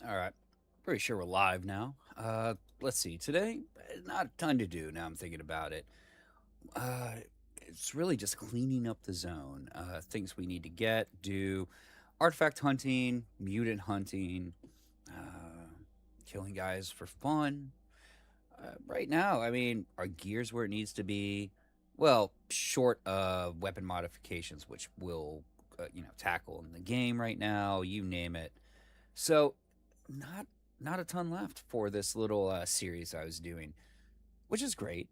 All right. Pretty sure we're live now. Let's see. Today, not a ton to do now I'm thinking about it. Uh, it's really just cleaning up the zone. Things we need to get, do artifact hunting, mutant hunting, killing guys for fun. Right now, I mean, our gear's where it needs to be. Well, short of weapon modifications, which will, tackle in the game right now. You name it. So, not not a ton left for this little series I was doing, which is great,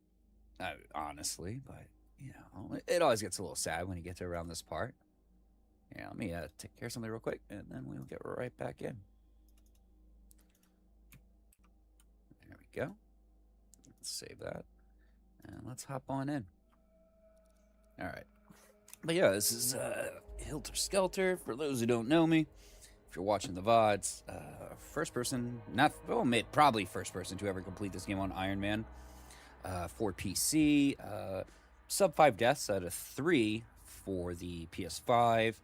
honestly. But it always gets a little sad when you get to around this part. Yeah, let me take care of something real quick, and then we'll get right back in. There we go. Let's save that, and let's hop on in. All right. But yeah, this is Hilter Skelter. For those who don't know me, if you're watching the VODs, first person, not, well, probably first person to ever complete this game on Ironman for PC. Sub 5 deaths out of 3 for the PS5.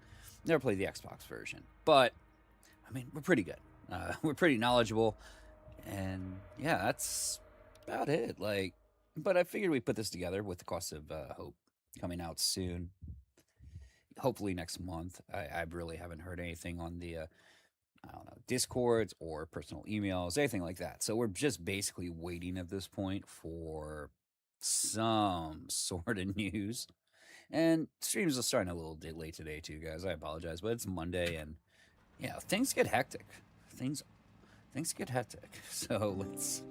Never played the Xbox version. But, I mean, we're pretty good. We're pretty knowledgeable. And yeah, that's about it. But I figured we'd put this together with the Cost of Hope coming out soon. Hopefully next month. I really haven't heard anything on the I don't know, Discords or personal emails, anything like that. So we're just basically waiting at this point for some sort of news. And streams are starting a little bit late today too, guys. I apologize, but it's Monday and things get hectic. Things get hectic. So let's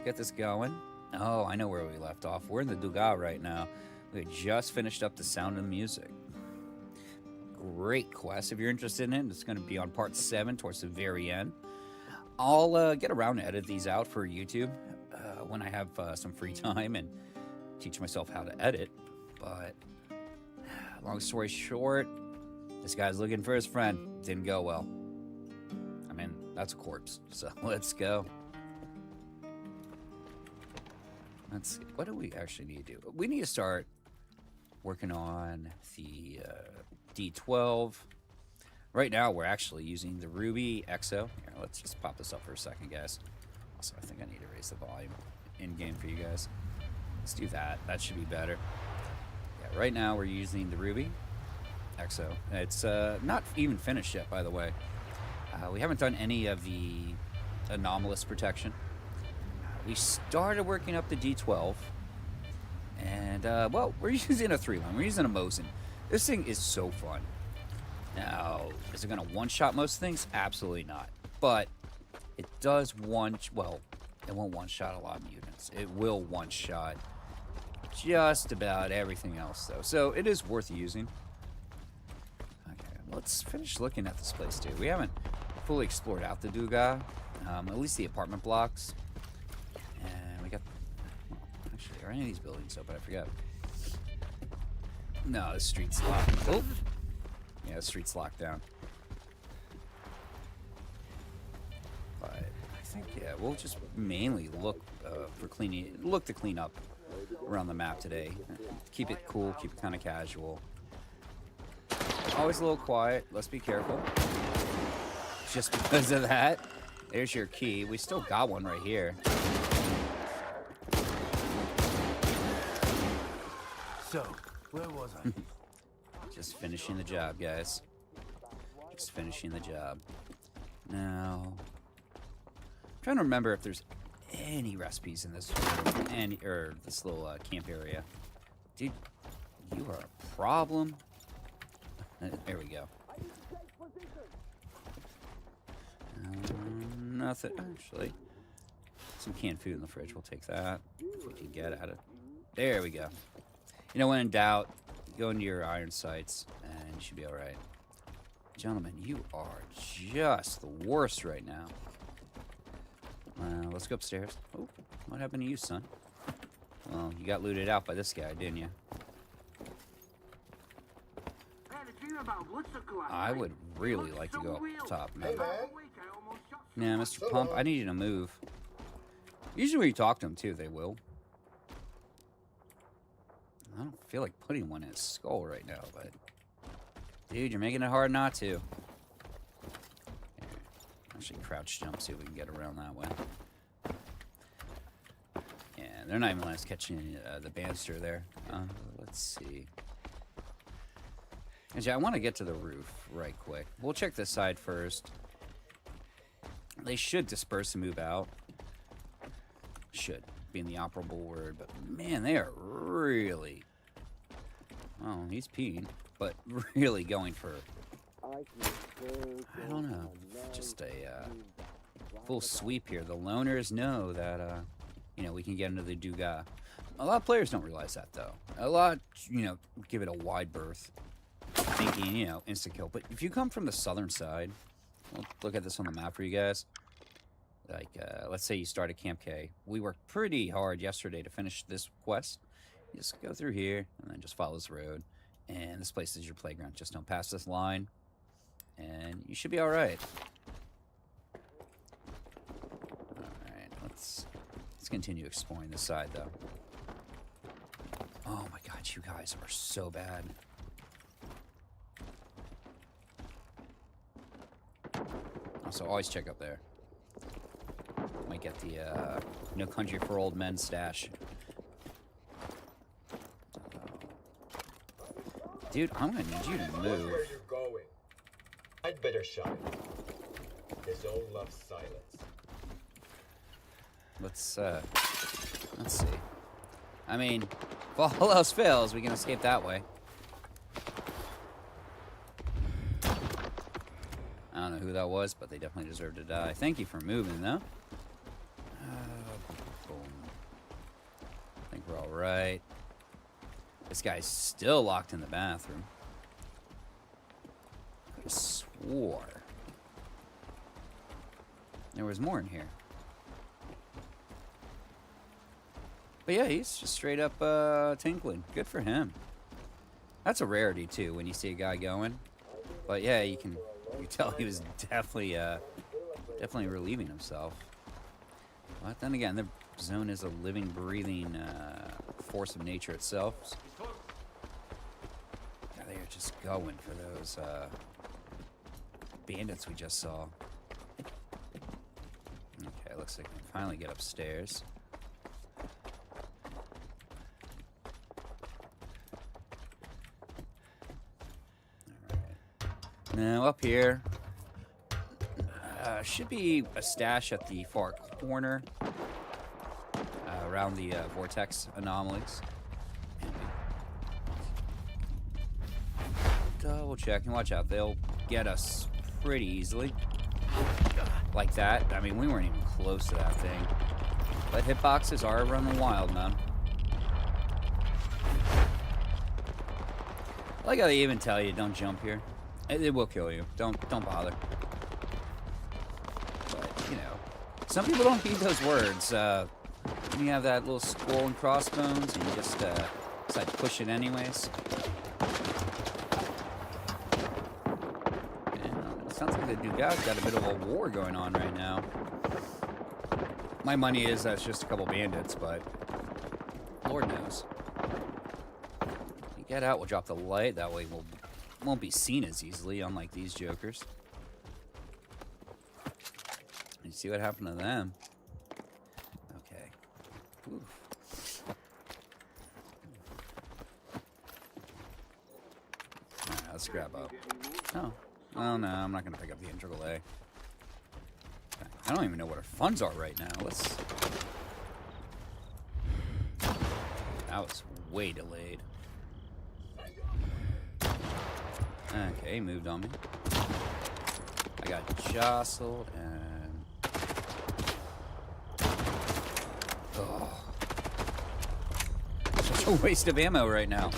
get this going. Oh, I know where we left off. We're in the Dugas right now. We just finished up the Sound of Music. Great quest. If you're interested in it, it's going to be on part 7 towards the very end. I'll get around to edit these out for YouTube when I have some free time and teach myself how to edit. But long story short, this guy's looking for his friend. Didn't go well. I mean, that's a corpse. So let's go. Let's see. What do we actually need to do? We need to start working on the D12. Right now, we're actually using the Ruby EXO. Here, let's just pop this up for a second, guys. Also, I think I need to raise the volume in-game for you guys. Let's do that. That should be better. Yeah, right now, we're using the Ruby EXO. It's not even finished yet, by the way. We haven't done any of the anomalous protection. We started working up the D12. And, well, we're using a 3-line. We're using a Mosin. This thing is so fun. Now, is it going to one-shot most things? Absolutely not. But it does well, it won't one-shot a lot of mutants. It will one-shot just about everything else, though. So it is worth using. Okay, let's finish looking at this place, too. We haven't fully explored out the Dugas, at least the apartment blocks. And we got... Actually, are any of these buildings open? I forgot. No, the street's locked. Oh! Yeah, the street's locked down. But I think, yeah, we'll just mainly look for cleaning... Look to clean up around the map today. Keep it cool, keep it kind of casual. Always a little quiet. Let's be careful. Just because of that. There's your key. We still got one right here. So, where was I? Just finishing the job, guys. Just finishing the job. Now, I'm trying to remember if there's any recipes in this this little camp area. Dude, you are a problem. There we go. Nothing, actually. Some canned food in the fridge. We'll take that. If we can get at it. There we go. You know, when in doubt, go into your iron sights, and you should be alright. Gentlemen, you are just the worst right now. Let's go upstairs. Oh, what happened to you, son? Well, you got looted out by this guy, didn't you? I would really like to go up top, man. Yeah, Mr. Pump, I need you to move. Usually when you talk to them, too, they will. I don't feel like putting one in his skull right now, but... Dude, you're making it hard not to. Actually, crouch jump, see if we can get around that way. And they're not even letting us catch the banister there. Let's see. Actually, I want to get to the roof right quick. We'll check this side first. They should disperse and move out. Should, being the operable word. But, man, they are really... Oh, he's peeing. But really going for... I don't know. Just a full sweep here. The loners know that, you know, we can get into the Dugas. A lot of players don't realize that, though. A lot, you know, give it a wide berth. Thinking, you know, insta-kill. But if you come from the southern side... We'll look at this on the map for you guys. Like, let's say you start at Camp K. We worked pretty hard yesterday to finish this quest. You just go through here, and then just follow this road. And this place is your playground. Just don't pass this line. And you should be alright. Alright, let's continue exploring this side, though. Oh my god, you guys are so bad. Also, always check up there. Might get the No Country for Old Men stash. Dude, I'm gonna need you to move. Where you're going. I'd better shine. His own loves silence. Let's see. I mean, if all else fails, we can escape that way. I don't know who that was, but they definitely deserve to die. Thank you for moving, though. Boom. I think we're all right. This guy's still locked in the bathroom. I swore there was more in here. But yeah, he's just straight up tinkling. Good for him. That's a rarity, too, when you see a guy going. But yeah, you can tell he was definitely relieving himself. But then again, the zone is a living, breathing force of nature itself. Yeah, they are just going for those bandits we just saw. Okay, looks like we can finally get upstairs. Now, up here, should be a stash at the far corner around the vortex anomalies. Double check and watch out. They'll get us pretty easily. Like that. I mean, we weren't even close to that thing. But hitboxes are running wild, man. I like how they even tell you don't jump here. It will kill you. Don't bother. But, you know, some people don't heed those words. When you have that little skull and crossbones, and you just decide to push it anyways. And it sounds like the Dugas got a bit of a war going on right now. My money is that's just a couple bandits, but Lord knows. You get out, we'll drop the light. That way we'll won't be seen as easily, unlike these jokers. You see what happened to them? Okay. Oof. Alright, let's grab up. Oh. Oh no, I'm not gonna pick up the integral A. Okay. I don't even know what our funds are right now. Let's... That was way delayed. Okay, he moved on me. I got jostled and... Oh. Such a waste of ammo right now.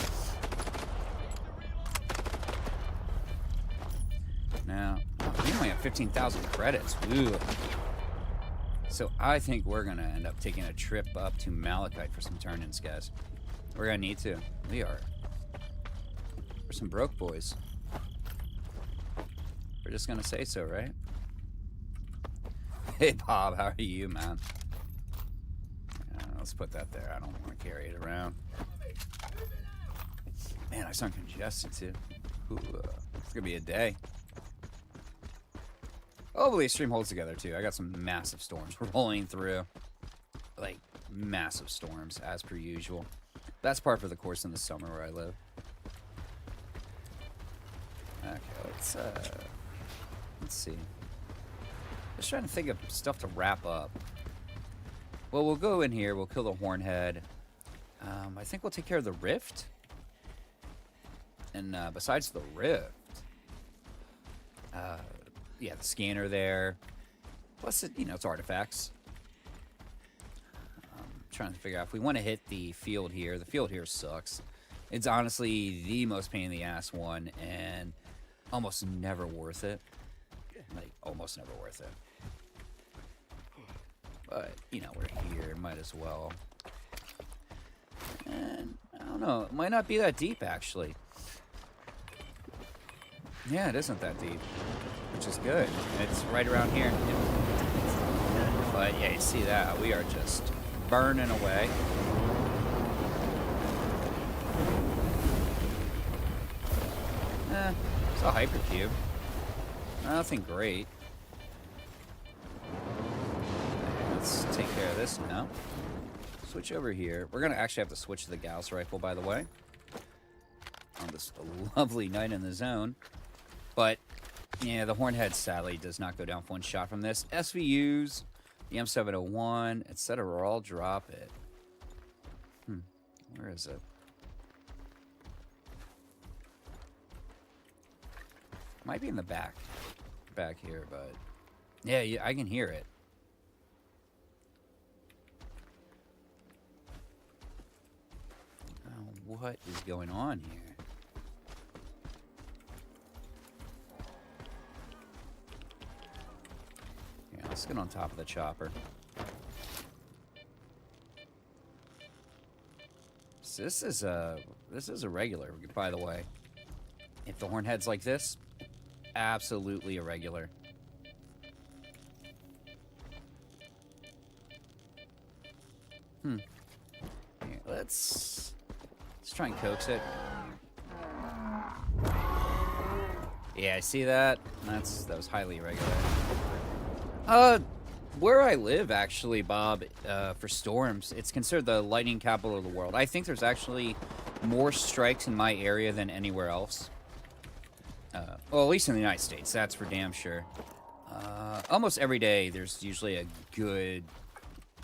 Now, we only have 15,000 credits. Ooh. So I think we're going to end up taking a trip up to Malachite for some turn-ins, guys. We're going to need to. We are. We're some broke boys. We're just gonna say so, right? Hey, Bob, how are you, man? Let's put that there. I don't want to carry it around. Man, I sound congested, too. Ooh, it's gonna be a day. Hopefully the stream holds together too. I got some massive storms rolling through. Like, massive storms, as per usual. That's par for the course in the summer where I live. Okay, let's see. Just trying to think of stuff to wrap up. Well, we'll go in here. We'll kill the Hornhead. I think we'll take care of the Rift. And besides the Rift, yeah, the scanner there. Plus, it's artifacts. Trying to figure out if we want to hit the field here. The field here sucks. It's honestly the most pain in the ass one, and almost never worth it. Like, almost never worth it. But, we're here. Might as well. And, I don't know. It might not be that deep, actually. Yeah, it isn't that deep. Which is good. It's right around here. But, yeah, you see that. We are just burning away. It's a hypercube. Nothing great. Let's take care of this now. Switch over here. We're going to actually have to switch to the Gauss rifle, by the way. On this lovely night in the zone. But, yeah, the Hornhead sadly does not go down for one shot from this. SVUs, the M701, etc. all drop it. Where is it? Might be in the back here, but yeah, I can hear it. What is going on here? Yeah, let's get on top of the chopper. So this is a regular, by the way. If the Hornhead's like this, absolutely irregular. Yeah, let's try and coax it. Yeah, I see that. That was highly irregular. Where I live, actually, Bob, for storms, it's considered the lightning capital of the world. I think there's actually more strikes in my area than anywhere else. Well, at least in the United States, that's for damn sure. Almost every day, there's usually a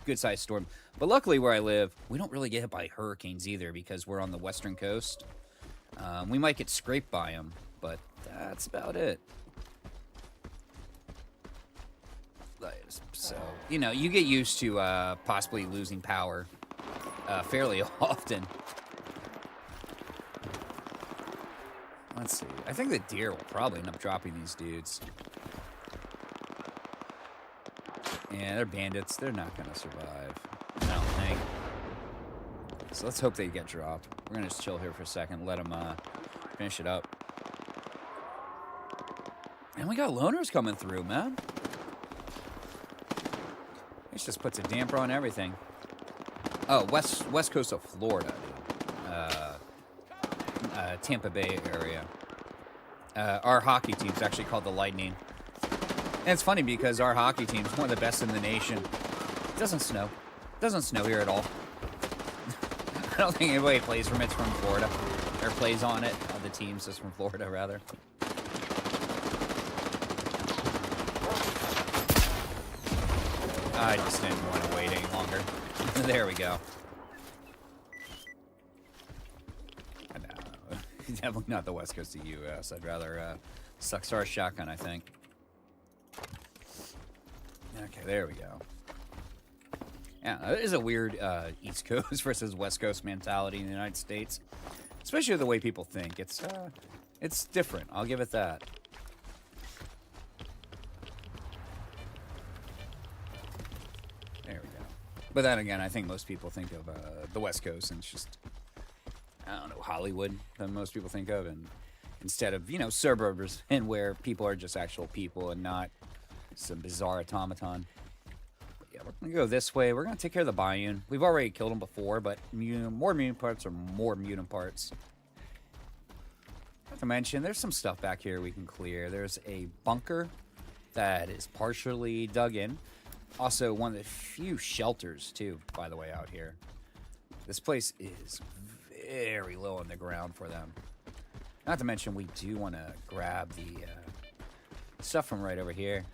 good-sized storm. But luckily, where I live, we don't really get hit by hurricanes either because we're on the western coast. We might get scraped by them, but that's about it. So, you get used to possibly losing power fairly often. Let's see. I think the deer will probably end up dropping these dudes. Yeah, they're bandits. They're not going to survive, I don't think. So let's hope they get dropped. We're going to just chill here for a second, let them finish it up. And we got loners coming through, man. This just puts a damper on everything. Oh, west coast of Florida, Tampa Bay area. Our hockey team's actually called the Lightning. And it's funny because our hockey team's one of the best in the nation. It doesn't snow. It doesn't snow here at all. I don't think anybody plays from it's from Florida. Or plays on it. The team's just from Florida, rather. I just didn't want to wait any longer. There we go. No, definitely not the west coast of the U.S. I'd rather suck star shotgun, I think. Okay, there we go. Yeah, it is a weird East Coast versus West Coast mentality in the United States. Especially the way people think. It's different. I'll give it that. There we go. But then again, I think most people think of the West Coast, and it's just, I don't know, Hollywood that most people think of, and instead of, suburbs, and where people are just actual people and not some bizarre automaton. But yeah, we're going to go this way. We're going to take care of the Bayou. We've already killed them before, but more mutant parts are more mutant parts. Not to mention, there's some stuff back here we can clear. There's a bunker that is partially dug in. Also, one of the few shelters, too, by the way, out here. This place is very low on the ground for them. Not to mention, we do want to grab the stuff from right over here.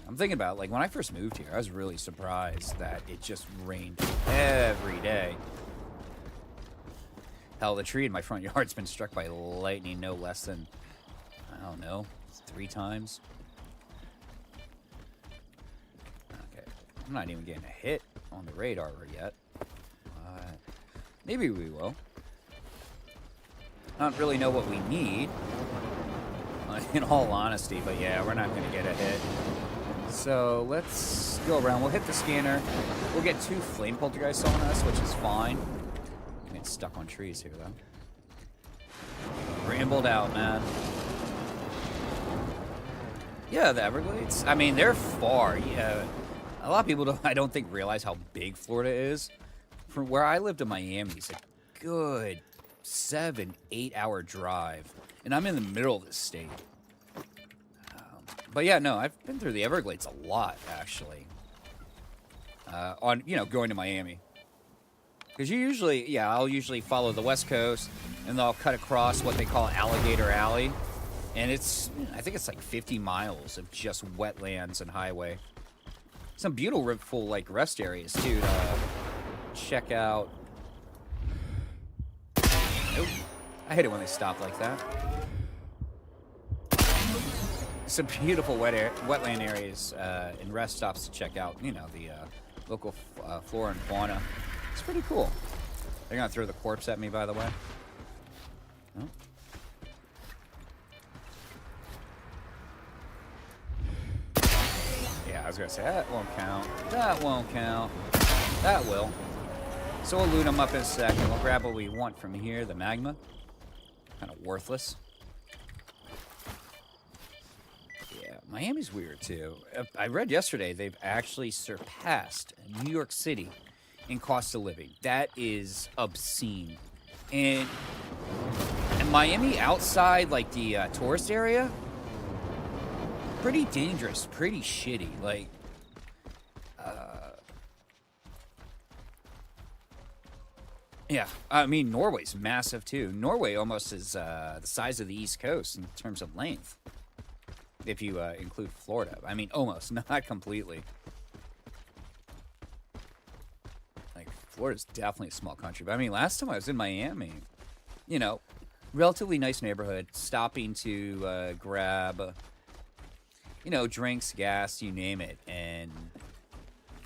I'm thinking about, like, when I first moved here, I was really surprised that it just rained every day. Hell, the tree in my front yard's been struck by lightning no less than, I don't know, 3 times. Okay, I'm not even getting a hit on the radar yet. Maybe we will. I don't really know what we need, in all honesty, but yeah, we're not going to get a hit. So let's go around. We'll hit the scanner. We'll get 2 flame poltergeists on us, which is fine. I'm getting stuck on trees here, though. Rambled out, man. Yeah, the Everglades. I mean, they're far. Yeah, a lot of people don't, I don't think, realize how big Florida is. From where I lived in Miami, it's a good 7-8 hour drive, and I'm in the middle of the state. But yeah, no, I've been through the Everglades a lot, actually. On, going to Miami. Because I'll usually follow the West Coast, and then I'll cut across what they call Alligator Alley. And I think it's like 50 miles of just wetlands and highway. Some beautiful, like, rest areas, too, to check out. Nope. I hate it when they stop like that. Some beautiful wetland areas and rest stops to check out, the local flora and fauna. It's pretty cool. They're going to throw the corpse at me, by the way. Oh. Yeah, I was going to say, that won't count. That won't count. That will. So we'll loot them up in a second. We'll grab what we want from here, the magma. Kind of worthless. Miami's weird, too. I read yesterday they've actually surpassed New York City in cost of living. That is obscene. And Miami outside, like, the tourist area, pretty dangerous, pretty shitty. Like, yeah, I mean, Norway's massive, too. Norway almost is the size of the East Coast in terms of length. If you include Florida. I mean, almost, not completely. Like, Florida's definitely a small country. But, I mean, last time I was in Miami, relatively nice neighborhood, stopping to grab, drinks, gas, you name it. And,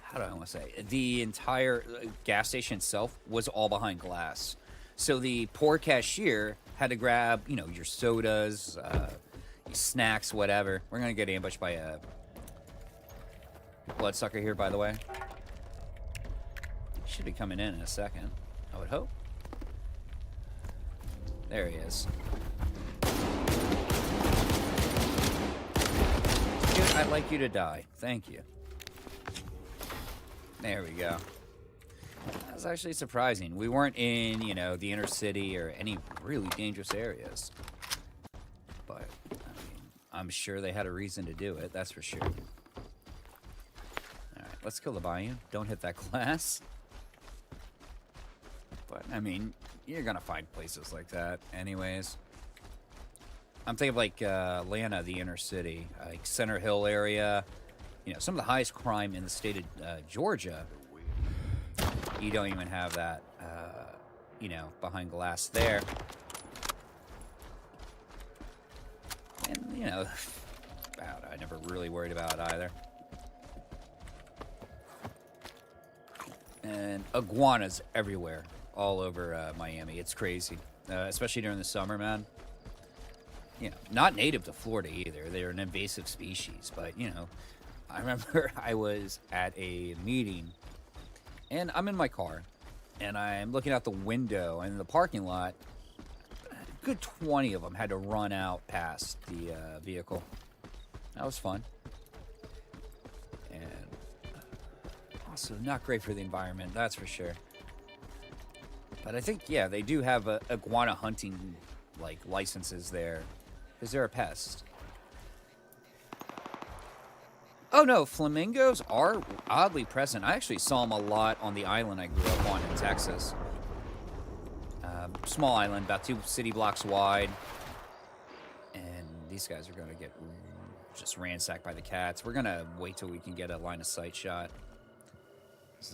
how do I want to say? The entire gas station itself was all behind glass. So the poor cashier had to grab, your sodas, snacks, whatever. We're gonna get ambushed by a bloodsucker here, by the way. Should be coming in a second, I would hope. There he is. Dude, I'd like you to die. Thank you. There we go. That was actually surprising. We weren't in, the inner city or any really dangerous areas. But I'm sure they had a reason to do it, that's for sure. Alright, let's kill the bayou. Don't hit that glass. But, I mean, you're gonna find places like that anyways. I'm thinking of, like, Atlanta, the inner city, like Center Hill area. Some of the highest crime in the state of Georgia. You don't even have that, behind glass there. And, I never really worried about it either. And iguanas everywhere, all over Miami. It's crazy, especially during the summer, man. Not native to Florida either. They're an invasive species, but, I remember I was at a meeting, and I'm in my car, and I'm looking out the window, and in the parking lot, a good 20 of them had to run out past the vehicle. That was fun. And also not great for the environment, that's for sure. But I think, yeah, they do have iguana hunting, like, licenses there. Is there a pest? Oh no, flamingos are oddly present. I actually saw them a lot on the island I grew up on in Texas. Small island, about 2 city blocks wide. And these guys are going to get just ransacked by the cats. We're going to wait till we can get a line of sight shot.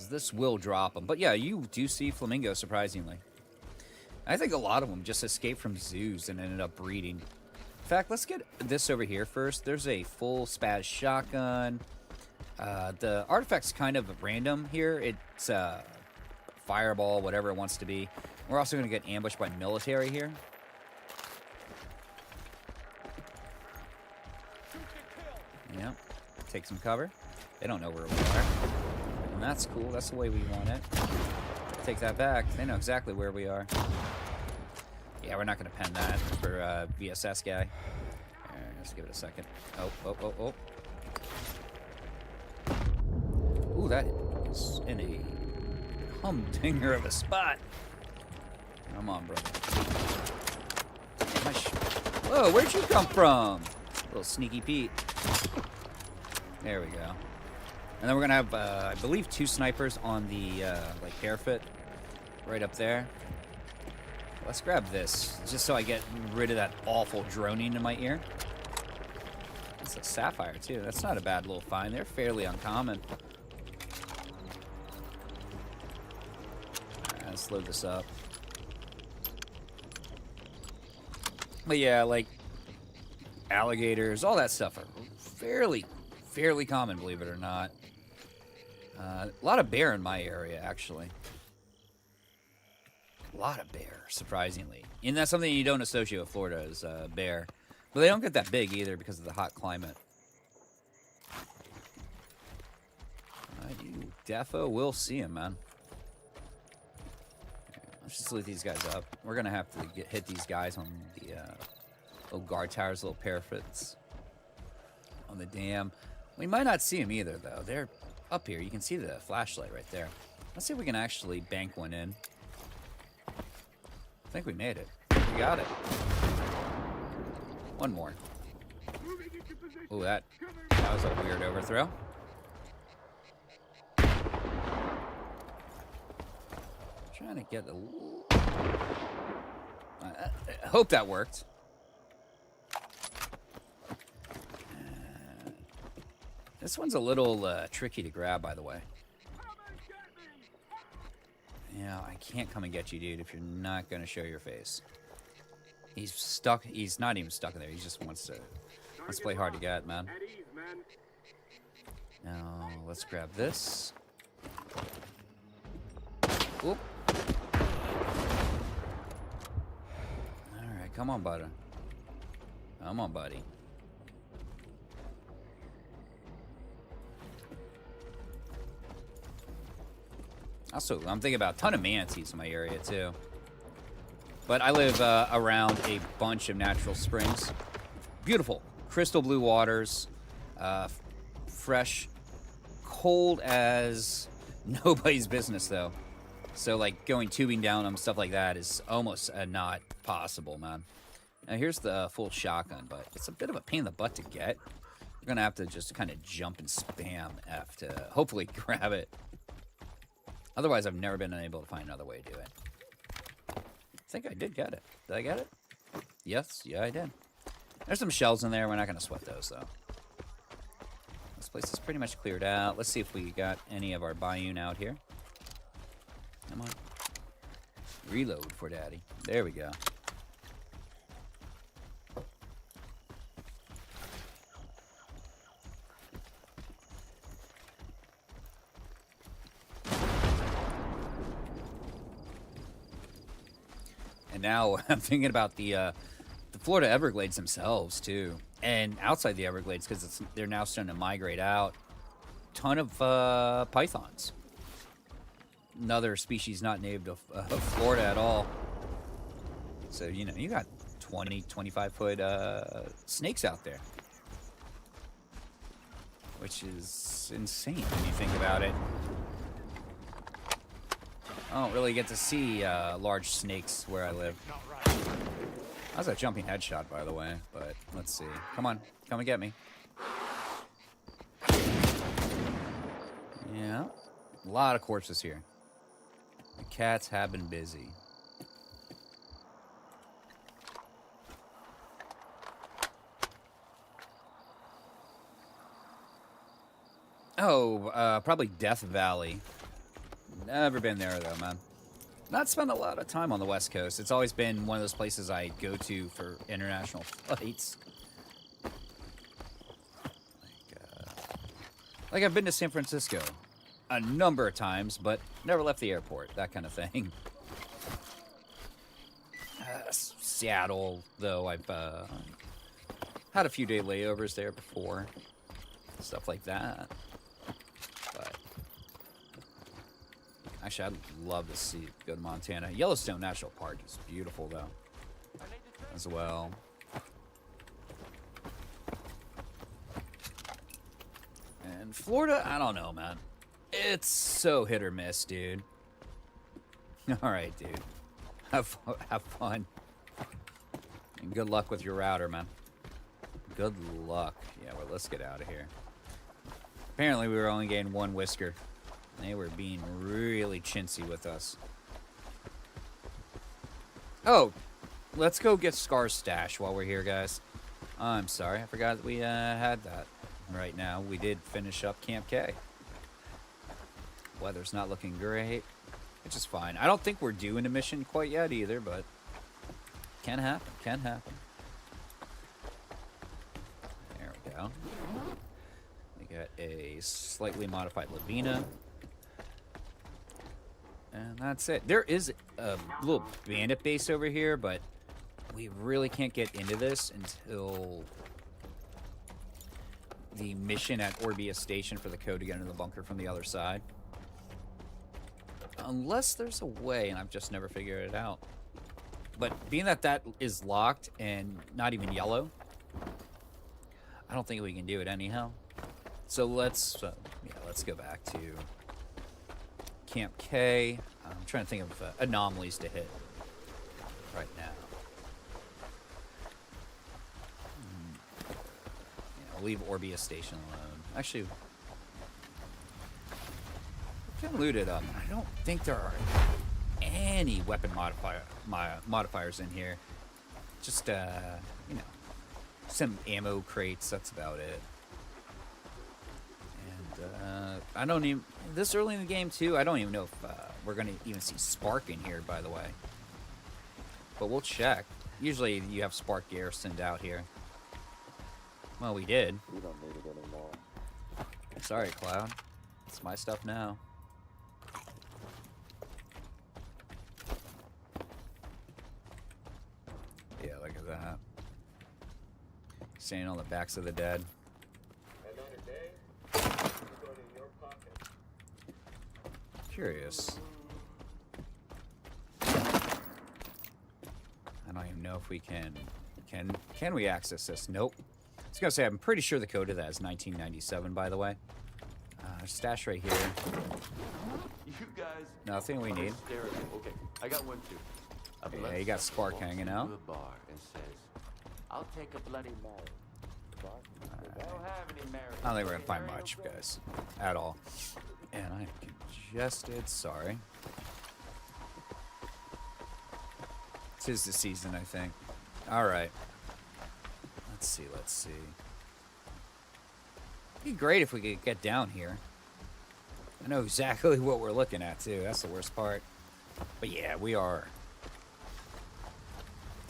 This will drop them. But yeah, you do see flamingos, surprisingly. I think a lot of them just escaped from zoos and ended up breeding. In fact, let's get this over here first. There's a full spaz shotgun. The artifact's kind of random here. It's fireball, whatever it wants to be. We're also going to get ambushed by military here. Yep. Take some cover. They don't know where we are. And that's cool. That's the way we want it. Take that back. They know exactly where we are. Yeah, we're not going to pen that for VSS guy. Right, let's give it a second. Oh. Ooh, that is in a humdinger of a spot. Come on, brother. Whoa, where'd you come from? Little sneaky Pete. There we go. And then we're going to have, I believe, 2 snipers on the, like, parapet. Right up there. Let's grab this, just so I get rid of that awful droning in my ear. It's a sapphire, too. That's not a bad little find. They're fairly uncommon. All right, let's load this up. But yeah, like, alligators, all that stuff are fairly common, believe it or not. A lot of bear in my area, actually. A lot of bear, surprisingly. And that's something you don't associate with Florida is bear. But they don't get that big either because of the hot climate. You defo will see them, man. Let's just loot these guys up. We're going to have to hit these guys on the little guard towers, little parapets on the dam. We might not see them either, though. They're up here. You can see the flashlight right there. Let's see if we can actually bank one in. I think we made it. We got it. One more. Ooh, that was a weird overthrow. Trying to get a little... I hope that worked. This one's a little tricky to grab, by the way. Yeah, I can't come and get you, dude, if you're not going to show your face. He's stuck. He's not even stuck in there. He just wants to play hard to get, man. Now, let's grab this. Whoop. Alright, come on, buddy. Come on, buddy. Also, I'm thinking about a ton of manatees in my area, too. But I live around a bunch of natural springs. Beautiful. Crystal blue waters. Fresh. Cold as nobody's business, though. So, like, going tubing down them, stuff like that is almost not possible, man. Now, here's the full shotgun, but it's a bit of a pain in the butt to get. You're going to have to just kind of jump and spam F to hopefully grab it. Otherwise, I've never been able to find another way to do it. I think I did get it. Did I get it? Yes. Yeah, I did. There's some shells in there. We're not going to sweat those, though. This place is pretty much cleared out. Let's see if we got any of our Bayou out here. Come on. Reload for daddy. There we go. And now I'm thinking about the Florida Everglades themselves too, and outside the Everglades because they're now starting to migrate out. Ton of pythons. Another species not native of Florida at all. So you know you got 20, 25-foot snakes out there, which is insane when you think about it. I don't really get to see large snakes where I live. How's that jumping headshot, by the way? But let's see. Come on. Come and get me. Yeah. A lot of corpses here. The cats have been busy. Oh, probably Death Valley. Never been there, though, man. Not spent a lot of time on the West Coast. It's always been one of those places I go to for international flights. Like I've been to San Francisco a number of times, but never left the airport, that kind of thing. Seattle, though, I've had a few day layovers there before. Stuff like that. But actually, I'd love to go to Montana. Yellowstone National Park is beautiful, though, as well. And Florida, I don't know, man. It's so hit or miss, dude. All right, dude. Have fun. And good luck with your router, man. Good luck. Yeah, well, let's get out of here. Apparently, we were only getting one whisker. They were being really chintzy with us. Oh, let's go get Scar's stash while we're here, guys. I'm sorry. I forgot that we had that. Right now, we did finish up Camp K. Weather's not looking great, which is fine. I don't think we're doing a mission quite yet either, but can happen. Can happen. There we go. We got a slightly modified Lavina. And that's it. There is a little bandit base over here, but we really can't get into this until the mission at Orbia Station for the code to get into the bunker from the other side. Unless there's a way, and I've just never figured it out. But being that that is locked and not even yellow, I don't think we can do it anyhow. So let's go back to Camp K. I'm trying to think of anomalies to hit right now. I'll leave Orbia Station alone. Actually, we can loot it up. I don't think there are any weapon modifiers in here. Just, you know, some ammo crates. That's about it. And I don't even... This early in the game, too, I don't even know if we're going to even see Spark in here, by the way. But we'll check. Usually you have Spark garrisoned out here. Well, we did. We don't need it anymore. Sorry, Cloud. It's my stuff now. Yeah, look at that. Standing on the backs of the dead. Another day, go to your pocket. Curious. I don't even know if we can we access this? Nope. I was gonna say, I'm pretty sure the code of that is 1997, by the way. Stash right here. You guys. Nothing we need. Okay, I got one too. Yeah, you got Spark hanging out. To a bar and says, "I'll take a bloody Mary." I don't have any Mary. I don't think we're gonna find much, guys, at all. And I am congested. Sorry. Tis the season, I think. All right. Let's see. Let's see. It'd be great if we could get down here. I know exactly what we're looking at, too. That's the worst part. But yeah, we are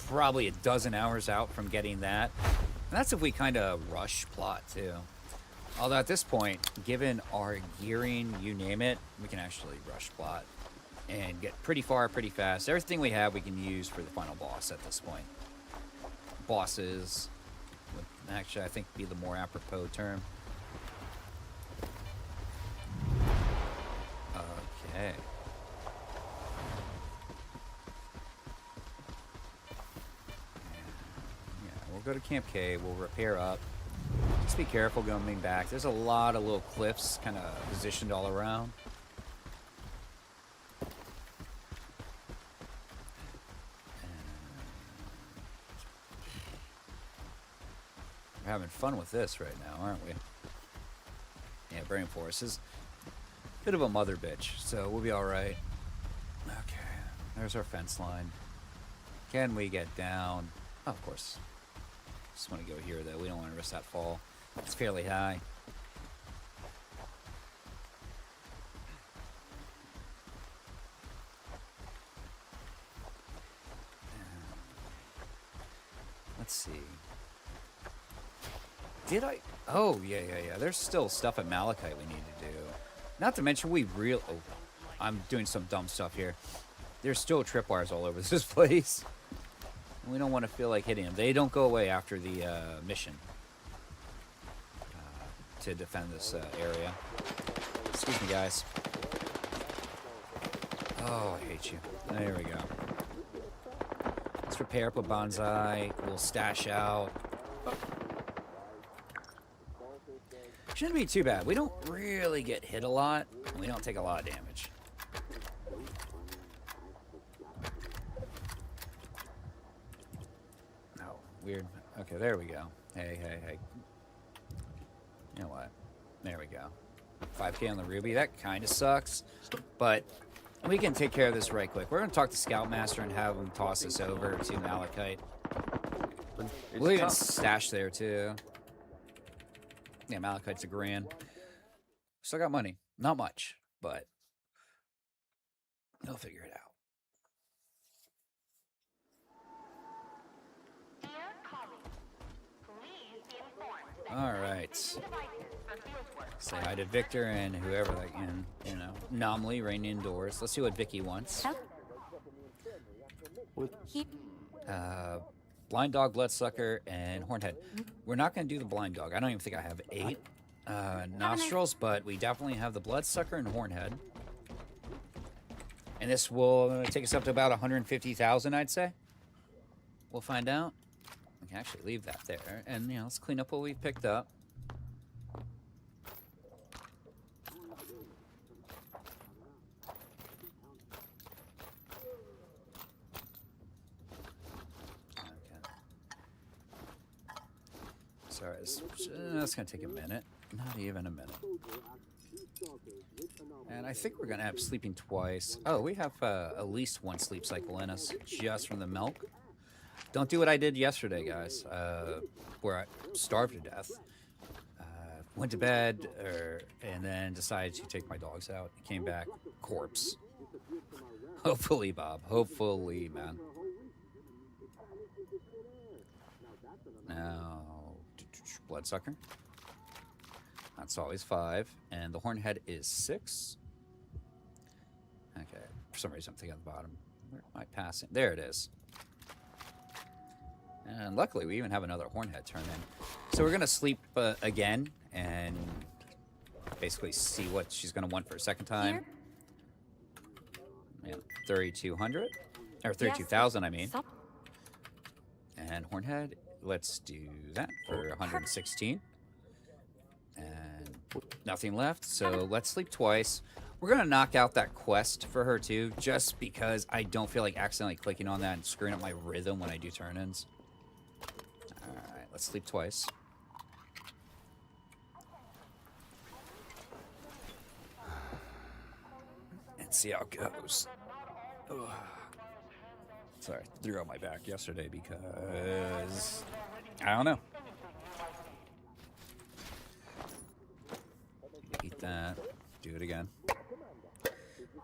probably a dozen hours out from getting that. And that's if we kind of rush plot, too. Although at this point, given our gearing, you name it, we can actually rush plot and get pretty far, pretty fast. Everything we have, we can use for the final boss at this point. Bosses would actually, I think, be the more apropos term. Okay. Yeah, we'll go to Camp K. We'll repair up. Just be careful going back. There's a lot of little cliffs kind of positioned all around. We're having fun with this right now, aren't we? Yeah, Brain Force is a bit of a mother bitch, so we'll be alright. Okay, there's our fence line. Can we get down? Oh, of course. Just want to go here, though. We don't want to risk that fall. It's fairly high. Let's see. Did I? Oh, yeah. There's still stuff at Malachite we need to do. Not to mention oh, I'm doing some dumb stuff here. There's still tripwires all over this place. And we don't want to feel like hitting them. They don't go away after the mission to defend this area. Excuse me, guys. Oh, I hate you. There we go. Let's repair up a bonsai. We'll stash out. Shouldn't be too bad. We don't really get hit a lot. We don't take a lot of damage. No, weird. Okay, there we go. Hey. You know what? There we go. 5K on the Ruby. That kind of sucks. But we can take care of this right quick. We're going to talk to Scoutmaster and have him toss us over to Malachite. We'll even stash there, too. Yeah, Malachite's $1,000. Still got money. Not much, but they'll figure it out. All right. Say hi to Victor and whoever they can, Anomaly, rain indoors. Let's see what Vicky wants. Blind Dog, Bloodsucker, and Hornhead. We're not going to do the Blind Dog. I don't even think I have 8 nostrils, but we definitely have the Bloodsucker and Hornhead. And this will take us up to about 150,000, I'd say. We'll find out. We can actually leave that there. And, let's clean up what we've picked up. Sorry, that's going to take a minute. Not even a minute. And I think we're going to have sleeping twice. Oh, we have at least 1 sleep cycle in us just from the milk. Don't do what I did yesterday, guys, where I starved to death. Went to bed and then decided to take my dogs out. Came back, corpse. Hopefully, Bob. Hopefully, man. Now... Bloodsucker. That's always 5. And the Hornhead is 6. Okay. For some reason, I'm thinking at the bottom. Where am I passing? There it is. And luckily, we even have another Hornhead turn in. So we're going to sleep again and basically see what she's going to want for a second time. Yeah, 3,200. Or 32,000, I mean. And Hornhead... Let's do that for 116. And nothing left, so let's sleep twice. We're going to knock out that quest for her, too, just because I don't feel like accidentally clicking on that and screwing up my rhythm when I do turn-ins. Alright, let's sleep twice. And see how it goes. Ugh. Sorry, threw out my back yesterday because... I don't know. Eat that. Do it again.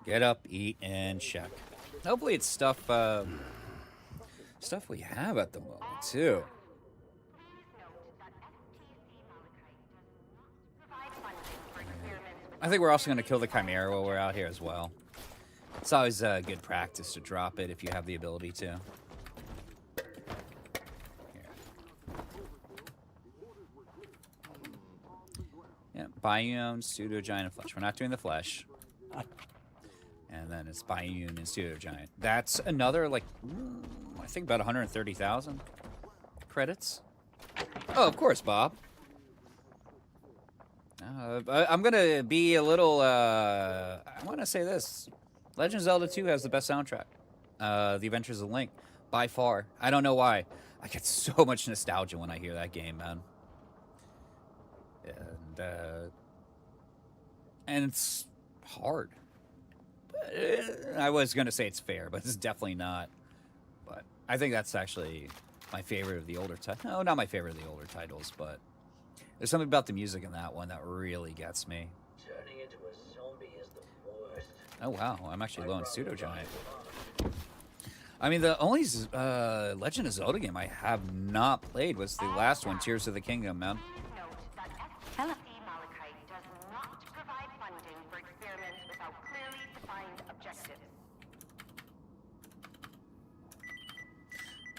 Get up, eat, and check. Hopefully it's stuff, stuff we have at the moment, too. I think we're also going to kill the Chimera while we're out here as well. It's always good practice to drop it if you have the ability to. Here. Yeah, Biome, Pseudo-Giant, and Flesh. We're not doing the Flesh. And then it's Biome and Pseudo-Giant. That's another, like, I think about 130,000 credits. Oh, of course, Bob. I'm going to be a little, I want to say this. Legend of Zelda 2 has the best soundtrack. The Adventures of Link. By far. I don't know why. I get so much nostalgia when I hear that game, man. and it's hard. I was going to say it's fair, but it's definitely not. But I think that's actually my favorite of the older titles. No, not my favorite of the older titles, but there's something about the music in that one that really gets me. Turning into a zombie is the worst. Oh, wow. I'm actually low on Pseudo Giant. I mean, the only Legend of Zelda game I have not played was the last one, Tears of the Kingdom, man. Hello. S.T.A.K.L.E.R does not provide funding for experiments without clearly defined objectives.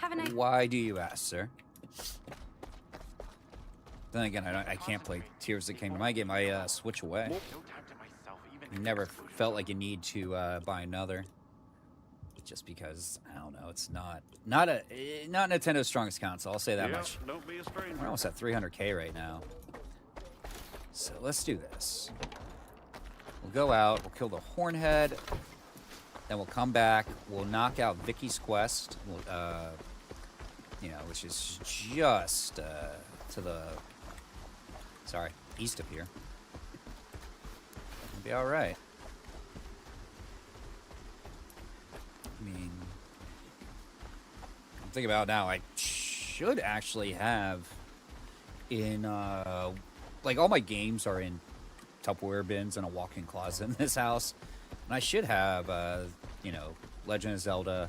Have a nice. Why do you ask, sir? Then again, I can't play Tears of the Kingdom. I get my Switch away. You never felt like you need to buy another. Just because, I don't know, it's not Nintendo's strongest console, I'll say that much. Don't be a stranger. We're almost at 300k right now. So let's do this. We'll go out, we'll kill the Hornhead, then we'll come back, we'll knock out Vicky's quest, you know, which is just to the, east of here. It'll be alright. I mean, I'm thinking about it now, I should actually have in, like, all my games are in Tupperware bins and a walk-in closet in this house. And I should have, you know, Legend of Zelda,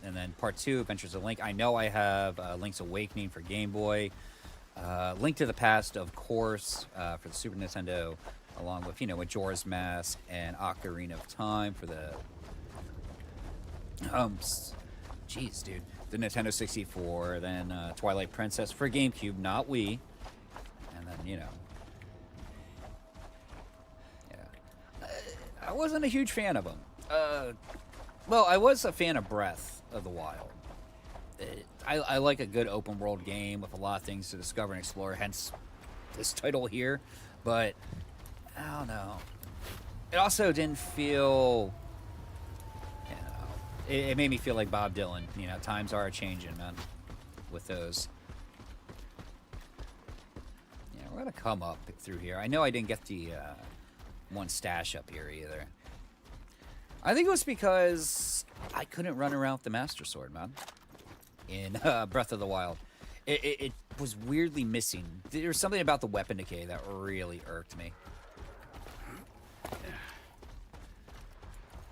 and then Part 2, Adventures of Link. I know I have Link's Awakening for Game Boy, Link to the Past, of course, for the Super Nintendo, along with, you know, Majora's Mask and Ocarina of Time for the, jeez, dude, the Nintendo 64, then Twilight Princess for GameCube, not Wii, and then, you know, yeah, I wasn't a huge fan of them. Well, I was a fan of Breath of the Wild. I like a good open world game with a lot of things to discover and explore, hence this title here, but I don't know. It also didn't feel, you know, it made me feel like Bob Dylan. You know, times are changing, man, with those. Yeah, we're going to come up through here. I know I didn't get the one stash up here either. I think it was because I couldn't run around with the Master Sword, man, in Breath of the Wild. It was weirdly missing. There was something about the weapon decay that really irked me.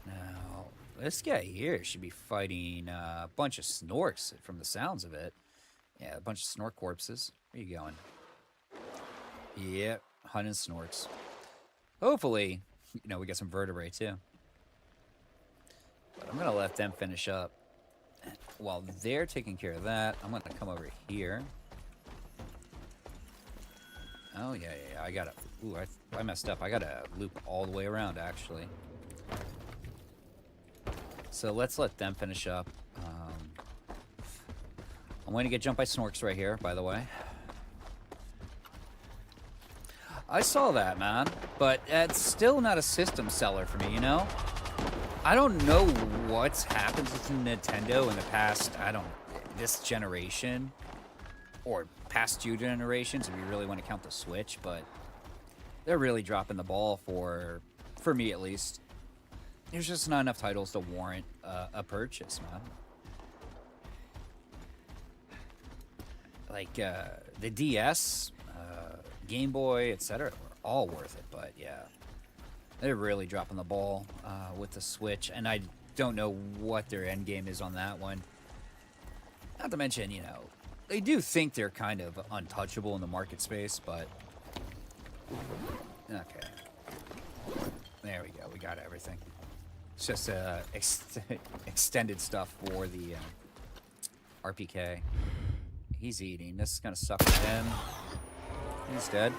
Now, this guy here should be fighting a bunch of Snorks from the sounds of it. Yeah, a bunch of Snork corpses. Where you going? Yep, hunting Snorks. Hopefully, you know, we get some vertebrae too. But I'm going to let them finish up. While they're taking care of that, I'm going to come over here. Oh, yeah. I got to... Ooh, I messed up. I got to loop all the way around, actually. So let's let them finish up. I'm going to get jumped by Snorks right here, by the way. I saw that, man. But it's still not a system seller for me, you know? I don't know what's happened with Nintendo in the past, this generation, or past 2 generations, if you really want to count the Switch, but they're really dropping the ball for me at least. There's just not enough titles to warrant a purchase, man. Like, the DS, Game Boy, etc. were all worth it, but yeah. They're really dropping the ball with the Switch, and I don't know what their end game is on that one. Not to mention, you know, they do think they're kind of untouchable in the market space, but... Okay. There we go. We got everything. It's just extended stuff for the RPK. He's eating. This is going to suck for him. He's dead.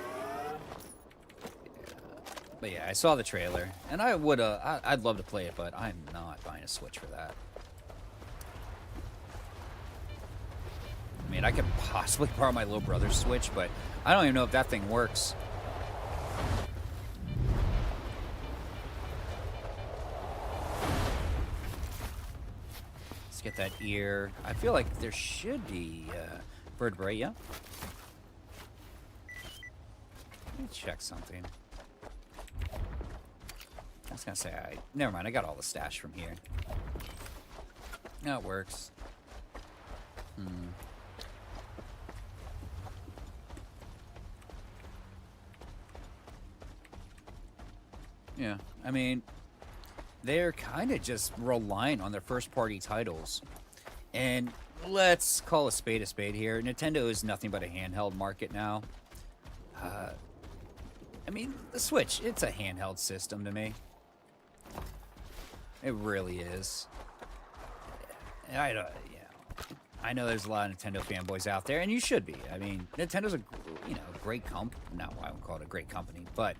But yeah, I saw the trailer, and I'd love to play it, but I'm not buying a Switch for that. I mean, I could possibly borrow my little brother's Switch, but I don't even know if that thing works. Let's get that ear. I feel like there should be vertebrae, yeah? Let me check something. I was gonna say, never mind. I got all the stash from here. No, it works. Yeah, I mean, they're kind of just relying on their first-party titles. And let's call a spade here. Nintendo is nothing but a handheld market now. I mean, the Switch, it's a handheld system to me. It really is. I don't, I know there's a lot of Nintendo fanboys out there, and you should be. I mean, Nintendo's a great company. No, I wouldn't call it a great company, but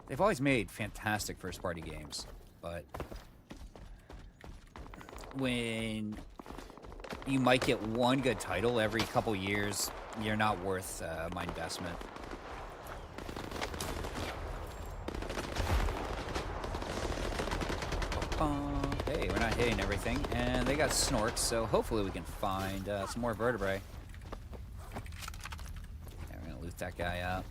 they've always made fantastic first-party games. But when you might get one good title every couple years, you're not worth my investment. Hey, we're not hitting everything, and they got snorks, so hopefully we can find some more vertebrae. Yeah, we're gonna loot that guy up.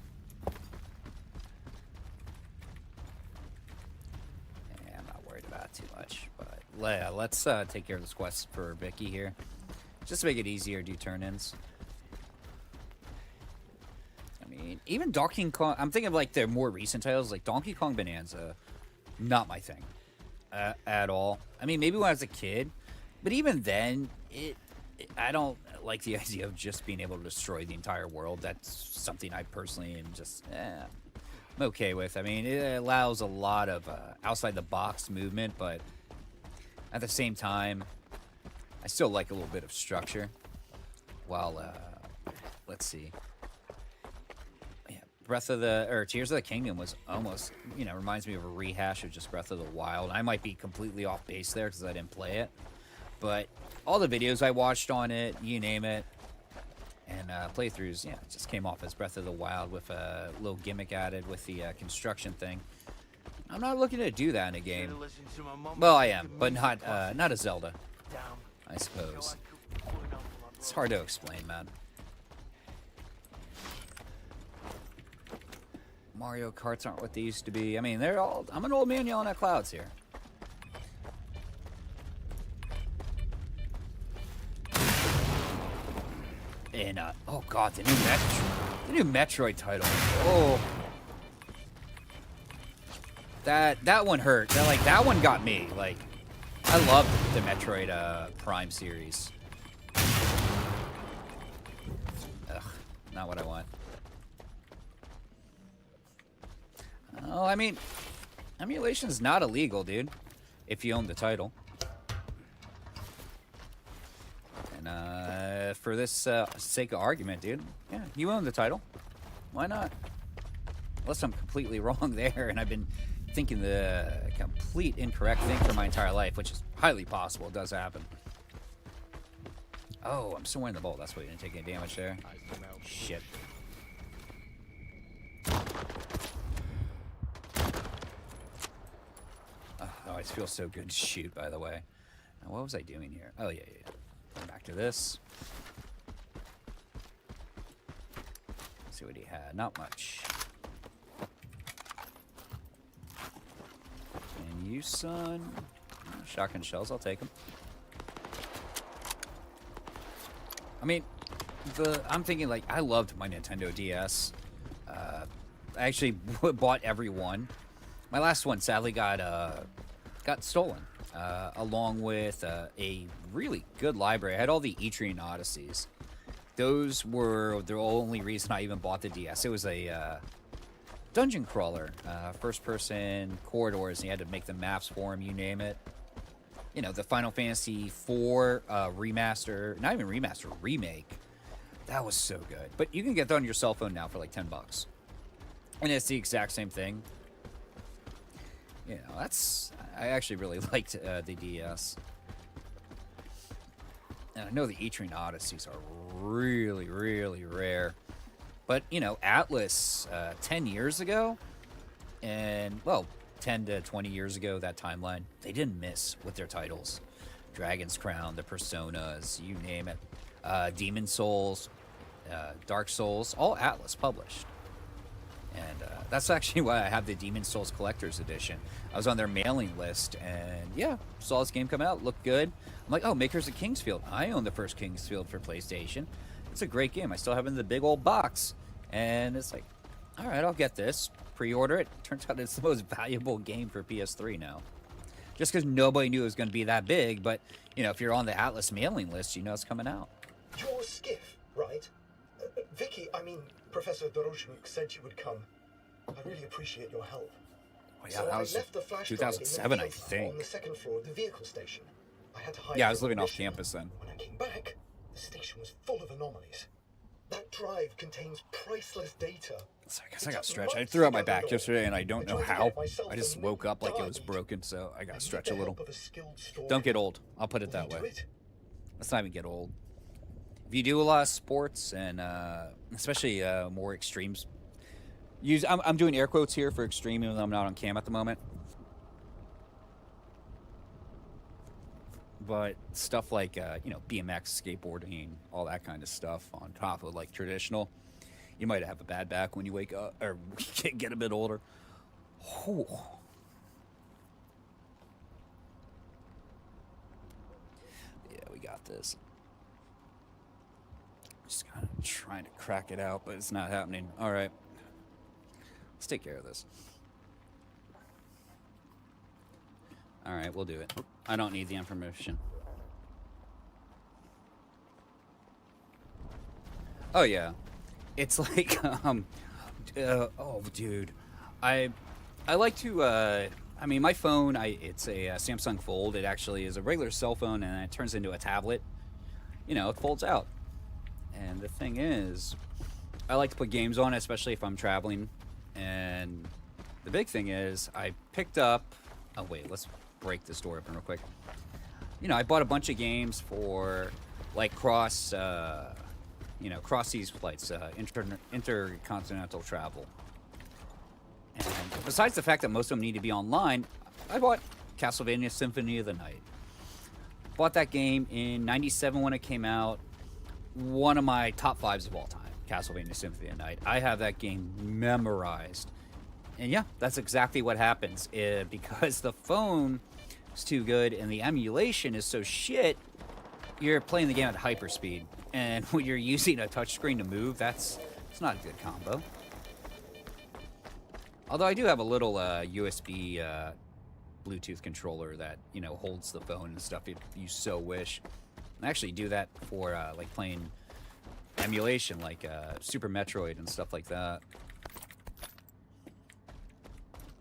Yeah, I'm not worried about it too much, but let's take care of this quest for Vicky here, just to make it easier to do turn-ins. I mean, even Donkey Kong. I'm thinking of like their more recent titles, like Donkey Kong Bonanza. Not my thing. At all. I mean, maybe when I was a kid, but even then, I don't like the idea of just being able to destroy the entire world. That's something I personally am just, I'm okay with. I mean, it allows a lot of outside-the-box movement, but at the same time, I still like a little bit of structure. While, let's see. Tears of the Kingdom was almost, reminds me of a rehash of just Breath of the Wild. I might be completely off base there because I didn't play it. But all the videos I watched on it, you name it, and playthroughs, it just came off as Breath of the Wild with a little gimmick added with the construction thing. I'm not looking to do that in a game. Well, I am, but not a Zelda, I suppose. It's hard to explain, man. Mario Karts aren't what they used to be. I mean, I'm an old man yelling at clouds here. And, oh god, the new Metroid title. Oh. That one hurt. That one got me. Like, I love the Metroid, Prime series. Ugh, not what I want. Oh, I mean, emulation is not illegal, dude, if you own the title. And for this sake of argument, dude, yeah, you own the title. Why not? Unless I'm completely wrong there, and I've been thinking the complete incorrect thing for my entire life, which is highly possible. It does happen. Oh, I'm still wearing the bolt. That's why you didn't take any damage there. Shit. It feels so good to shoot, by the way. Now, what was I doing here? Oh, yeah. Back to this. Let's see what he had. Not much. And you, son. Shotgun shells, I'll take them. I mean, I'm thinking, like, I loved my Nintendo DS. I actually bought every one. My last one, sadly, got stolen, along with a really good library. I had all the Etrian Odysseys. Those were the only reason I even bought the DS. It was a dungeon crawler, first-person corridors, and you had to make the maps for them, you name it. The Final Fantasy IV remaster, not even remaster, remake. That was so good. But you can get that on your cell phone now for like $10. And it's the exact same thing. I actually really liked the DS. And I know the Etrian Odysseys are really, really rare. But, Atlas 10 years ago, and, 10 to 20 years ago, that timeline, they didn't miss with their titles. Dragon's Crown, the Personas, you name it. Demon Souls, Dark Souls, all Atlas published. And that's actually why I have the Demon Souls Collector's Edition. I was on their mailing list, and yeah, saw this game come out, looked good. I'm like, oh, makers of Kingsfield. I own the first Kingsfield for PlayStation. It's a great game. I still have it in the big old box. And it's like, all right, I'll get this. Pre-order it. Turns out it's the most valuable game for PS3 now. Just because nobody knew it was going to be that big, but, you know, if you're on the Atlas mailing list, you know it's coming out. Your skiff, right? Vicky, I mean, Professor Doroshuk said you would come. I really appreciate your help. Oh, yeah, that was I left the flash 2007, I drive think. on the second floor of the vehicle station. I had to hide. Yeah, I was from living off mission. campus then. When I came back, the station was full of anomalies. That drive contains priceless data. So I guess I got stretched. I threw out my back yesterday, and I don't know how. I just woke up like it was broken, so I got to stretch a little. Don't get old. I'll put it that way. Let's not even get old. If you do a lot of sports, and especially more extremes, I'm doing air quotes here for extreme, even though I'm not on cam at the moment. But stuff like, you know, BMX, skateboarding, all that kind of stuff on top of, like, traditional. You might have a bad back when you wake up, or get a bit older. Whew. Yeah, we got this. Just kind of trying to crack it out, but it's not happening. All right. Let's take care of this. All right, we'll do it. I don't need the information. Oh, yeah. It's like, oh, dude. I like to, I mean, my phone, it's a Samsung Fold. It actually is a regular cell phone, and it turns into a tablet. You know, it folds out. And the thing is, I like to put games on it, especially if I'm traveling. And the big thing is, I picked up, oh, wait, let's break this door open real quick. You know, I bought a bunch of games for, like, cross seas flights, intercontinental travel. And besides the fact that most of them need to be online, I bought Castlevania Symphony of the Night. Bought that game in '97 when it came out. One of my top 5s of all time, Castlevania Symphony of the Night. I have that game memorized. And yeah, that's exactly what happens. Because the phone is too good and the emulation is so shit, you're playing the game at hyperspeed. And when you're using a touchscreen to move, it's not a good combo. Although I do have a little USB Bluetooth controller that, you know, holds the phone and stuff if you so wish. I actually do that for like playing emulation, like Super Metroid and stuff like that.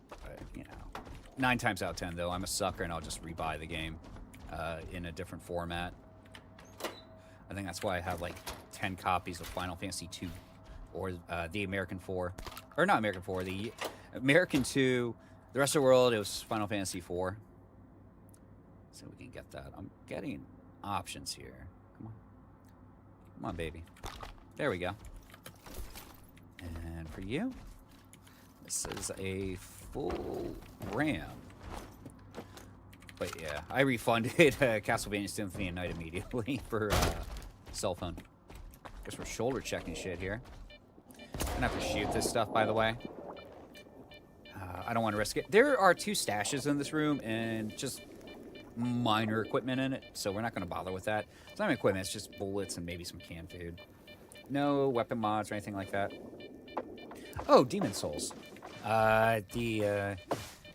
But, you know, 9 times out of 10, though, I'm a sucker and I'll just rebuy the game in a different format. I think that's why I have like 10 copies of Final Fantasy 2 or the American 4. Or not American 4, the American 2. The rest of the world, it was Final Fantasy 4. So we can get that. I'm getting options here. Come on. Come on, baby. There we go. And for you, this is a full RAM. But yeah, I refunded Castlevania Symphony of the Night immediately for cell phone. Guess we're shoulder checking shit here. I'm gonna have to shoot this stuff, by the way. I don't want to risk it. There are 2 stashes in this room and just minor equipment in it, so we're not going to bother with that. It's not equipment, it's just bullets and maybe some canned food. No weapon mods or anything like that. Oh, Demon Souls. The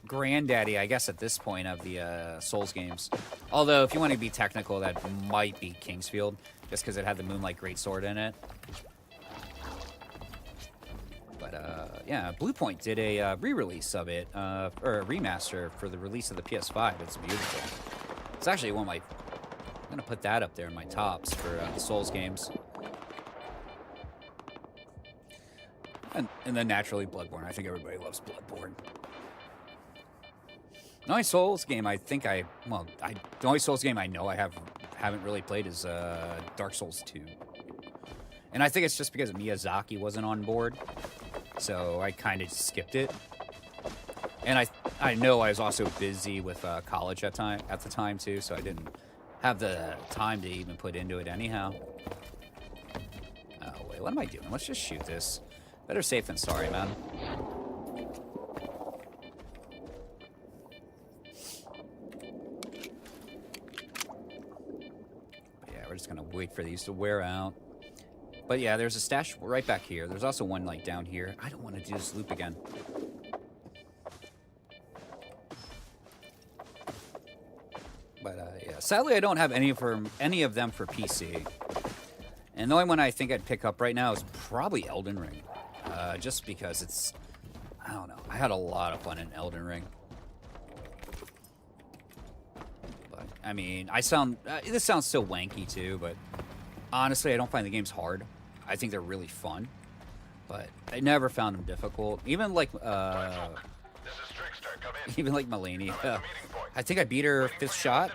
granddaddy, I guess, at this point of the Souls games. Although, if you want to be technical, that might be Kingsfield, just because it had the Moonlight Greatsword in it. But, yeah, Bluepoint did a re-release of it, or a remaster for the release of the PS5. It's beautiful. It's actually one of my... I'm going to put that up there in my tops for the Souls games. And then, naturally, Bloodborne. I think everybody loves Bloodborne. The only Souls game the only Souls game I know I haven't really played is Dark Souls 2. And I think it's just because Miyazaki wasn't on board. So I kind of skipped it. And I know I was also busy with college at the time too, so I didn't have the time to even put into it anyhow. Oh wait, what am I doing? Let's just shoot this. Better safe than sorry, man. just gonna wait for these to wear out. But yeah, there's a stash right back here. There's also one like down here. I don't want to do this loop again. But yeah, sadly I don't have any of them for PC. And the only one I think I'd pick up right now is probably Elden Ring. Just because it's, I don't know. I had a lot of fun in Elden Ring. But I mean, this sounds so wanky too, but honestly, I don't find the games hard. I think they're really fun, but I never found them difficult. Even like, even like Melania. I think I beat her 5th shot.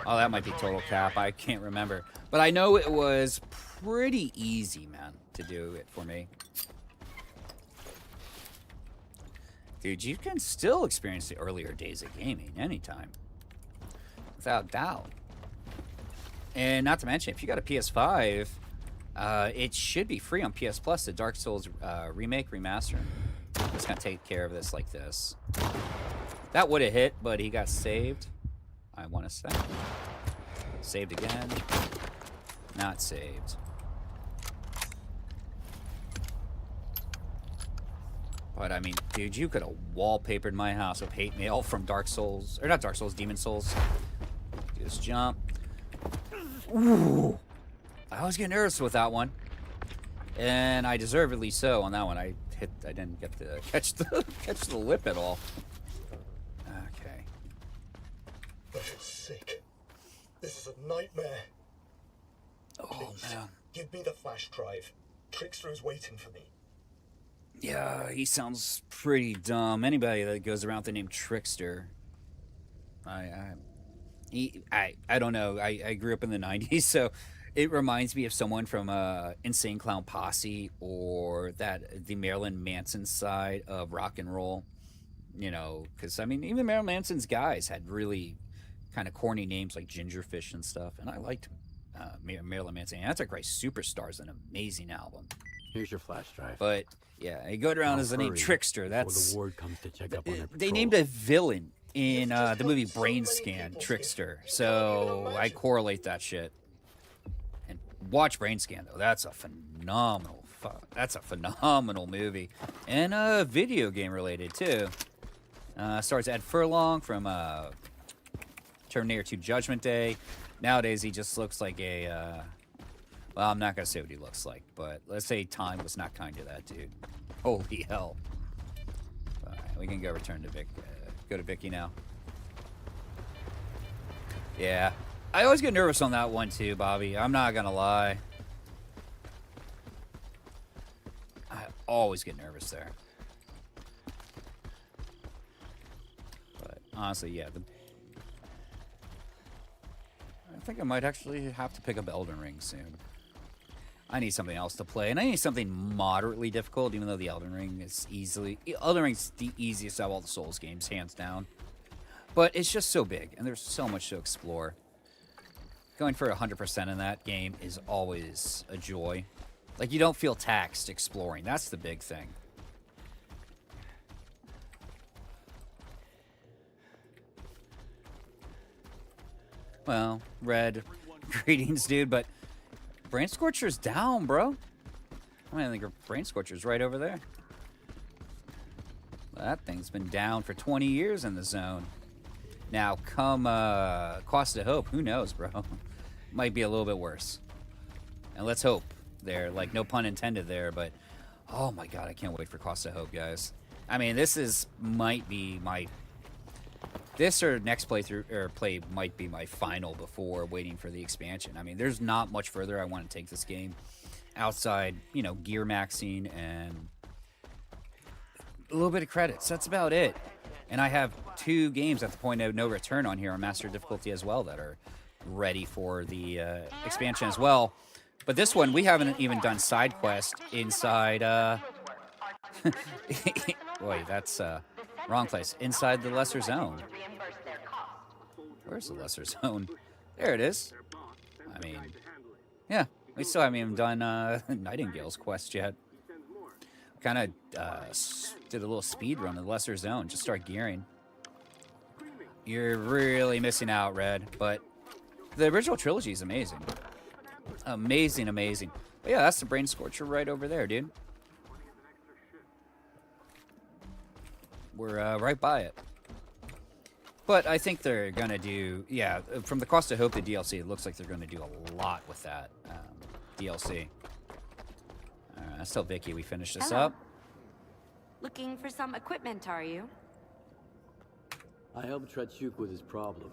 Oh, that might be total cap. I can't remember. But I know it was pretty easy, man, to do it for me. Dude, you can still experience the earlier days of gaming anytime. Without doubt. And not to mention, if you got a PS5, it should be free on PS Plus, the Dark Souls remake, remaster. I'm just gonna take care of this like this. That would have hit, but he got saved. I want to say. Saved again. Not saved. But I mean, dude, you could have wallpapered my house with hate mail from Dark Souls, or not Dark Souls, Demon Souls. Do this jump. Ooh, I was getting nervous with that one, and I deservedly so on that one. I didn't get to catch the lip at all. Okay. But it's sick. This is a nightmare. Oh Please, man. give me the flash drive. Trickster is waiting for me. Yeah, he sounds pretty dumb. Anybody that goes around with the name Trickster, I don't know. I grew up in the 90s, so it reminds me of someone from Insane Clown Posse or the Marilyn Manson side of rock and roll. You know, because I mean, even Marilyn Manson's guys had really kind of corny names like Gingerfish and stuff, and I liked Marilyn Manson. And that's a great Superstar's an amazing album. Here's your flash drive. But yeah, he goes around as the name Trickster. That's the ward comes to check up on their they named a villain in the movie Brain Scan Trickster, so I correlate that shit. And watch Brain Scan though; that's a phenomenal movie, and video game related too. Stars Ed Furlong from Terminator 2: Judgment Day. Nowadays, he just looks like a. Well, I'm not gonna say what he looks like, but let's say time was not kind to that dude. Holy hell! All right, we can go return to Vic. Go to Vicky now. Yeah, I always get nervous on that one too, Bobby. I'm not gonna lie. I always get nervous there. But honestly, yeah. I think I might actually have to pick up Elden Ring soon. I need something else to play, and I need something moderately difficult, even though the Elden Ring's the easiest of all the Souls games, hands down. But it's just so big, and there's so much to explore. Going for 100% in that game is always a joy. Like, you don't feel taxed exploring. That's the big thing. Well, Red, greetings, dude, but Brain Scorcher's down, bro. I mean, I think Brain Scorcher's right over there. That thing's been down for 20 years in the zone. Now, come Cost of Hope, who knows, bro? Might be a little bit worse. And let's hope there, like, no pun intended there, but oh my god, I can't wait for Cost of Hope, guys. I mean, might be my... This or next playthrough, or play might be my final before waiting for the expansion. I mean, there's not much further I want to take this game outside, you know, gear maxing and a little bit of credits. That's about it. And I have 2 games at the point of no return on here on Master Difficulty as well that are ready for the expansion as well. But this one, we haven't even done side quest inside... Wait, that's... wrong place. Inside the Lesser Zone. Where's the Lesser Zone? There it is. I mean, yeah. We still haven't even done Nightingale's quest yet. Kind of did a little speed run of the Lesser Zone. Just start gearing. You're really missing out, Red. But The original trilogy is amazing. Amazing, amazing. But yeah, that's the Brain Scorcher right over there, dude. We're right by it. But I think they're going to do... Yeah, from the Cost of Hope, the DLC, it looks like they're going to do a lot with that DLC. Let's tell Vicky we finished this Hello. up. Looking for some equipment, are you? I helped Trachuk with his problem.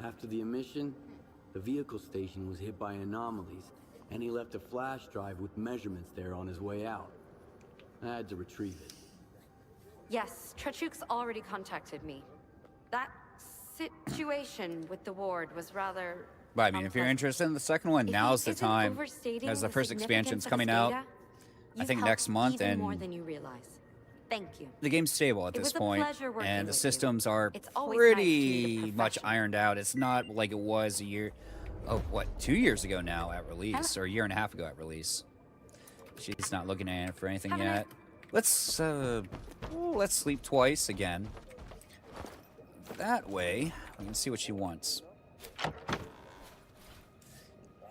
After the emission, the vehicle station was hit by anomalies, and he left a flash drive with measurements there on his way out. I had to retrieve it. Yes, Trachuk's already contacted me. That situation with the ward was rather... But I mean, if you're interested in the second one, now's the time. As the first expansion's coming out, I think next month, and more than you realize. Thank you. the game's stable at It this was a point, pleasure working and the with you. systems are It's always nice to pretty meet a much professional. ironed out. It's not like it was a year, 2 years ago now at release, or a year and a half ago at release. She's not looking at it for anything Have a yet. Let's sleep twice again. That way, we can see what she wants.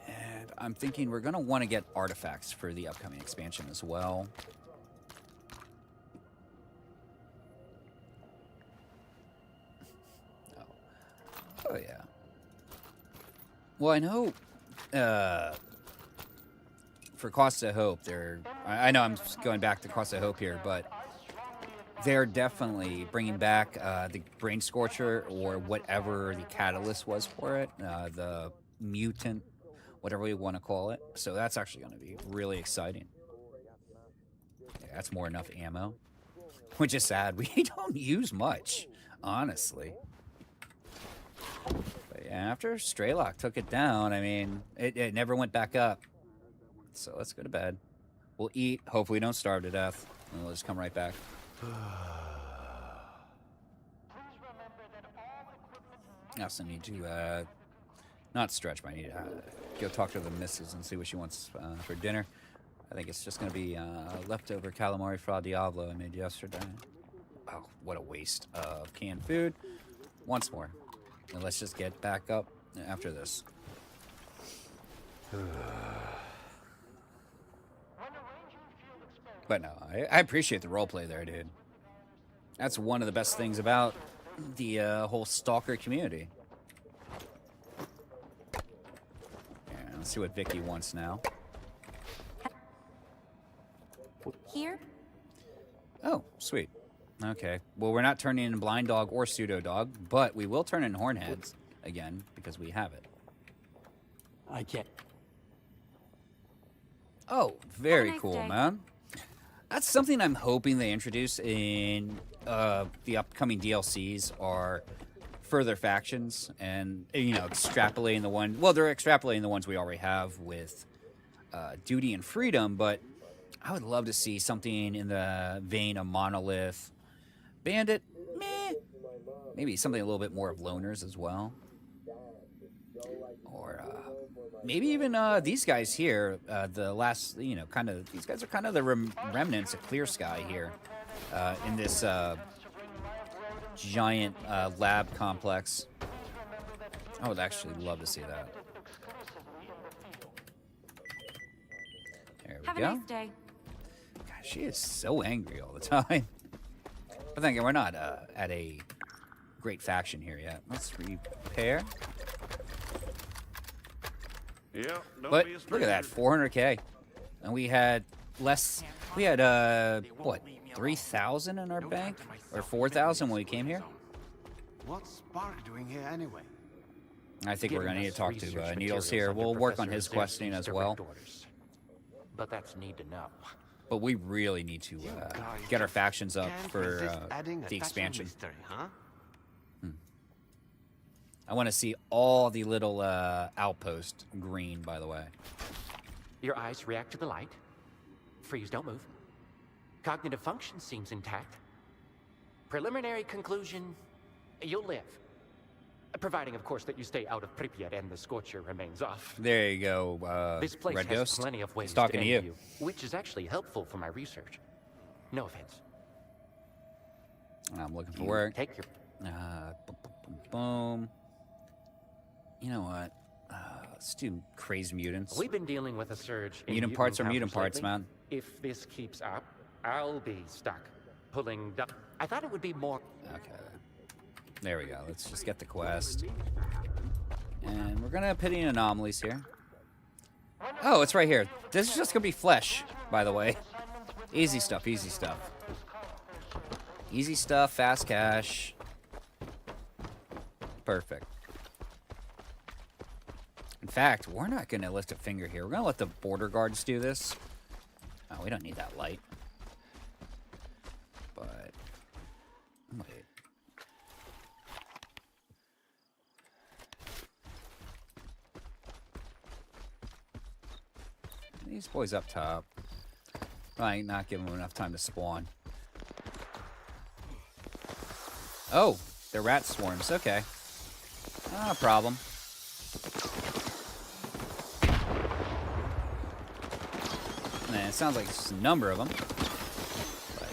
And I'm thinking we're going to want to get artifacts for the upcoming expansion as well. Oh, yeah. Well, I know for Cost of Hope, I know I'm going back to Cost of Hope here, but they're definitely bringing back the Brain Scorcher or whatever the catalyst was for it, the mutant, whatever you want to call it. So that's actually going to be really exciting. Yeah, that's more than enough ammo, which is sad. We don't use much, honestly. But yeah, after S.T.A.K.L.E.R took it down, I mean, it never went back up. So let's go to bed. We'll eat. Hopefully we don't starve to death. And we'll just come right back. I also need to, not stretch, but I need to go talk to the missus and see what she wants for dinner. I think it's just going to be leftover calamari fra diavolo I made yesterday. Oh, what a waste of canned food. Once more. And let's just get back up after this. But no, I appreciate the roleplay there, dude. That's one of the best things about the whole stalker community. Yeah, let's see what Vicky wants now. Here? Oh, sweet. Okay. Well, we're not turning in Blind Dog or Pseudo Dog, but we will turn in Hornheads again because we have it. I can't. Oh, very nice cool, day. man. That's something I'm hoping they introduce in the upcoming DLCs are further factions and, you know, extrapolating the one... Well, they're extrapolating the ones we already have with Duty and Freedom, but I would love to see something in the vein of Monolith. Bandit, meh. Maybe something a little bit more of Loners as well. Or maybe even these guys here, the last, you know, kind of, these guys are kind of the remnants of Clear Sky here in this giant lab complex. I would actually love to see that. There we Have a go. nice day. God, she is so angry all the time. But then again, we're not at a great faction here yet. Let's repair. Yeah, But look at that, 400k, and we had less. We had what, 3,000 in our bank, or 4,000 when we came here. What's Spark doing here anyway? I think we're gonna need to talk to Needles here. We'll work on his questioning as well. But that's need to know. But we really need to get our factions up Can't for resist adding a the touch of expansion. mystery, huh? I want to see all the little outposts green, by the way. Your eyes react to the light. Freeze, don't move. Cognitive function seems intact. Preliminary conclusion, you'll live. Providing, of course, that you stay out of Pripyat and the Scorcher remains off. There you go, This place Red has Ghost. plenty of ways He's talking to to end you. which is actually helpful for my research. No offense. I'm looking for work. Take your... Boom, boom, boom, boom. You know what? Let's do crazed mutants. We've been dealing with a surge in Mutant parts are mutant encounters parts, lately. man. If this keeps up, I'll be stuck pulling. I thought it would be more. Okay. There we go. Let's just get the quest. And we're gonna pity anomalies here. Oh, it's right here. This is just gonna be flesh, by the way. Easy stuff, easy stuff. Easy stuff, fast cash. Perfect. In fact, we're not gonna lift a finger here. We're gonna let the border guards do this. Oh, we don't need that light. But wait. These boys up top. Probably not giving them enough time to spawn. Oh, they're rat swarms. Okay. Not a problem. Man, it sounds like it's a number of them. But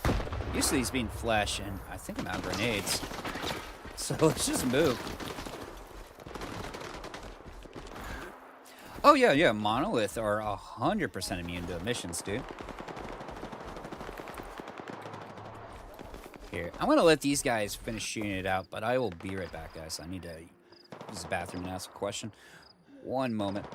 yeah. Used to these being flesh, and I think I'm out of grenades. So let's just move. Oh, yeah. Monolith are 100% immune to emissions, dude. Here, I'm going to let these guys finish shooting it out, but I will be right back, guys. I need to use the bathroom and ask a question. One moment.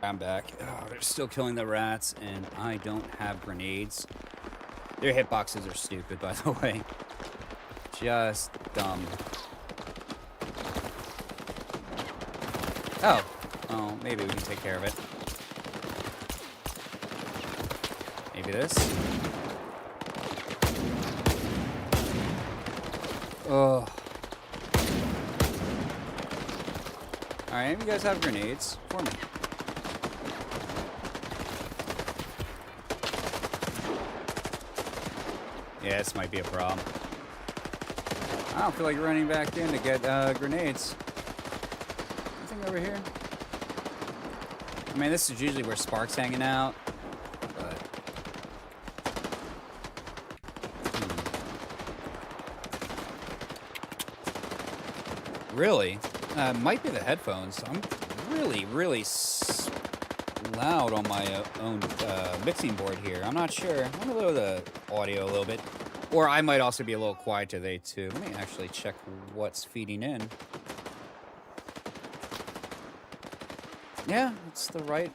I'm back. Oh, they're still killing the rats, and I don't have grenades. Their hitboxes are stupid, by the way. Just dumb. Oh. Oh, maybe we can take care of it. Maybe this? Oh. Alright, any of you guys have grenades for me? Yeah, this might be a problem. I don't feel like running back in to get grenades. Anything over here? I mean, this is usually where Spark's hanging out, but... Really? Might be the headphones. I'm really loud on my own mixing board here. I'm not sure. I'm gonna lower the audio a little bit. Or I might also be a little quiet today, too. Let me actually check what's feeding in. Yeah, it's the right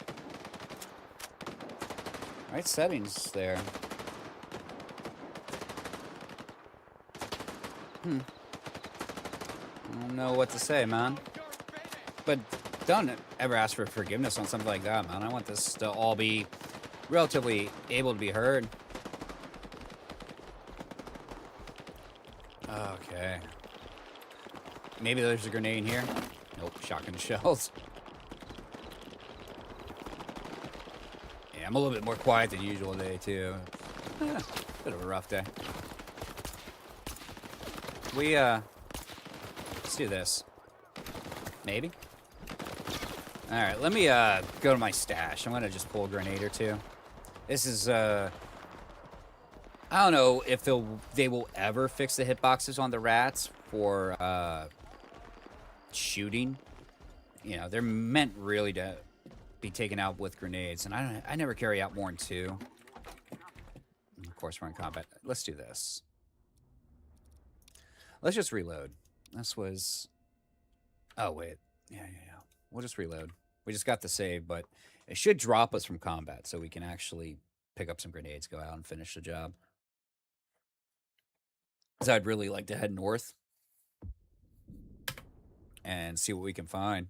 settings there. I don't know what to say, man. But don't ever ask for forgiveness on something like that, man. I want this to all be relatively able to be heard. Okay. Maybe there's a grenade in here. Nope, shotgun shells. Yeah, I'm a little bit more quiet than usual today, too. Bit of a rough day. Let's do this. Maybe? Alright, let me go to my stash. I'm gonna just pull a grenade or two. This is, I don't know if they will ever fix the hitboxes on the rats for, shooting. You know, they're meant really to be taken out with grenades, and I never carry out more than 2. And of course, we're in combat. Let's do this. Let's just reload. This was... Oh, wait. Yeah. We'll just reload. We just got the save, but it should drop us from combat, so we can actually pick up some grenades, go out, and finish the job. Because I'd really like to head north and see what we can find.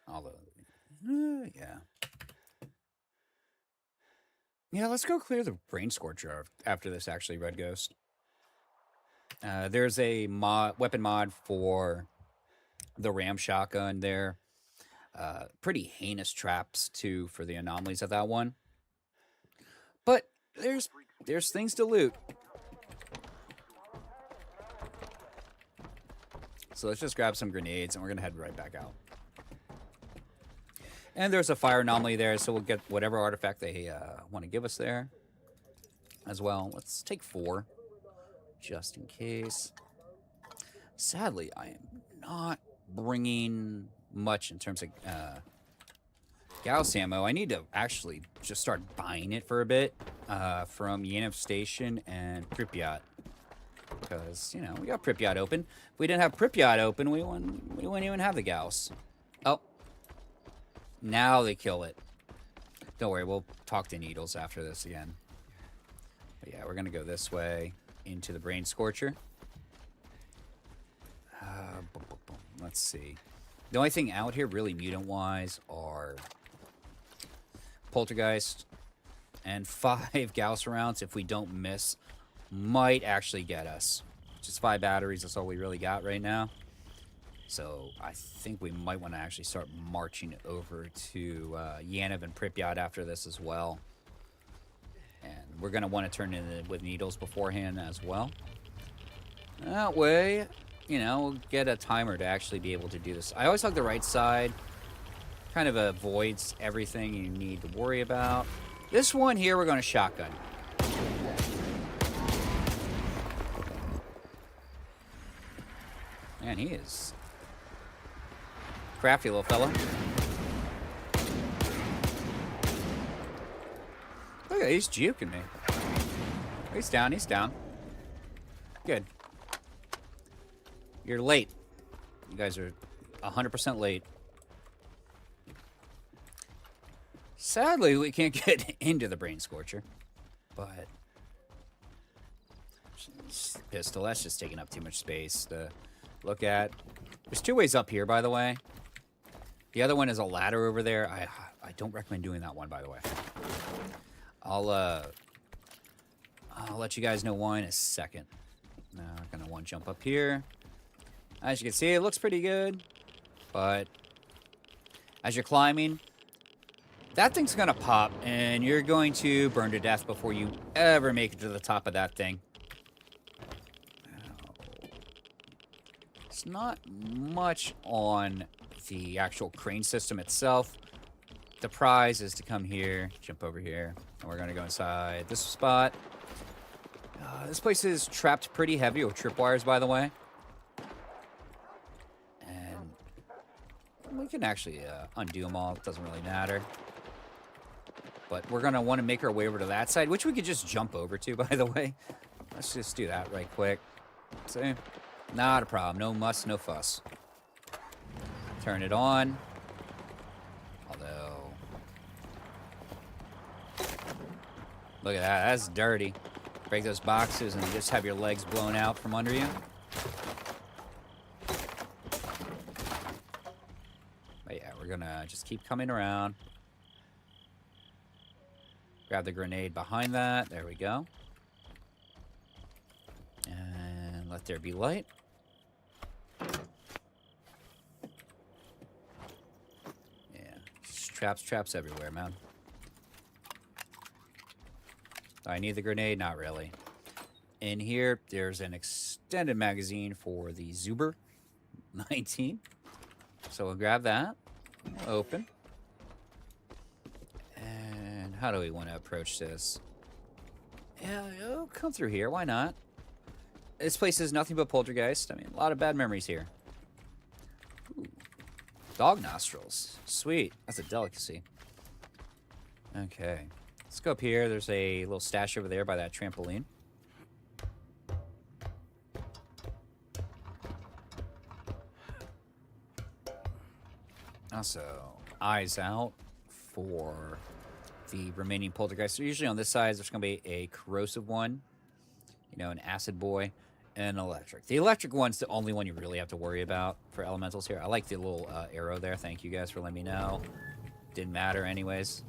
Although, yeah. Yeah, let's go clear the Brain Scorcher after this, actually, Red Ghost. There's a weapon mod for the Ram Shotgun there. Pretty heinous traps, too, for the anomalies of that one. But there's things to loot. So let's just grab some grenades, and we're going to head right back out. And there's a fire anomaly there, so we'll get whatever artifact they want to give us there as well. Let's take 4, just in case. Sadly, I am not bringing much in terms of Gauss ammo. I need to actually just start buying it for a bit from Yanov Station and Pripyat. Because, you know, we got Pripyat open. If we didn't have Pripyat open, we wouldn't even have the Gauss. Oh. Now they kill it. Don't worry, we'll talk to Needles after this again. But yeah, we're going to go this way into the Brain Scorcher. Let's see. The only thing out here, really mutant-wise, are Poltergeist and 5 Gauss rounds, if we don't miss, might actually get us. Just 5 batteries, that's all we really got right now. So I think we might want to actually start marching over to Yanov and Pripyat after this as well. And we're going to want to turn in with Needles beforehand as well. That way, you know, we'll get a timer to actually be able to do this. I always like the right side. Kind of avoids everything you need to worry about. This one here, we're going to shotgun. Man, he is crafty little fella. Look at, he's juking me. He's down, he's down. Good. You're late. You guys are 100% late. Sadly, we can't get into the Brain Scorcher. But pistol, that's just taking up too much space to look at. There's 2 ways up here, by the way. The other one is a ladder over there. I don't recommend doing that one, by the way. I'll let you guys know why in a second. Now, I'm gonna jump up here. As you can see, it looks pretty good. But as you're climbing, that thing's gonna pop, and you're going to burn to death before you ever make it to the top of that thing. It's not much on the actual crane system itself. The prize is to come here, jump over here, and we're gonna go inside this spot. This place is trapped pretty heavy with tripwires, by the way. And we can actually undo them all. It doesn't really matter. But we're gonna want to make our way over to that side, which we could just jump over to, by the way. Let's just do that right quick. See? Not a problem. No muss, no fuss. Turn it on. Although... Look at that. That's dirty. Break those boxes and just have your legs blown out from under you. But yeah, we're gonna just keep coming around. Grab the grenade behind that. There we go. And let there be light. Yeah, just traps everywhere, man. Do I need the grenade? Not really. in here, there's an extended magazine for the Zuber 19. So we'll grab that. We'll open. And how do we want to approach this? Yeah, it'll come through here. Why not? This place is nothing but poltergeist. I mean, a lot of bad memories here. Ooh. Dog nostrils. Sweet. That's a delicacy. Okay. Let's go up here. There's a little stash over there by that trampoline. Also, eyes out for the remaining poltergeists. So usually on this side, there's going to be a corrosive one, you know, an acid boy, and an electric. The electric one's the only one you really have to worry about for elementals here. I like the little arrow there. Thank you guys for letting me know. Didn't matter anyways.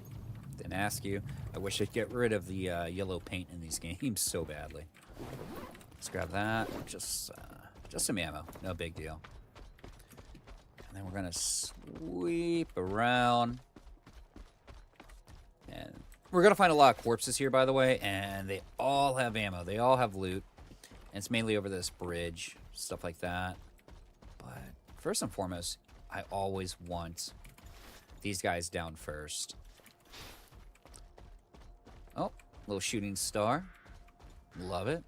Didn't ask you. I wish I'd get rid of the yellow paint in these games so badly. Let's grab that. Just some ammo. No big deal. And then we're going to sweep around. And we're going to find a lot of corpses here, by the way. And they all have ammo. They all have loot. And it's mainly over this bridge. Stuff like that. But first and foremost, I always want these guys down first. Oh, little shooting star. Love it.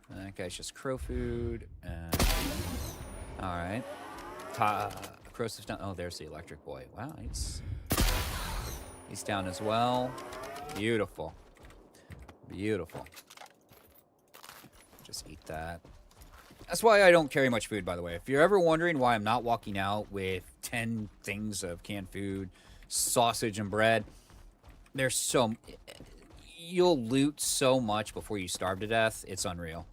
That guy's just crow food. Alright. Corrosive's down. Oh, there's the electric boy. Wow, he's down as well. Beautiful. Beautiful. Just eat that. That's why I don't carry much food, by the way. If you're ever wondering why I'm not walking out with 10 things of canned food, sausage and bread, you'll loot so much before you starve to death. It's unreal.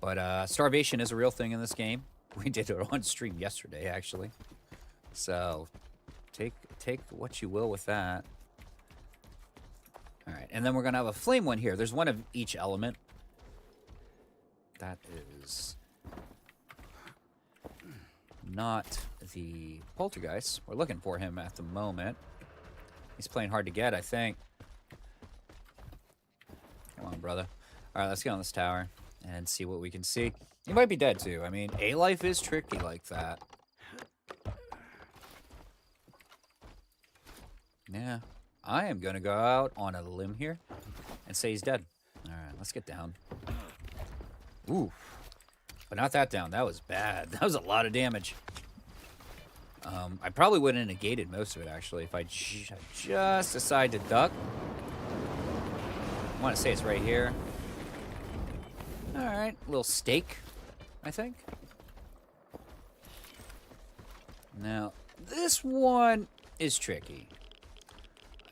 But starvation is a real thing in this game. We did it on stream yesterday, actually. So take what you will with that. All right, and then we're gonna have a flame one here. There's one of each element. That is not the poltergeist. We're looking for him at the moment. He's playing hard to get, I think. Come on, brother. All right, let's get on this tower and see what we can see. He might be dead, too. I mean, A-Life is tricky like that. Yeah. I am going to go out on a limb here and say he's dead. All right, let's get down. Ooh. But not that down. That was bad. That was a lot of damage. I probably would have negated most of it, actually, if I just decide to duck. I want to say it's right here. All right, a little steak, I think. Now, this one is tricky.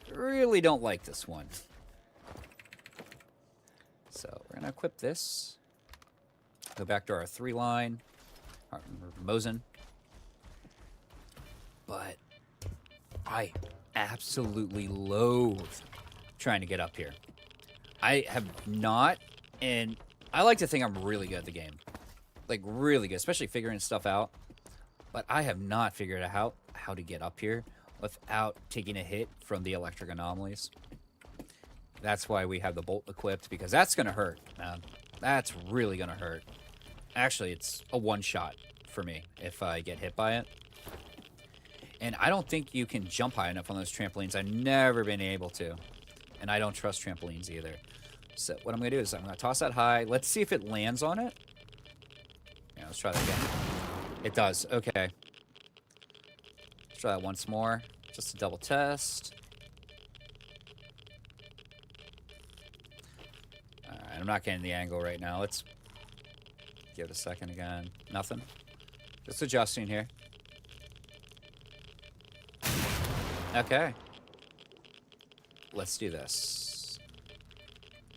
I really don't like this one. So we're going to equip this. Go back to our 3-line. Our Mosin. But I absolutely loathe trying to get up here. I have not, and I like to think I'm really good at the game. Like, really good, especially figuring stuff out. But I have not figured out how to get up here without taking a hit from the electric anomalies. That's why we have the bolt equipped, because that's going to hurt, man. That's really going to hurt. Actually, it's a one-shot for me if I get hit by it. And I don't think you can jump high enough on those trampolines. I've never been able to. And I don't trust trampolines either. So what I'm going to do is I'm going to toss that high. Let's see if it lands on it. Yeah, let's try that again. It does. Okay. Let's try that once more. Just to double test. All right, I'm not getting the angle right now. Let's give it a second again. Nothing. Just adjusting here. Okay. Let's do this.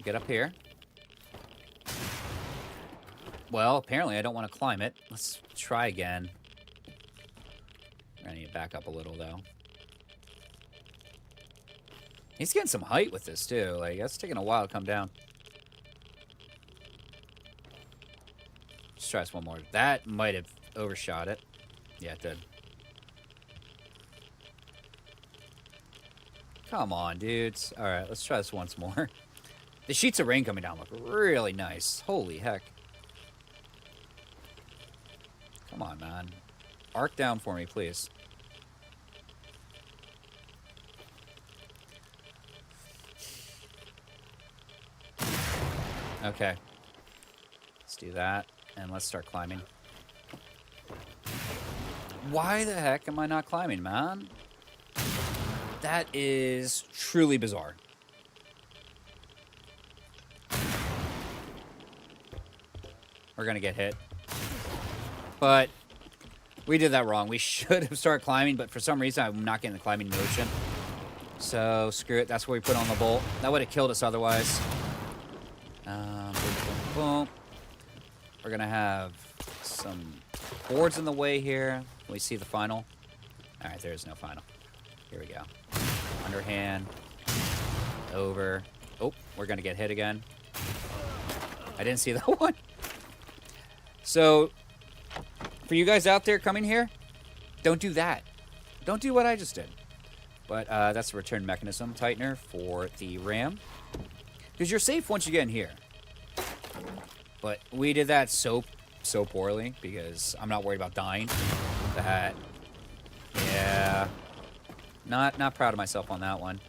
Get up here. Well, apparently I don't want to climb it. Let's try again. I need to back up a little, though. He's getting some height with this, too. Like, that's taking a while to come down. Let's try this one more. That might have overshot it. Yeah, it did. Come on, dudes. All right, let's try this once more. The sheets of rain coming down look really nice. Holy heck. Come on, man. Arc down for me, please. Okay. Let's do that, and let's start climbing. Why the heck am I not climbing, man? That is truly bizarre. We're gonna get hit. But we did that wrong. We should have started climbing, but for some reason I'm not getting the climbing motion. So screw it. That's where we put on the bolt. That would have killed us otherwise. Boom, boom, boom. We're gonna have some boards in the way here. We see the final. All right, there is no final. Here we go. Underhand. Over. Oh, we're gonna get hit again. I didn't see that one. So, for you guys out there coming here, don't do that. Don't do what I just did. But that's a return mechanism tightener for the RAM. Because you're safe once you get in here. But we did that so poorly because I'm not worried about dying. That, yeah, not proud of myself on that one.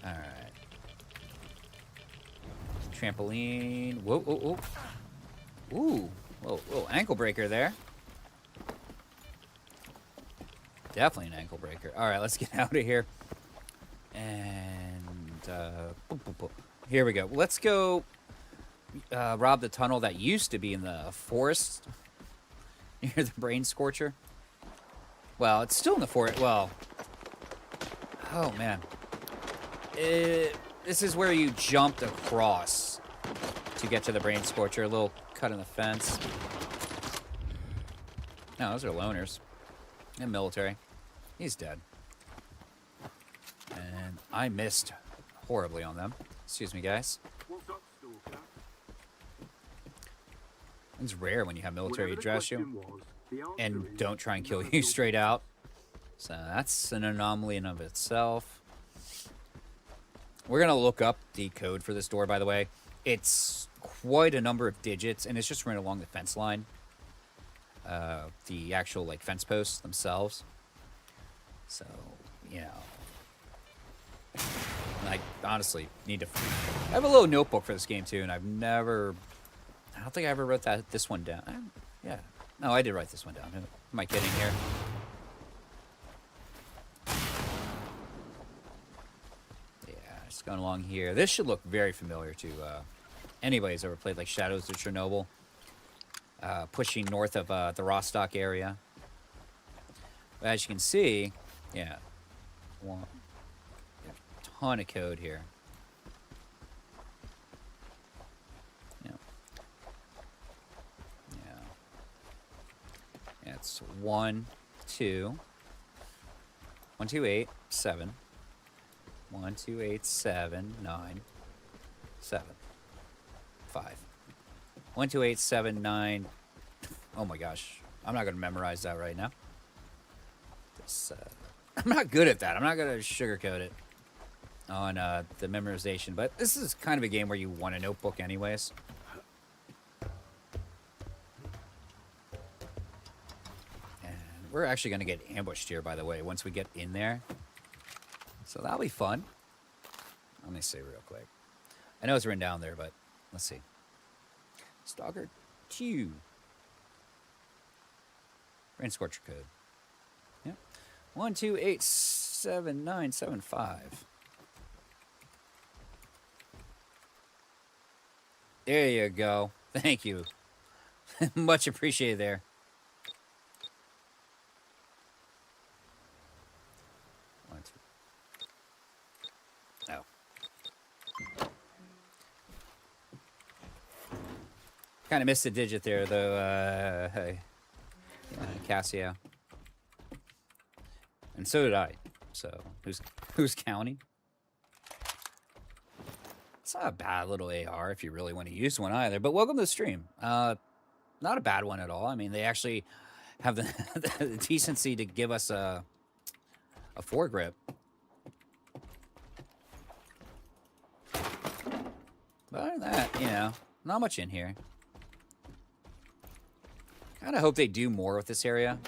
All right. Trampoline. Whoa, whoa, whoa. Ooh, whoa, ankle breaker there. Definitely an ankle breaker. All right, let's get out of here. And boop, boop, boop. Here we go. Let's go rob the tunnel that used to be in the forest near the brain scorcher. Well, it's still in the forest. Well, oh man, this is where you jumped across to get to the brain scorcher. A little cut in the fence. No, those are loners. And military. He's dead. And I missed horribly on them. Excuse me, guys. It's rare when you have military dress you and don't try and kill you straight out. So that's an anomaly in of itself. We're going to look up the code for this door, by the way. It's quite a number of digits, and it's just right along the fence line. The actual, like, fence posts themselves. So, you know. I honestly need to... I have a little notebook for this game, too, and I've never... I don't think I ever wrote this one down. Yeah. No, I did write this one down. Who am I kidding here? Yeah, just going along here. This should look very familiar to anybody who's ever played, like, Shadows of Chernobyl. Pushing north of the Rostock area. But as you can see, yeah, a ton of code here. Yeah, it's 1, 2, 1, 2, 8, 7, 1, 2, 8, 7, 9, 7, 5. 1, 2, 8, 7, 9. Oh my gosh. I'm not going to memorize that right now. This, I'm not good at that. I'm not going to sugarcoat it on the memorization. But this is kind of a game where you want a notebook anyways. And we're actually going to get ambushed here, by the way, once we get in there. So that'll be fun. Let me see real quick. I know it's written down there, but let's see. Stalker 2. Brain Scorcher code. Yep. 1, 2, 8, 7, 9, 7, 5. There you go. Thank you. Much appreciated there. One, two. Oh. Kind of missed a digit there, though. Hey. Cassia. And so did I. So, who's counting? It's not a bad little AR if you really want to use one either. But welcome to the stream. Not a bad one at all. I mean, they actually have the decency to give us a a foregrip. But other than that, you know, not much in here. Kind of hope they do more with this area.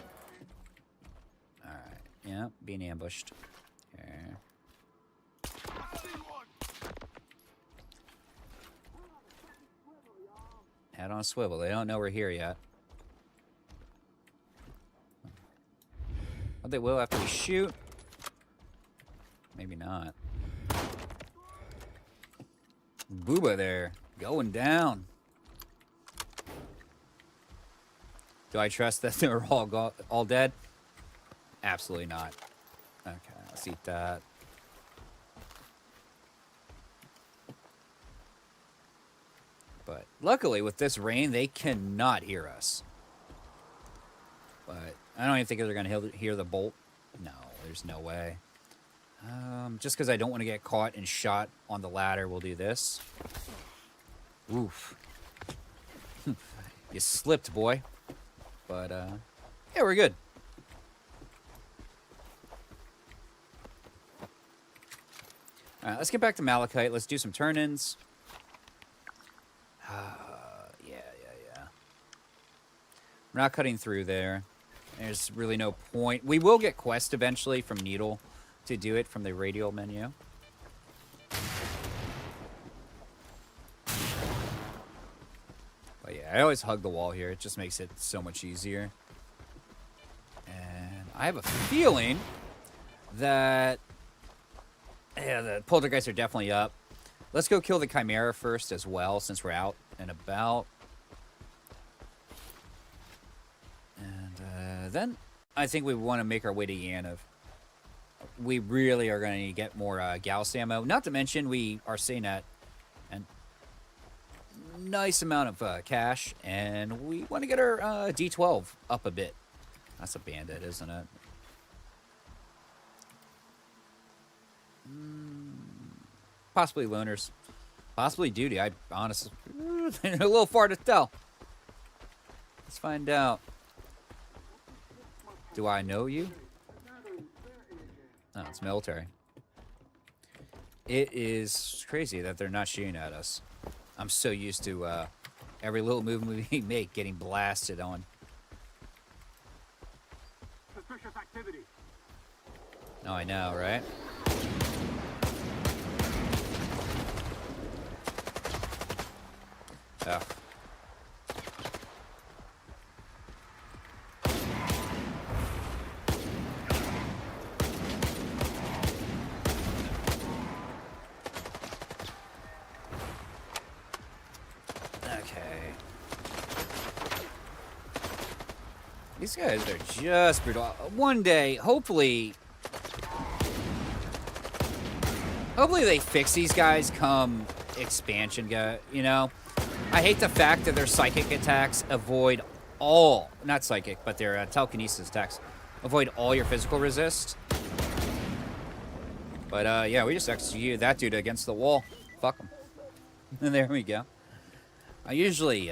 All right. Yeah, being ambushed. Here. Head on a swivel. They don't know we're here yet. But they will after we shoot. Maybe not. Booba there. Going down. Do I trust that they're all dead? Absolutely not. Okay, let's eat that. But luckily, with this rain, they cannot hear us. But I don't even think they're going to hear the bolt. No, there's no way. Just because I don't want to get caught and shot on the ladder, we'll do this. Oof. You slipped, boy. But, yeah, we're good. All right, let's get back to Malachite. Let's do some turn-ins. Yeah. We're not cutting through there. There's really no point. We will get quest eventually from Needle to do it from the radial menu. But yeah, I always hug the wall here. It just makes it so much easier. And I have a feeling that... yeah, the poltergeists are definitely up. Let's go kill the Chimera first as well, since we're out and about. And then I think we want to make our way to Yanov. We really are going to get more Gauss ammo. Not to mention we are sitting at a nice amount of cash, and we want to get our D12 up a bit. That's a bandit, isn't it? Possibly loners. Possibly duty. I honestly... a little far to tell. Let's find out. Do I know you? Oh, it's military. It is crazy that they're not shooting at us. I'm so used to every little movement we make getting blasted on. Suspicious activity. Oh, I know, right? Oh. Okay. These guys are just brutal. One day, hopefully they fix these guys come expansion, you know? I hate the fact that their psychic attacks avoid all, not psychic, but their telekinesis attacks avoid all your physical resist. But, yeah, we just executed that dude against the wall. Fuck him. And there we go. I usually,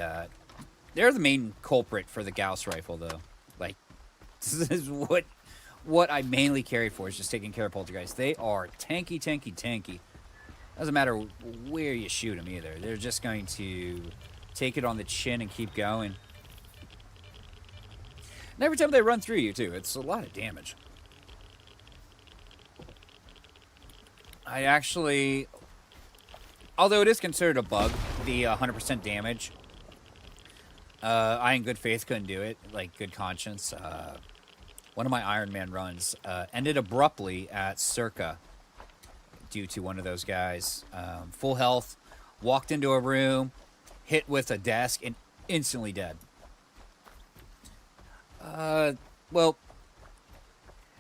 they're the main culprit for the Gauss rifle, though. Like, this is what I mainly carry for, is just taking care of poltergeists. They are tanky, tanky, tanky. Doesn't matter where you shoot them either. They're just going to take it on the chin and keep going. And every time they run through you, too, it's a lot of damage. I actually... although it is considered a bug, the 100% damage, I, in good faith, couldn't do it. Like, good conscience. One of my Ironman runs ended abruptly at Circa due to one of those guys. Full health, walked into a room, hit with a desk, and instantly dead. Well,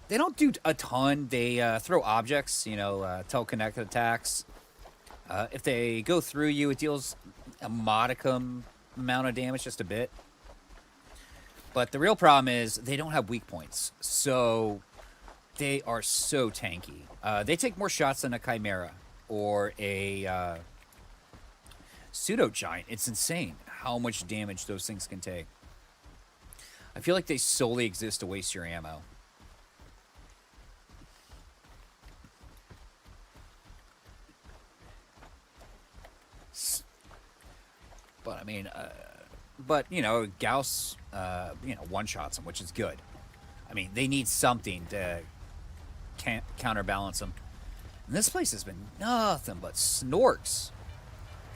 they don't do a ton. They throw objects, you know, teleconnected attacks. If they go through you, it deals a modicum amount of damage, just a bit. But the real problem is they don't have weak points. So they are so tanky. They take more shots than a Chimera or a pseudo-giant. It's insane how much damage those things can take. I feel like they solely exist to waste your ammo. But I mean, Gauss, one-shots him, which is good. I mean, they need something to counterbalance him. And this place has been nothing but snorks,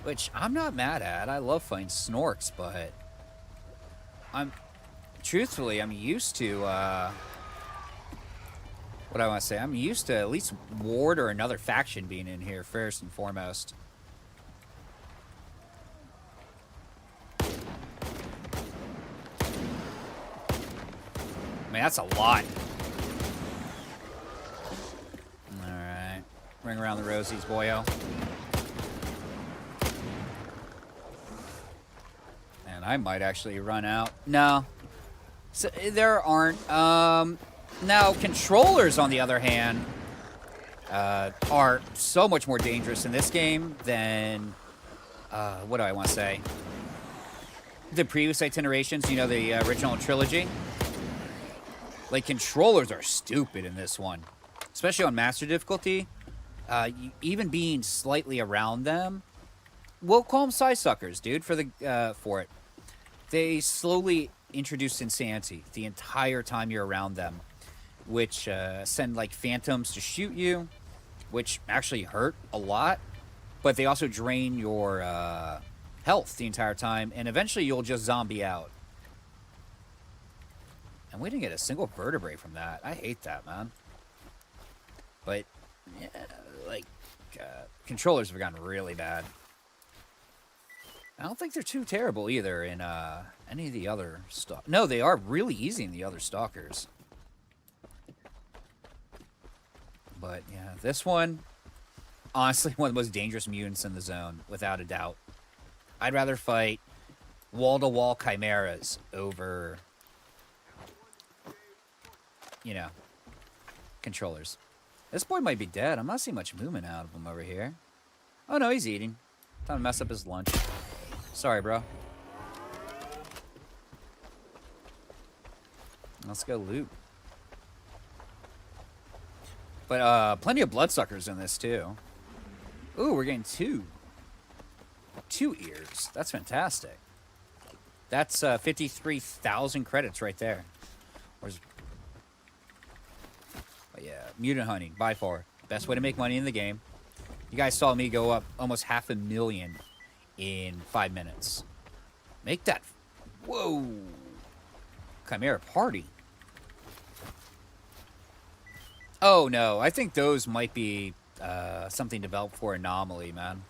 which I'm not mad at. I love fighting snorks, but I'm used to, what do I want to say? I'm used to at least Ward or another faction being in here first and foremost. I mean, that's a lot. Alright. Ring around the rosies, boyo. And I might actually run out. No. So, there aren't. Now, controllers, on the other hand, are so much more dangerous in this game than, what do I want to say? The previous itinerations, the original trilogy. Like, controllers are stupid in this one. Especially on Master difficulty. Even being slightly around them. We'll call them side suckers, dude, for it. They slowly introduce insanity the entire time you're around them. Which send, like, phantoms to shoot you. Which actually hurt a lot. But they also drain your health the entire time. And eventually you'll just zombie out. And we didn't get a single vertebrae from that. I hate that, man. But, yeah, like, controllers have gotten really bad. I don't think they're too terrible either in any of the other stuff. No, they are really easy in the other stalkers. But, yeah, this one, honestly, one of the most dangerous mutants in the zone, without a doubt. I'd rather fight wall-to-wall chimeras over, controllers. This boy might be dead. I'm not seeing much movement out of him over here. Oh, no, he's eating. Time to mess up his lunch. Sorry, bro. Let's go loot. But, plenty of bloodsuckers in this, too. Ooh, we're getting 2 ears. That's fantastic. That's, 53,000 credits right there. But yeah, mutant hunting, by far. Best way to make money in the game. You guys saw me go up almost 500,000 in 5 minutes. Make that... Whoa! Chimera party. Oh, no. I think those might be something developed for Anomaly, man.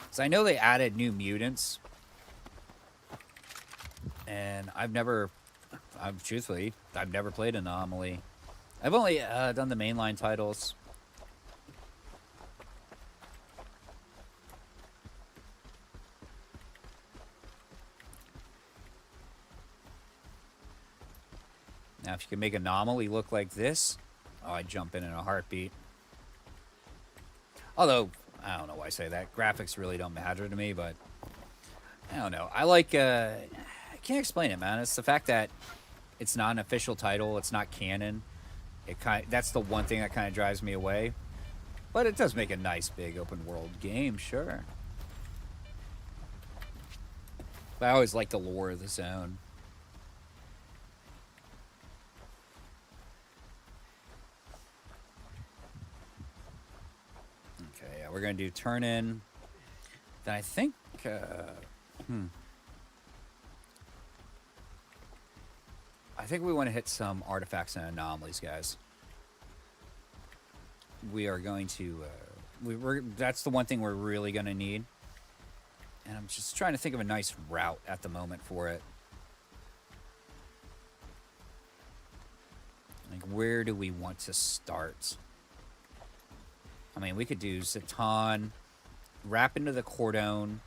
So I know they added new mutants. And truthfully, I've never played Anomaly. I've only done the mainline titles. Now, if you could make Anomaly look like this, I'd jump in a heartbeat. Although, I don't know why I say that. Graphics really don't matter to me, but I don't know. I like, I can't explain it, man. It's the fact that it's not an official title. It's not canon. That's the one thing that kind of drives me away. But it does make a nice, big, open-world game, sure. But I always like the lore of the zone. Okay, yeah, we're going to do turn in. Then I think... I think we want to hit some artifacts and anomalies, guys. We are going to... that's the one thing we're really going to need. And I'm just trying to think of a nice route at the moment for it. Like, where do we want to start? I mean, we could do Zatan, wrap into the Cordon.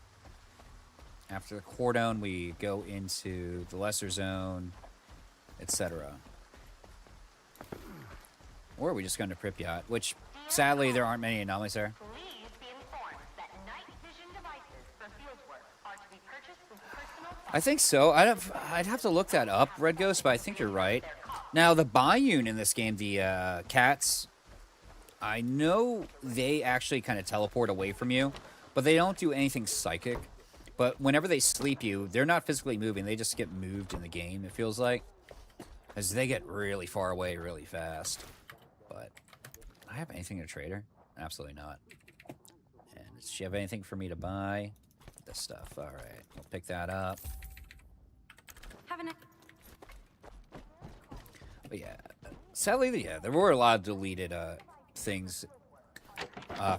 After the Cordon, we go into the Lesser Zone, etc. Or we just go into Pripyat, which, sadly, there aren't many anomalies there. Please be informed that night vision devices for fieldwork are to be purchased with personal... I think so. I'd have to look that up, Red Ghost, but I think you're right. Now, the Bayun in this game, the cats, I know they actually kind of teleport away from you, but they don't do anything psychic. But whenever they sleep you, they're not physically moving. They just get moved in the game, it feels like. As they get really far away really fast. But I have anything to trade her? Absolutely not. And does she have anything for me to buy? This stuff. All right. We'll pick that up. Having a But yeah. Sadly, yeah, there were a lot of deleted things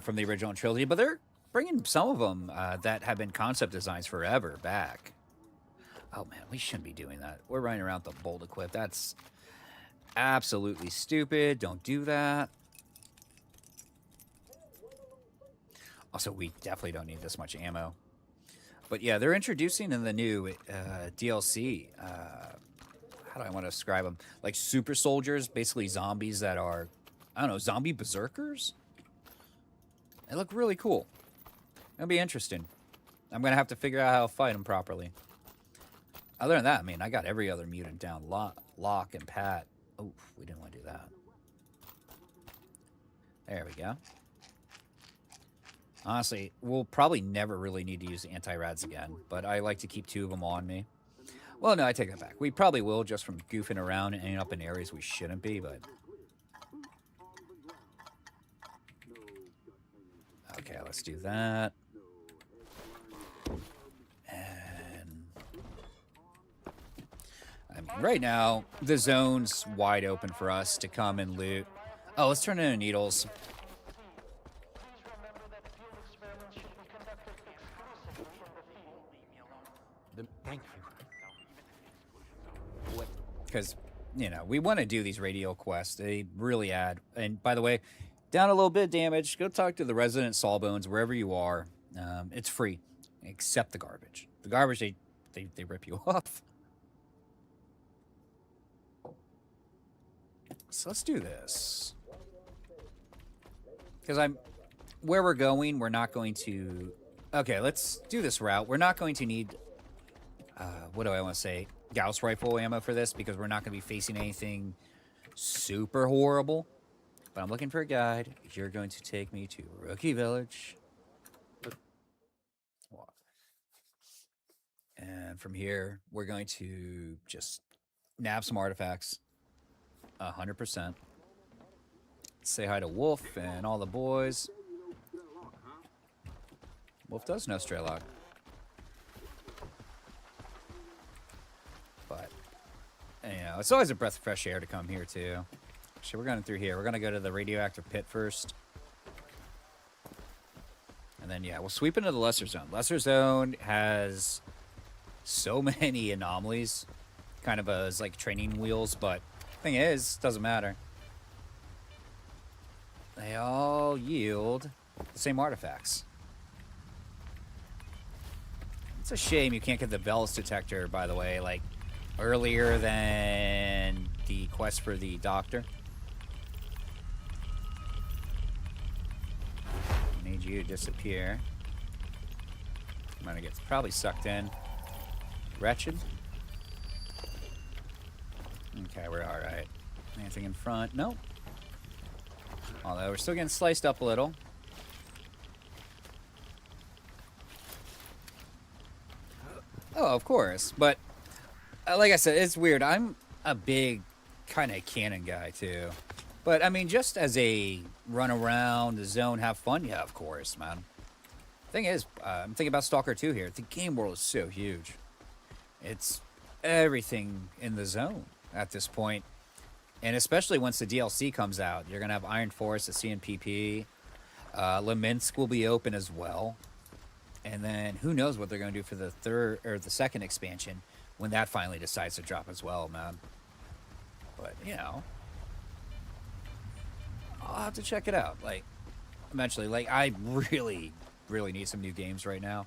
from the original trilogy, but they're bringing some of them that have been concept designs forever back. Oh man, we shouldn't be doing that. We're running around with the bolt equip. That's absolutely stupid. Don't do that. Also, we definitely don't need this much ammo. But yeah, they're introducing in the new DLC. How do I want to describe them? Like super soldiers, basically zombies that are, I don't know, zombie berserkers? They look really cool. It'll be interesting. I'm going to have to figure out how to fight them properly. Other than that, I mean, I got every other mutant down. Lock and Pat. Oh, we didn't want to do that. There we go. Honestly, we'll probably never really need to use anti-rads again, but I like to keep 2 of them on me. Well, no, I take that back. We probably will just from goofing around and ending up in areas we shouldn't be, but... Okay, let's do that. And... I mean, right now, the zone's wide open for us to come and loot. Oh, let's turn into needles. Thank you. Because, you know, we want to do these radio quests. They really add. And by the way, down a little bit of damage, go talk to the resident Sawbones wherever you are. It's free, except the garbage. The garbage, they rip you off. So let's do this. Because where we're going, we're not going to... Okay, let's do this route. We're not going to need... what do I want to say? Gauss rifle ammo for this, because we're not going to be facing anything super horrible. But I'm looking for a guide. You're going to take me to Rookie Village. And from here, we're going to just nab some artifacts. 100%. Say hi to Wolf and all the boys. Wolf does know Straylock. But, you know, it's always a breath of fresh air to come here, too. Actually, we're going through here. We're going to go to the radioactive pit first. And then, yeah, we'll sweep into the Lesser Zone. Lesser Zone has so many anomalies. Kind of as, like, training wheels, but thing is, doesn't matter. They all yield the same artifacts. It's a shame you can't get the Velis detector, by the way, like, earlier than the quest for the doctor. I need you to disappear. I'm gonna get probably sucked in. Wretched. Okay, we're alright. Anything in front? Nope. Although we're still getting sliced up a little. Oh, of course. But, like I said, it's weird. I'm a big kind of cannon guy, too. But, I mean, just as a run around the zone, have fun, yeah, of course, man. Thing is, I'm thinking about S.T.A.K.L.E.R 2 here. The game world is so huge. It's everything in the zone at this point. And especially once the DLC comes out, you're going to have Iron Force, the CNPP. Leminsk will be open as well. And then who knows what they're going to do for the third or the second expansion when that finally decides to drop as well, man. But, you know, I'll have to check it out. Like, eventually, like, I really, really need some new games right now.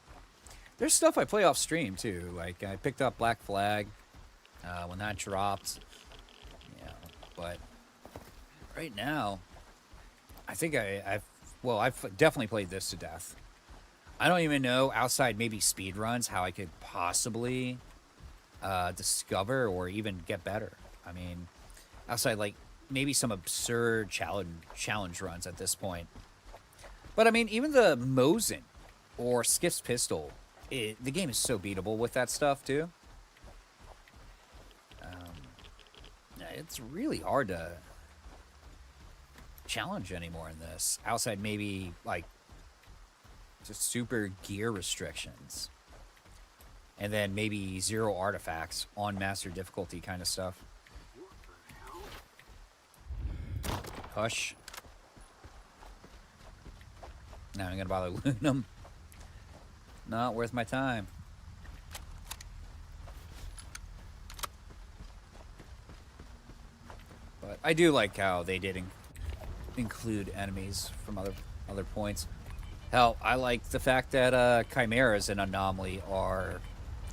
There's stuff I play off stream, too. Like, I picked up Black Flag when that dropped. But right now, I think I've definitely played this to death. I don't even know, outside maybe speed runs, how I could possibly discover or even get better. I mean, outside, like, maybe some absurd challenge runs at this point. But I mean, even the Mosin or Skiff's pistol, the game is so beatable with that stuff too. It's really hard to challenge anymore in this, outside maybe like just super gear restrictions, and then maybe 0 artifacts on master difficulty kind of stuff. Hush. Now I'm gonna bother looting them. Not worth my time. But I do like how they did include enemies from other points. Hell, I like the fact that chimeras in Anomaly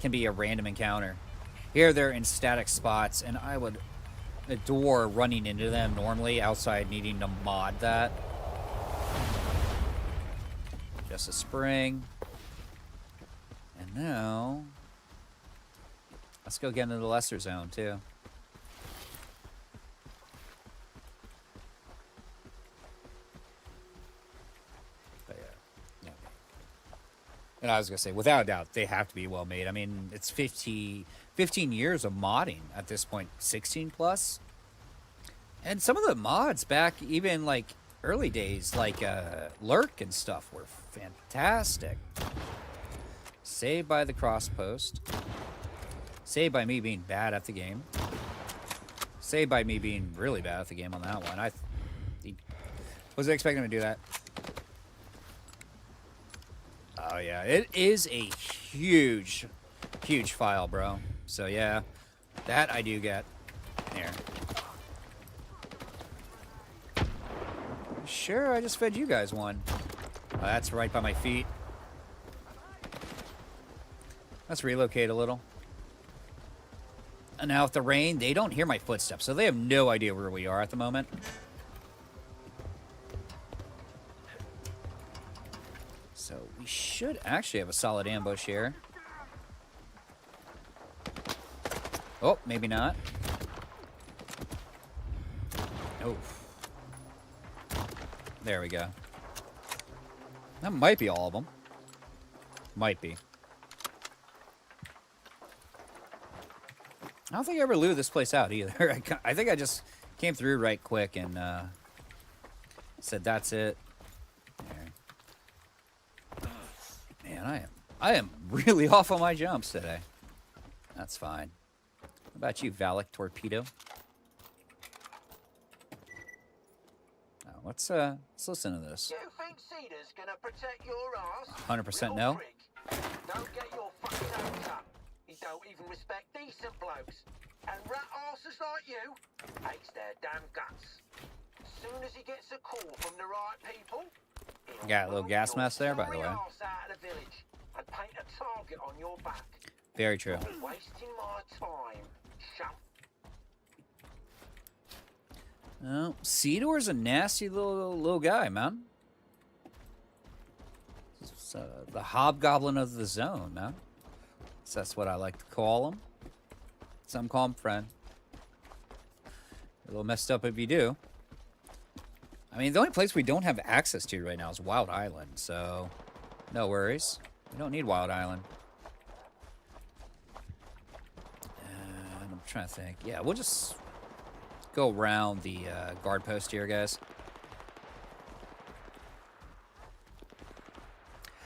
can be a random encounter. Here they're in static spots, and I would adore running into them normally outside needing to mod that. Just a spring. And now, let's go get into the lesser zone too. And I was going to say, without a doubt, they have to be well made. I mean, it's 15 years of modding at this point, 16 plus. And some of the mods back even like early days, like Lurk and stuff, were fantastic. Saved by the crosspost. Saved by me being bad at the game. Saved by me being really bad at the game on that one. I wasn't expecting to do that. Oh, yeah. It is a huge file, bro. So, yeah. That I do get. Here. Sure, I just fed you guys one. Oh, that's right by my feet. Let's relocate a little. And now with the rain, they don't hear my footsteps, so they have no idea where we are at the moment. So we should actually have a solid ambush here. Oh, maybe not. Oh. There we go. That might be all of them. Might be. I don't think I ever looted this place out either. I think I just came through right quick and said that's it. Man, I am really off on my jumps today. That's fine. How about you, Valak Torpedo? Oh, let's listen to this. You think Cedar's gonna protect your ass? 100% no. Don't get your fucking hopes up. He don't even respect decent blokes. And rat asses like you hates their damn guts. As soon as he gets a call from the right people, Got a little gas mask there, by the way. out of the village and paint a target on your back. Very true. Wasting my time, chump. Oh, C-Door's a nasty little guy, man. It's, the hobgoblin of the zone, man. So that's what I like to call him. Some call him friend. A little messed up if you do. I mean, the only place we don't have access to right now is Wild Island, so no worries. We don't need Wild Island. And I'm trying to think. Yeah, we'll just go around the guard post here, guys.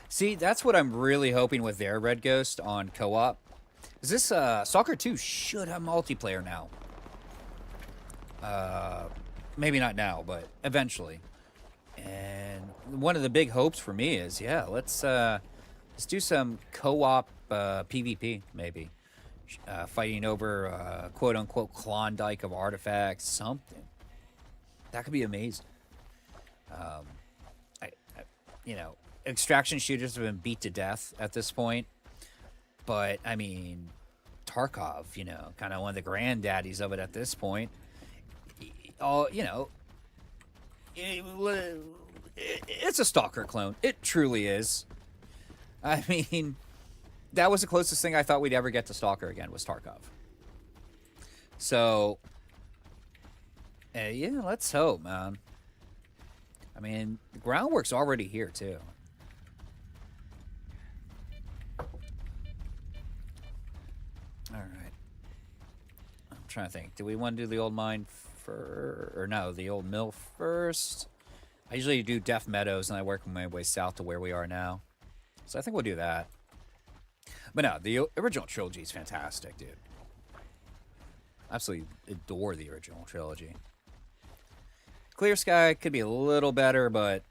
See, that's what I'm really hoping with their Red Ghost on co-op. Is this S.T.A.K.L.E.R 2 should have multiplayer now. Maybe not now, but eventually. And one of the big hopes for me is, yeah, let's do some co-op PvP, maybe. Fighting over quote-unquote Klondike of artifacts, something. That could be amazing. You know, extraction shooters have been beat to death at this point. But, I mean, Tarkov, you know, kind of one of the granddaddies of it at this point. Oh, you know, it's a Stalker clone. It truly is. I mean, that was the closest thing I thought we'd ever get to Stalker again was Tarkov. So, Yeah, let's hope, man. I mean, the groundwork's already here, too. Alright. I'm trying to think. Do we want to do the old mine first? Or no, the old mill first? I usually do Death Meadows, and I work my way south to where we are now. So I think we'll do that. But no, the original trilogy is fantastic, dude. Absolutely adore the original trilogy. Clear Sky could be a little better, but,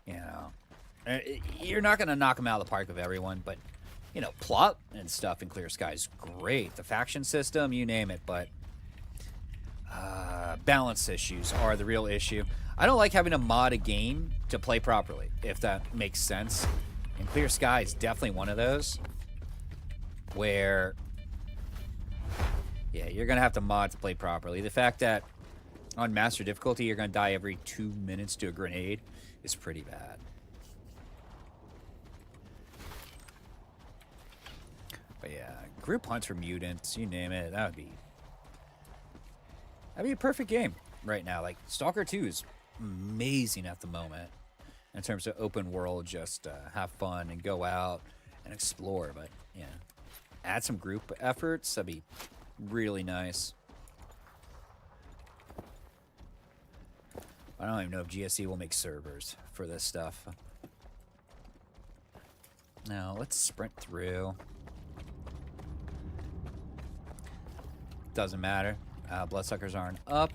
you know, you're not going to knock them out of the park with everyone, but, you know, plot and stuff in Clear Sky is great. The faction system, you name it, but balance issues are the real issue. I don't like having to mod a game to play properly, if that makes sense. And Clear Sky is definitely one of those where, yeah, you're going to have to mod to play properly. The fact that on Master difficulty, you're going to die every 2 minutes to a grenade is pretty bad. But yeah, group hunts for mutants, you name it, that'd be a perfect game right now. Like, Stalker 2 is amazing at the moment in terms of open world, just have fun and go out and explore. But, yeah, add some group efforts, that'd be really nice. I don't even know if GSE will make servers for this stuff. Now, let's sprint through. Doesn't matter. Bloodsuckers aren't up.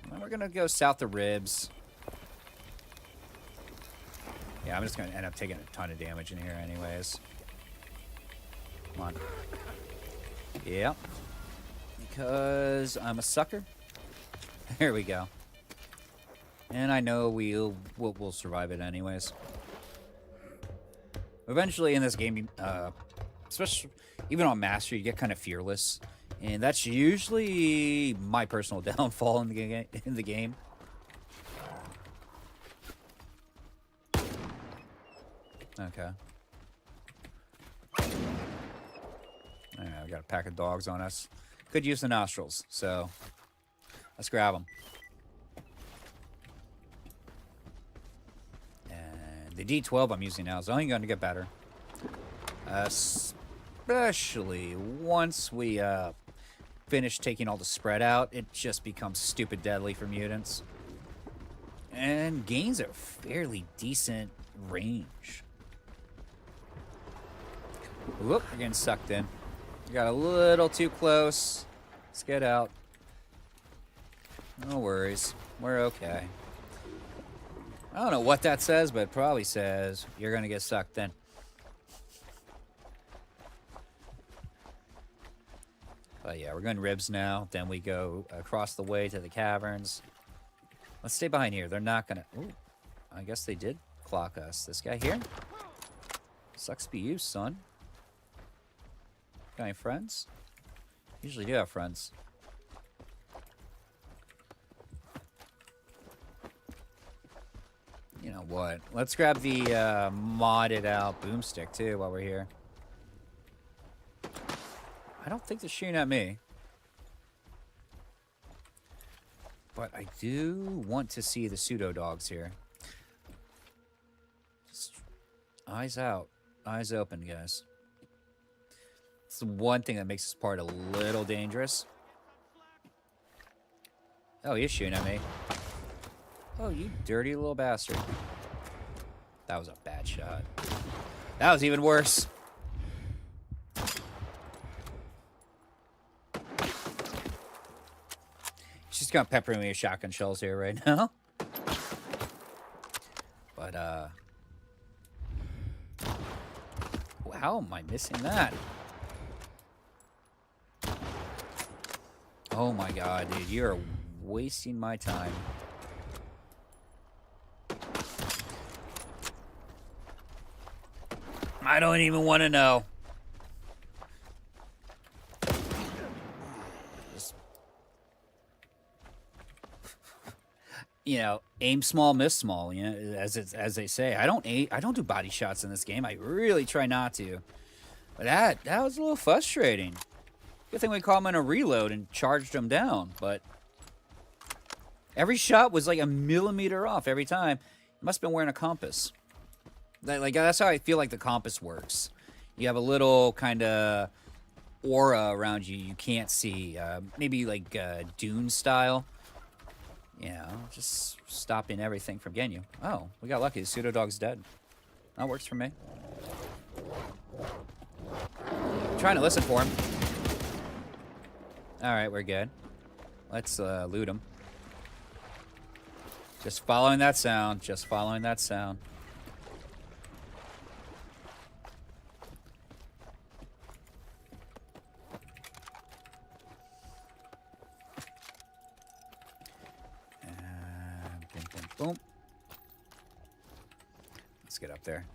And we're going to go south of Ribs. Yeah, I'm just going to end up taking a ton of damage in here anyways. Come on. Yep. Because I'm a sucker. There we go. And I know we'll survive it anyways. Eventually in this game, especially even on Master, you get kind of fearless. And that's usually my personal downfall in the game. Okay. Alright, we got a pack of dogs on us. Could use the nostrils, so let's grab them. And the D12 I'm using now is only going to get better. Especially once we finish taking all the spread out, it just becomes stupid deadly for mutants. And gains a fairly decent range. Whoop, we're getting sucked in. We got a little too close. Let's get out. No worries. We're okay. I don't know what that says, but it probably says you're going to get sucked in. But yeah, we're going Ribs now. Then we go across the way to the caverns. Let's stay behind here. They're not going to... Ooh, I guess they did clock us. This guy here? Sucks to be you, son. Got any friends? Usually do have friends. You know what? Let's grab the modded out boomstick too while we're here. I don't think they're shooting at me. But I do want to see the pseudo dogs here. Just eyes out. Eyes open, guys. It's the one thing that makes this part a little dangerous. Oh, he's shooting at me. Oh, you dirty little bastard. That was a bad shot. That was even worse. She's gonna pepper me with shotgun shells here right now. But, how am I missing that? Oh my god, dude, you're wasting my time. I don't even want to know. Just, you know, aim small, miss small. You know, as they say. I don't do body shots in this game. I really try not to. But that was a little frustrating. Good thing we caught him in a reload and charged him down, but every shot was like a millimeter off every time. He must have been wearing a compass. Like that's how I feel like the compass works. You have a little kind of aura around you you can't see. Maybe like Dune style. You know, just stopping everything from getting you. Oh, we got lucky. The pseudo dog's dead. That works for me. I'm trying to listen for him. Alright, we're good. Let's loot him. Just following that sound. Just following that sound. Boom, boom, boom. Let's get up there.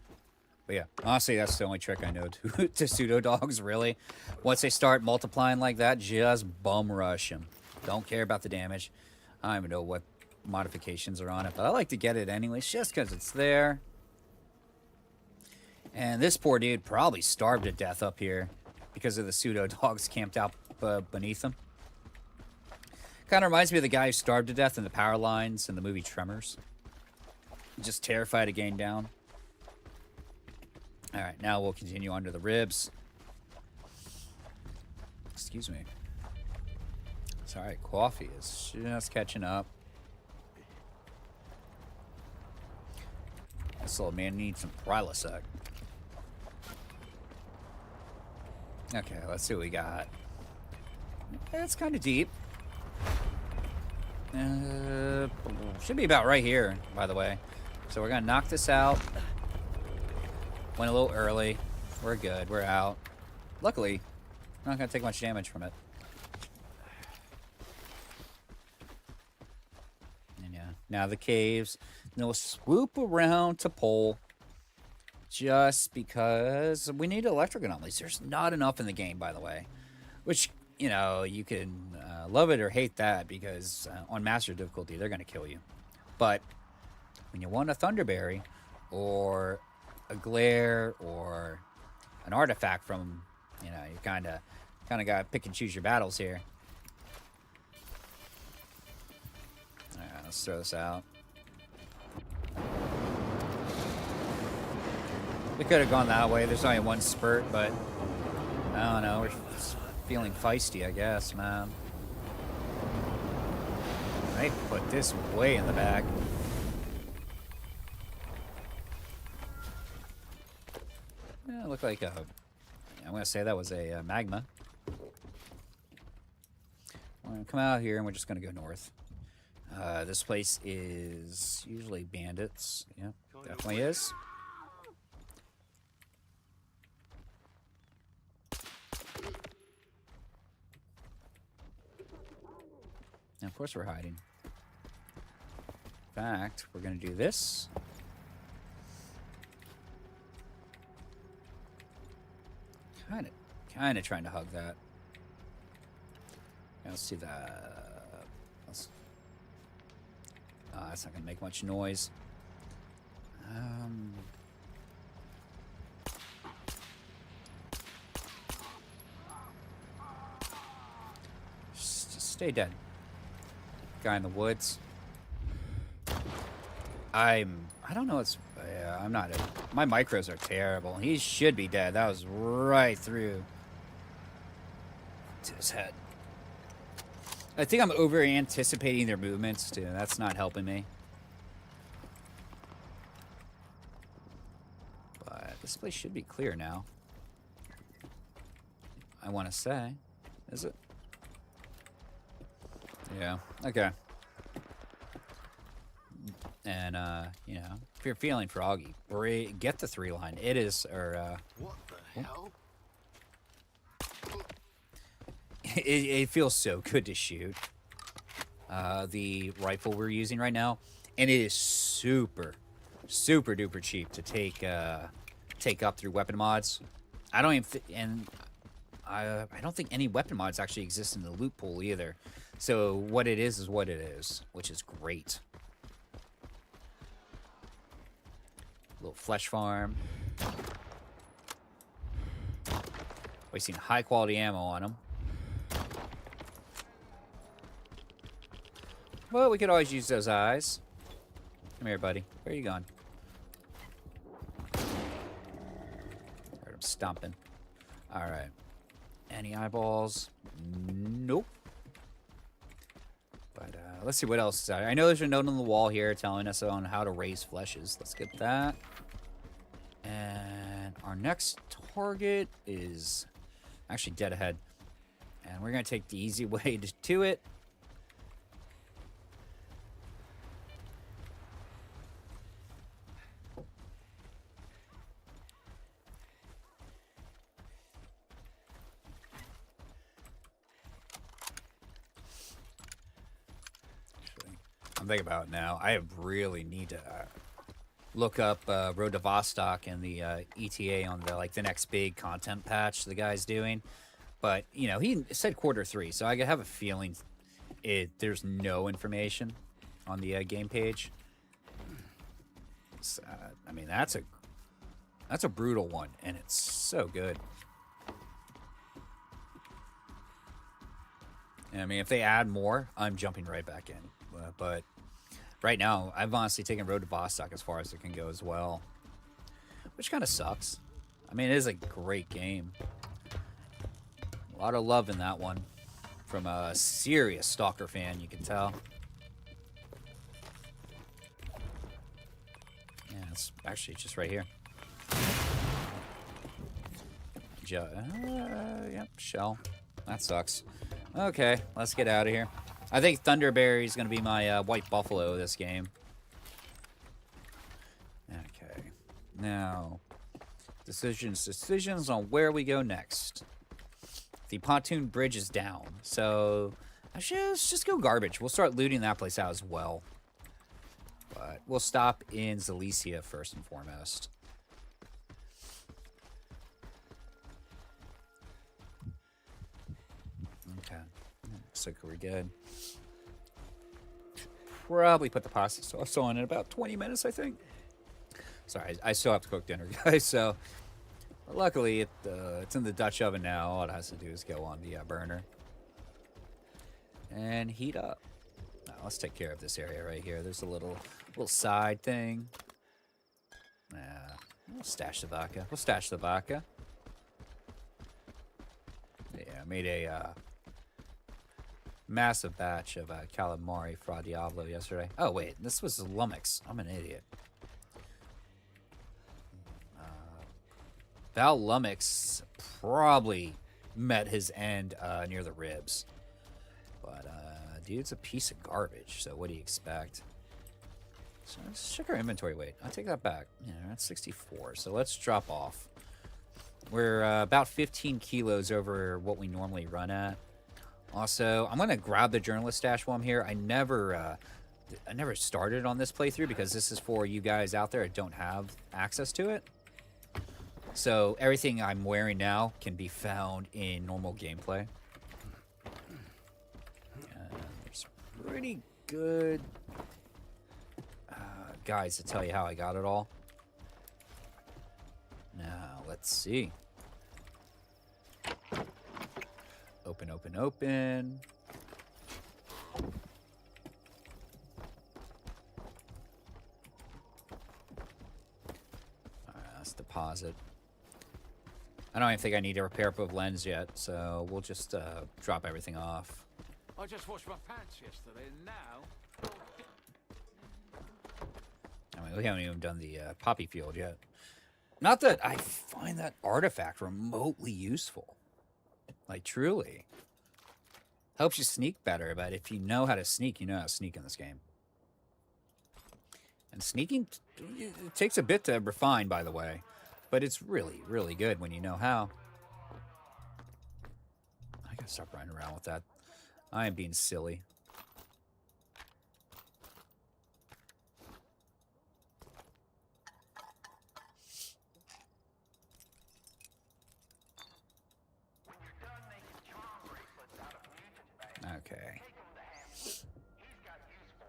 But yeah, honestly, that's the only trick I know to pseudo dogs, really. Once they start multiplying like that, just bum rush them. Don't care about the damage. I don't even know what modifications are on it, but I like to get it anyways, just because it's there. And this poor dude probably starved to death up here because of the pseudo dogs camped out beneath him. Kind of reminds me of the guy who starved to death in the power lines in the movie Tremors. Just terrified of getting down. Alright, now we'll continue on to the ribs. Excuse me. Sorry, coffee is just catching up. This little man needs some Prilosec. Okay, let's see what we got. It's kind of deep. Should be about right here, by the way. So we're going to knock this out. Went a little early. We're good. We're out. Luckily, I'm not going to take much damage from it. And yeah, now the caves. And we'll swoop around to pole. Just because we need electric anomalies. There's not enough in the game, by the way. Which, you know, you can love it or hate that. Because on Master difficulty, they're going to kill you. But when you want a Thunderberry or a glare or an artifact from, you know, you kind of got to pick and choose your battles here. All right, let's throw this out. We could have gone that way. There's only one spurt, but I don't know. We're feeling feisty, I guess, man. I put this way in the back. Yeah, it looked like a... I'm going to say that was a magma. We're going to come out here and we're just going to go north. This place is usually bandits. Yep, definitely is. And of course we're hiding. In fact, we're going to do this. Kind of trying to hug that. Yeah, let's see that. That's not going to make much noise. Just stay dead. Guy in the woods. I don't know. I'm not. My micros are terrible. He should be dead. That was right through to his head. I think I'm over anticipating their movements too. That's not helping me. But this place should be clear now. I want to say, is it? Yeah. Okay. And you know, if you're feeling froggy, get the 3-line. It is, or What the hell? it feels so good to shoot. The rifle we're using right now, and it is super duper cheap to take up through weapon mods. I don't even I don't think any weapon mods actually exist in the loot pool either. So what it is what it is, which is great. Little flesh farm. Wasting high quality ammo on them. Well, we could always use those eyes. Come here, buddy. Where are you going? Heard him stomping. All right. Any eyeballs? Nope. But let's see what else is out. I know there's a note on the wall here telling us on how to raise fleshes. Let's get that. And our next target is actually dead ahead. And we're going to take the easy way to it. I'm thinking about it now. I really need to look up Road to Vostok and the ETA on the next big content patch the guy's doing. But you know, he said Q3, so I have a feeling there's no information on the game page. I mean, that's a brutal one, and it's so good. I mean, if they add more, I'm jumping right back in. But right now, I've honestly taken Road to Vostok as far as it can go as well. Which kind of sucks. I mean, it is a great game. A lot of love in that one. From a serious Stalker fan, you can tell. Yeah, it's actually just right here. Yep, shell. That sucks. Okay, let's get out of here. I think Thunderberry is going to be my white buffalo this game. Okay. Now, decisions on where we go next. The pontoon bridge is down, so let's just go garbage. We'll start looting that place out as well. But we'll stop in Zalesia first and foremost. Okay. Looks like we're good. Probably put the pasta sauce on in about 20 minutes, I think. Sorry, I still have to cook dinner, guys, so... Luckily, it's in the Dutch oven now. All it has to do is go on the burner. And heat up. Now, let's take care of this area right here. There's a little side thing. We'll stash the vodka. We'll stash the vodka. Yeah, I made a massive batch of calamari fra Diavolo yesterday. Oh, wait. This was lummox. I'm an idiot. Val Lummox probably met his end near the ribs. But, dude's a piece of garbage, so what do you expect? So let's check our inventory weight. I'll take that back. Yeah, that's 64, so let's drop off. We're about 15 kilos over what we normally run at. Also, I'm going to grab the journalist stash while I'm here. I never started on this playthrough because this is for you guys out there that don't have access to it. So everything I'm wearing now can be found in normal gameplay. There's pretty good guides to tell you how I got it all. Now, let's see. Open, open, open. All right, let's deposit. I don't even think I need to repair both lens yet, so we'll just drop everything off. I just washed my pants yesterday, and now... I mean, we haven't even done the poppy field yet. Not that I find that artifact remotely useful. Like, truly. Helps you sneak better, but if you know how to sneak, you know how to sneak in this game. And sneaking, it takes a bit to refine, by the way. But it's really, really good when you know how. I gotta stop running around with that. I am being silly. Okay.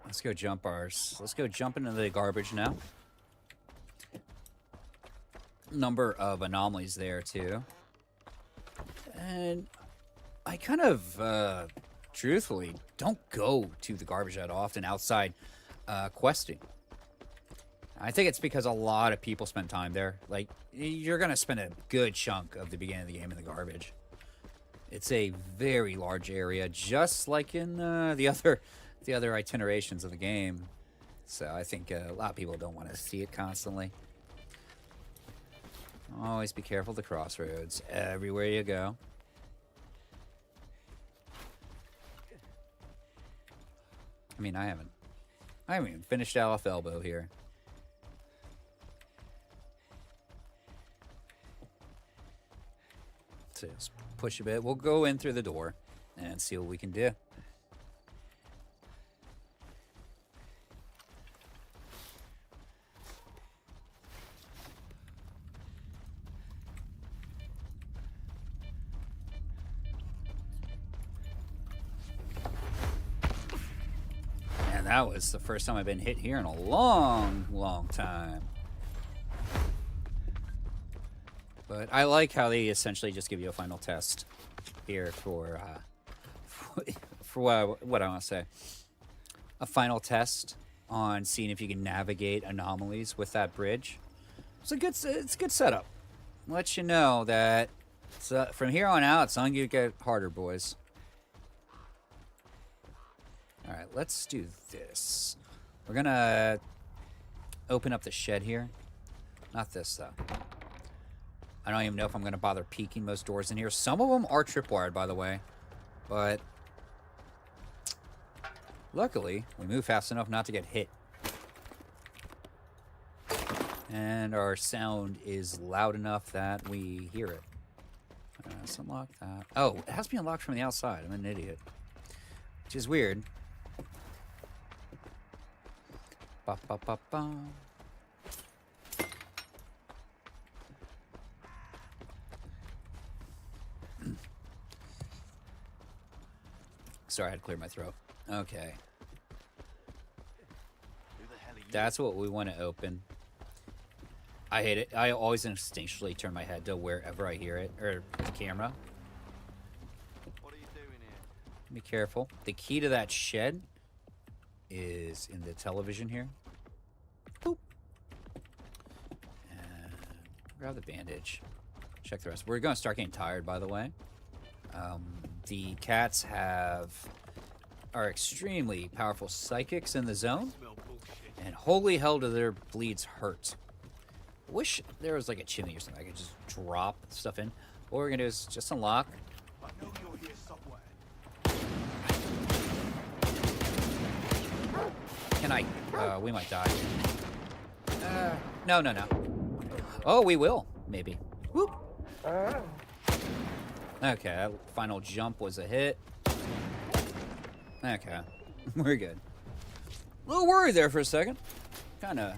Let's go jump ours. Let's go jump into the garbage now. Number of anomalies there too. And I kind of, truthfully, don't go to the garbage that often outside questing. I think it's because a lot of people spend time there. Like, you're going to spend a good chunk of the beginning of the game in the garbage. It's a very large area, just like in the other itinerations of the game. So I think a lot of people don't want to see it constantly. Always be careful of the crossroads everywhere you go. I mean, I haven't even finished out off elbow here. So just push a bit. We'll go in through the door and see what we can do. And that was the first time I've been hit here in a long, long time. But I like how they essentially just give you a final test here for what I want to say. A final test on seeing if you can navigate anomalies with that bridge. It's a good setup. Let you know that from here on out, it's only going to get harder, boys. All right, let's do this. We're going to open up the shed here. Not this, though. I don't even know if I'm going to bother peeking most doors in here. Some of them are tripwired, by the way. But luckily, we move fast enough not to get hit. And our sound is loud enough that we hear it. Let's unlock that. Oh, it has to be unlocked from the outside. I'm an idiot. Which is weird. Ba, ba, ba, ba. Sorry, I had to clear my throat. Okay. That's what we want to open. I hate it. I always instinctually turn my head to wherever I hear it, or the camera. What are you doing here? Be careful. The key to that shed is in the television here. Boop. And grab the bandage. Check the rest. We're going to start getting tired, by the way. The cats are extremely powerful psychics in the zone. And holy hell do their bleeds hurt. Wish there was like a chimney or something I could just drop stuff in. What we're going to do is just unlock. I know you're here somewhere. Can I? We might die. No. Oh, we will. Maybe. Whoop. Okay, that final jump was a hit. Okay, we're good. A little worried there for a second. Kind of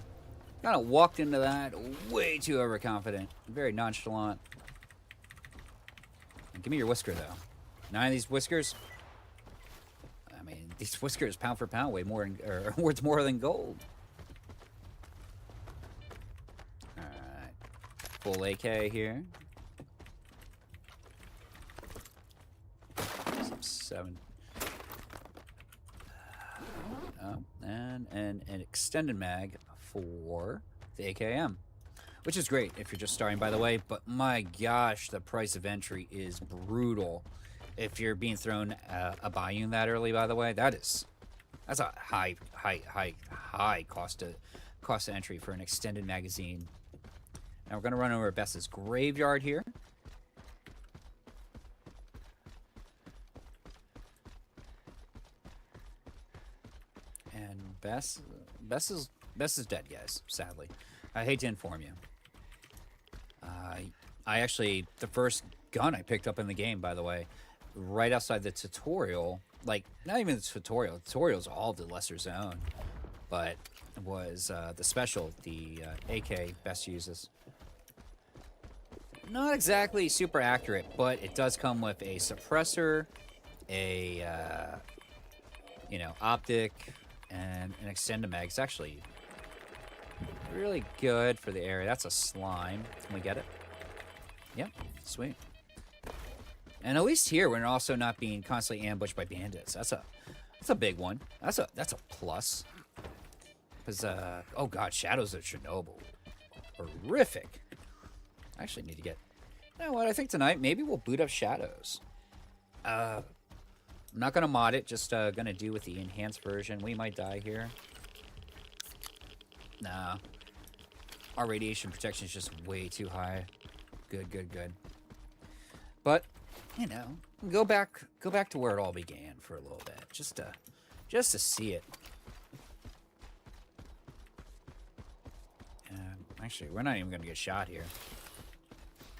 walked into that way too overconfident. Very nonchalant. And give me your whisker, though. 9 of these whiskers. I mean, these whiskers, pound for pound, weigh more, or worth more than gold. All right, full AK here. 7. And an extended mag for the AKM, which is great if you're just starting, by the way. But my gosh, the price of entry is brutal. If you're being thrown a bayou that early, by the way, that's a high cost of entry for an extended magazine. Now we're gonna run over Bess's graveyard here. And Bess is dead, guys. Sadly, I hate to inform you. I actually, the first gun I picked up in the game, by the way, right outside the tutorial, like not even the tutorial. The tutorial's all the lesser zone, but it was the special, the AK Bess uses. Not exactly super accurate, but it does come with a suppressor, a optic, and an extended mag. It's actually really good for the area. That's a slime. Can we get it? Yep, sweet. And at least here, we're also not being constantly ambushed by bandits. That's a big one. That's a plus. Because, oh god, Shadows of Chernobyl. Horrific. I actually need to get... You know what, I think tonight, maybe we'll boot up Shadows. I'm not going to mod it, just going to do with the enhanced version. We might die here. Nah. Our radiation protection is just way too high. Good, good, good. But, you know, go back to where it all began for a little bit. Just to see it. Actually, we're not even going to get shot here.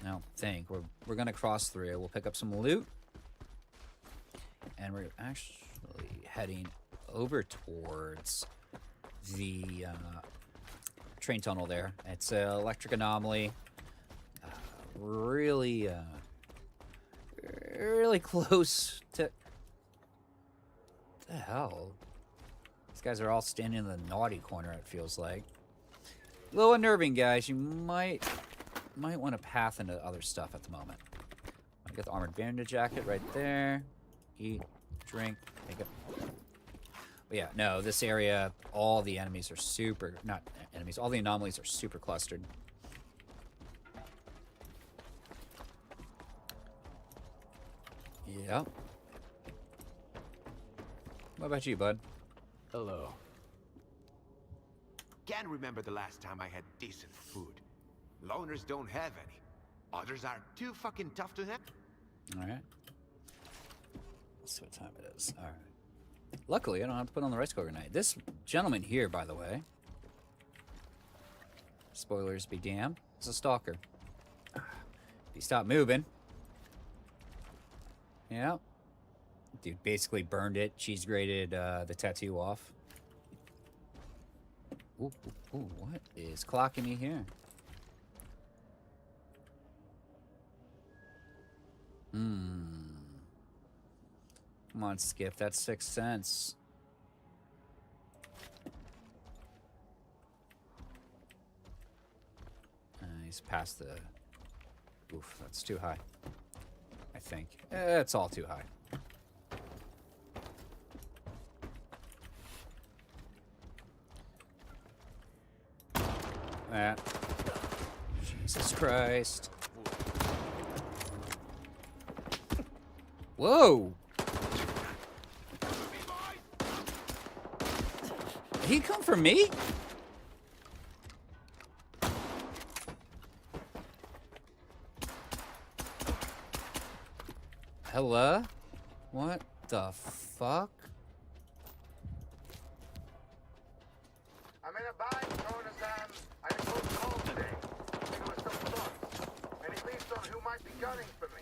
I don't think. We're going to cross through. We'll pick up some loot. And we're actually heading over towards the train tunnel there. It's an electric anomaly. Really close to... What the hell? These guys are all standing in the naughty corner, it feels like. A little unnerving, guys. You might want to path into other stuff at the moment. I got the armored bandit jacket right there. Eat, drink, take it. But yeah, no, this area, all the enemies are super... Not enemies, all the anomalies are super clustered. Yep. What about you, bud? Hello. Can't remember the last time I had decent food. Loners don't have any. Others are too fucking tough to have. Alright. Let's see what time it is. Alright. Luckily, I don't have to put on the rice cooker tonight. This gentleman here, by the way, spoilers be damned, is a stalker. If he stopped moving. Yeah. Dude basically burned it, cheese grated the tattoo off. Ooh, ooh, ooh, what is clocking me here? Come on, Skip, that's 6 cents. He's past the... Oof, that's too high. I think. It's all too high. That. Jesus Christ. Whoa! Did he come for me? Hello? What the fuck? I'm in a bind, Conan-san. I didn't go to call today. I think it was some fun. Any leads on who might be gunning for me?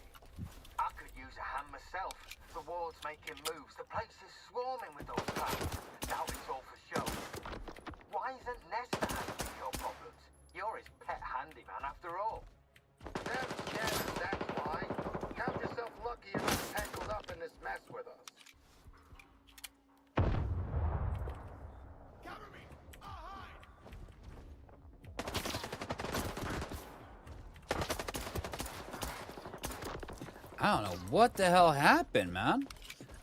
I could use a hand myself. The ward's making moves. The place is swarming with those clowns. Doubt it's all for show. Why isn't Nesta handling your problems? You're his pet handyman after all. Them scared, that's why. Count yourself lucky you're not tangled up in this mess with us. Cover me! I'll hide! I don't know what the hell happened, man.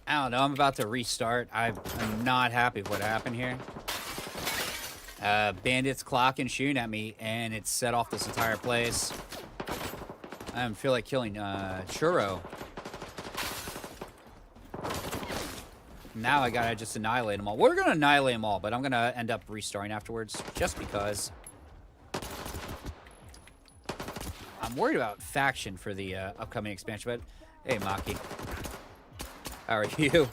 I don't know. I'm about to restart. I'm not happy with what happened here. Bandits clocking, shooting at me, and it set off this entire place. I don't feel like killing Churro. Now I gotta just annihilate them all. We're gonna annihilate them all, but I'm gonna end up restarting afterwards, just because. I'm worried about faction for the upcoming expansion, but hey, Maki. How are you?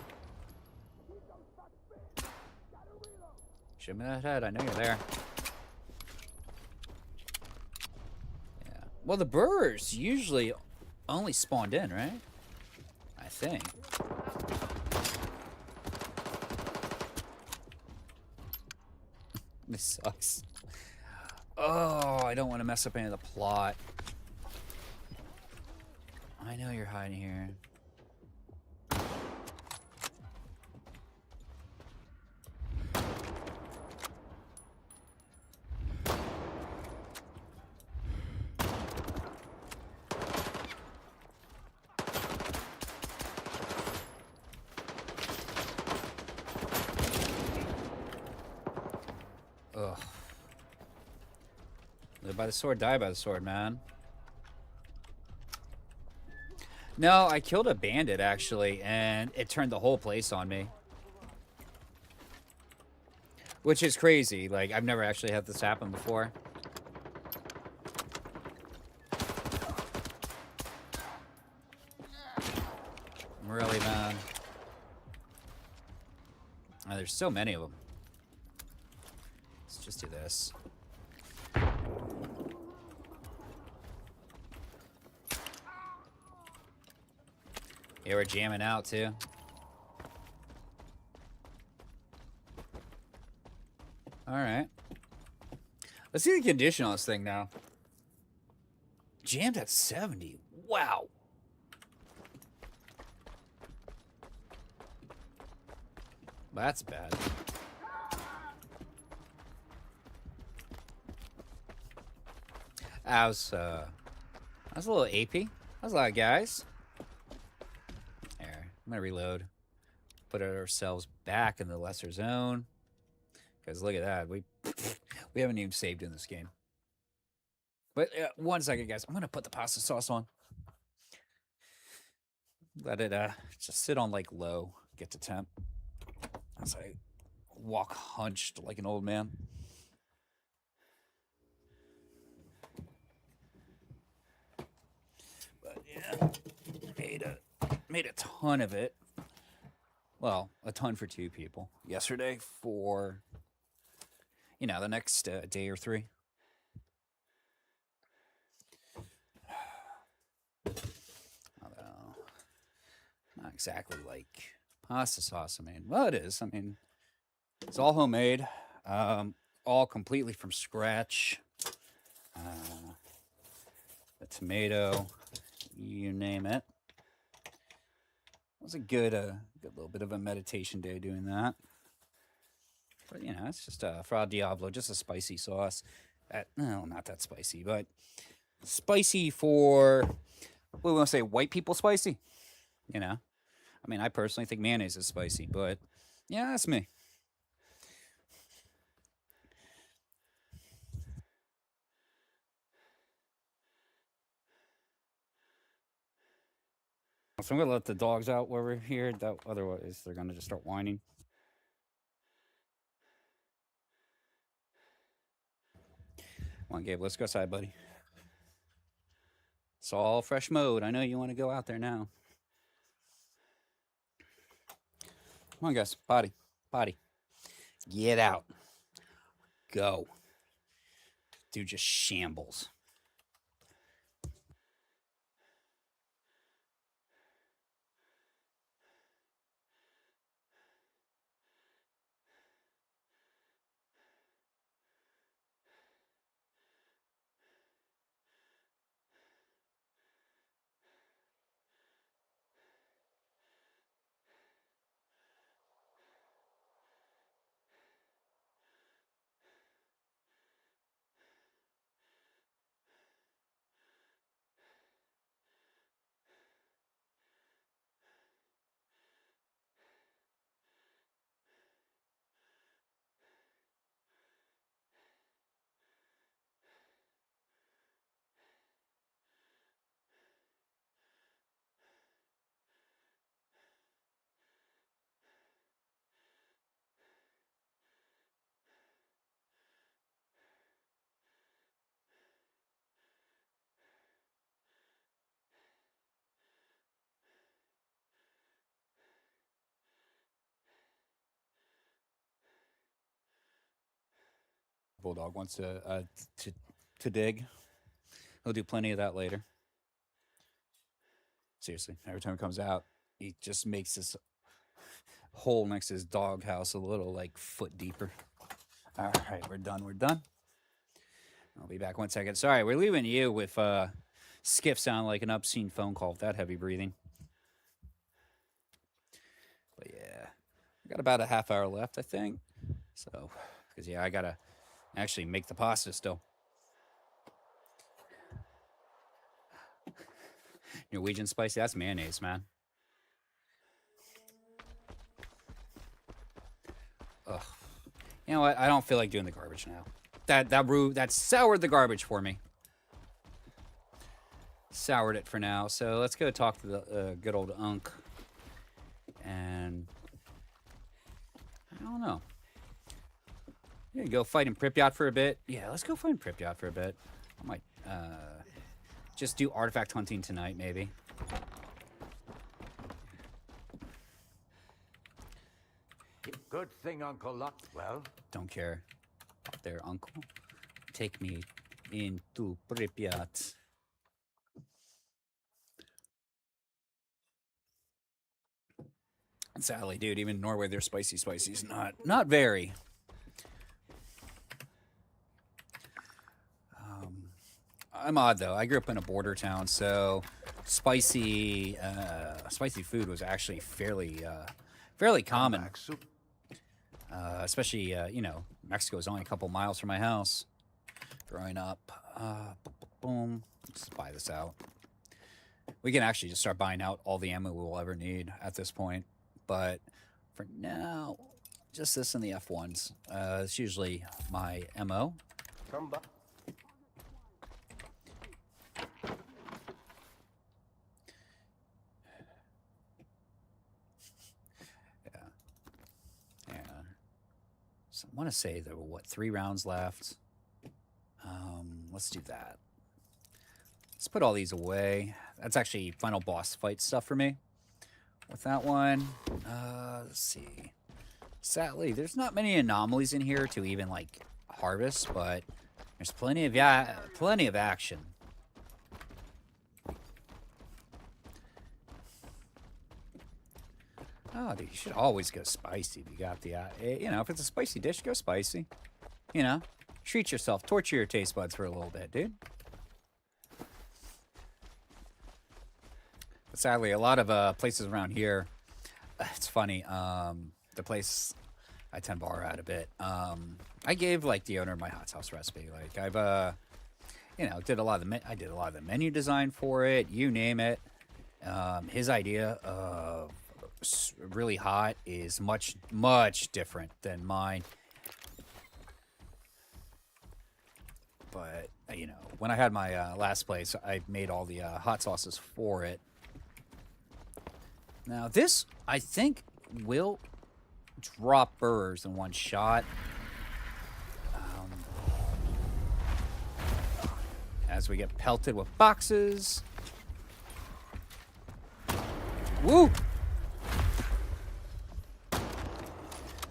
Shoot me in that head, I know you're there. Yeah. Well, the burrs usually only spawned in, right? I think. This sucks. Oh, I don't want to mess up any of the plot. I know you're hiding here. Ugh. Live by the sword, die by the sword, man. No, I killed a bandit, actually, and it turned the whole place on me. Which is crazy. Like, I've never actually had this happen before. Really, man. Oh, there's so many of them. Let's just do this. Yeah, we're jamming out, too. Alright. Let's see the condition on this thing now. Jammed at 70. Wow. That's bad. That was a little AP. That was a lot of guys. There, I'm gonna reload. Put ourselves back in the lesser zone. Because look at that, we haven't even saved in this game. But 1 second, guys. I'm gonna put the pasta sauce on. Let it just sit on like low. Get to temp. As I walk hunched like an old man. But yeah, made a ton of it. Well, a ton for 2 people. Yesterday for, you know, the next day or 3. Although, not exactly like pasta sauce. I mean, well, it is. I mean, it's all homemade, all completely from scratch. The tomato, you name it. It was a good little bit of a meditation day doing that. But, you know, it's just Fra Diablo, just a spicy sauce. No, not that spicy, but spicy for, we want to say white people spicy, you know? I mean, I personally think mayonnaise is spicy, but yeah, that's me. So I'm going to let the dogs out while we're here. Otherwise, they're going to just start whining. Come on, Gabe, let's go outside, buddy. It's all fresh mode. I know you want to go out there now. Come on, guys. Potty. Potty. Get out. Go. Dude just shambles. Bulldog wants to dig. He'll do plenty of that later. Seriously, every time he comes out, he just makes this hole next to his dog house a little like foot deeper. All right, we're done. We're done. I'll be back 1 second. Sorry, we're leaving you with Skiff sound like an obscene phone call with that heavy breathing. But yeah, I got about a half hour left, I think. So, because yeah, I gotta actually make the pasta still. Norwegian spicy, that's mayonnaise, man. Ugh. You know what? I don't feel like doing the garbage now. That soured the garbage for me. Soured it for now. So let's go talk to the good old Unk. And I don't know. Yeah, go fight in Pripyat for a bit. Yeah, let's go fight in Pripyat for a bit. I might just do artifact hunting tonight, maybe. Good thing Uncle Luck. Well, Don't care. There, uncle. Take me into Pripyat. Sadly, dude, even in Norway, they're spicy's not very. I'm odd though. I grew up in a border town, so spicy food was actually fairly common. Especially, you know, Mexico is only a couple miles from my house. Growing up, boom. Let's buy this out. We can actually just start buying out all the ammo we'll ever need at this point. But for now, just this and the F1s. It's usually my MO. Come back. So I want to say there were, what, 3 rounds left? Let's do that. Let's put all these away. That's actually final boss fight stuff for me. With that one, let's see. Sadly, there's not many anomalies in here to even, like, harvest, but there's plenty of action. Oh, dude, you should always go spicy if you got the, you know, if it's a spicy dish, go spicy. You know, treat yourself, torture your taste buds for a little bit, dude. But sadly, a lot of places around here, it's funny, the place I tend to borrow out a bit, I gave, like, the owner of my hot sauce recipe. Like, I've, you know, I did a lot of the menu design for it, you name it. His idea of really hot is much different than mine, but you know, when I had my last place, I made all the hot sauces for it. Now this, I think, will drop burrs in one shot, as we get pelted with boxes. Woo!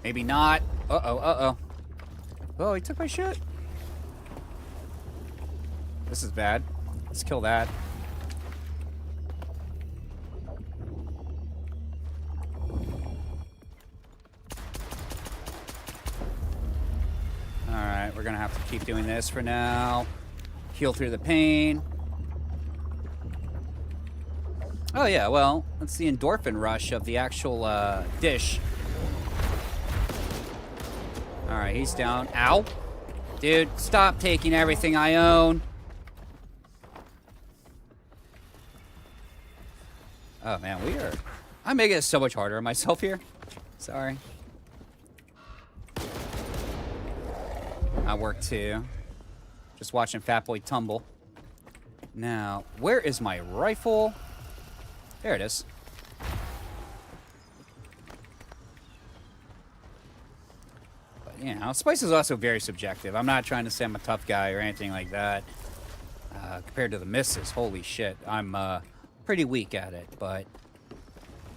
Maybe not. Uh-oh. Oh, he took my shit. This is bad. Let's kill that. Alright, we're gonna have to keep doing this for now. Heal through the pain. Oh yeah, well, that's the endorphin rush of the actual dish. Alright, he's down. Ow. Dude, stop taking everything I own. Oh man, I'm making it so much harder on myself here. Sorry. I work too. Just watching Fat Boy tumble. Now, where is my rifle? There it is. But, you know, spice is also very subjective. I'm not trying to say I'm a tough guy or anything like that. Compared to the missus, holy shit. I'm pretty weak at it, but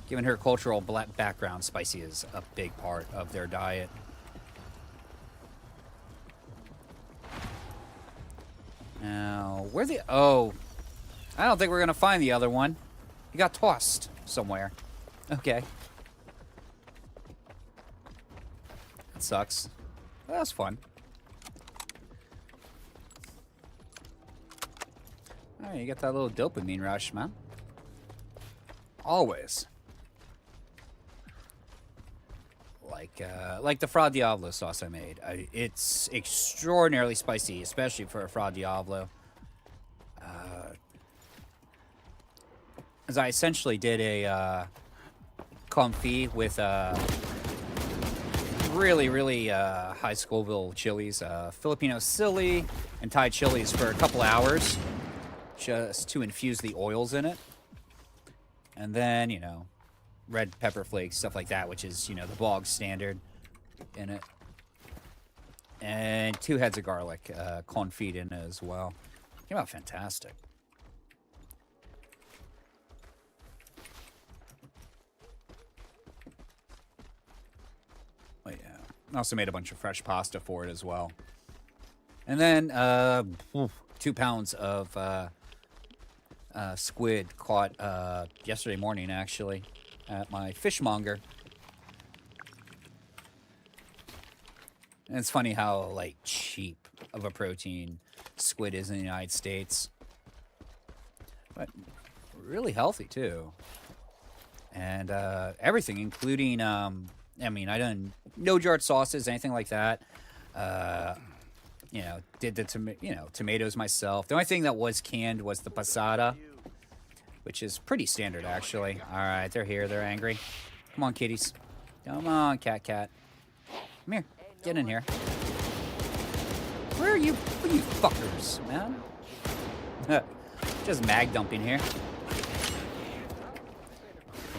given her cultural background, spicy is a big part of their diet. Now, where the... Oh, I don't think we're going to find the other one. He got tossed somewhere. Okay. That sucks. Well, that was fun. Alright, you got that little dopamine rush, man. Always. Like the Fra Diavolo sauce I made. It's extraordinarily spicy, especially for a Fra Diavolo. As I essentially did a confit with really, really high Scoville chilies. Filipino silly and Thai chilies for a couple hours just to infuse the oils in it. And then, you know, red pepper flakes, stuff like that, which is, you know, the bog standard in it. And 2 heads of garlic, confit in it as well. Came out fantastic. Oh, yeah. I also made a bunch of fresh pasta for it as well. And then 2 pounds of squid caught yesterday morning, actually, at my fishmonger. And it's funny how, like, cheap of a protein squid is in the United States. But really healthy, too. And everything, including, I mean, I done no jarred sauces, anything like that. You know, did the tomatoes myself. The only thing that was canned was the passata, which is pretty standard, actually. All right, they're here. They're angry. Come on, kitties. Come on, cat. Come here. Get in here. Where are you? What are you fuckers, man? Just mag dumping here.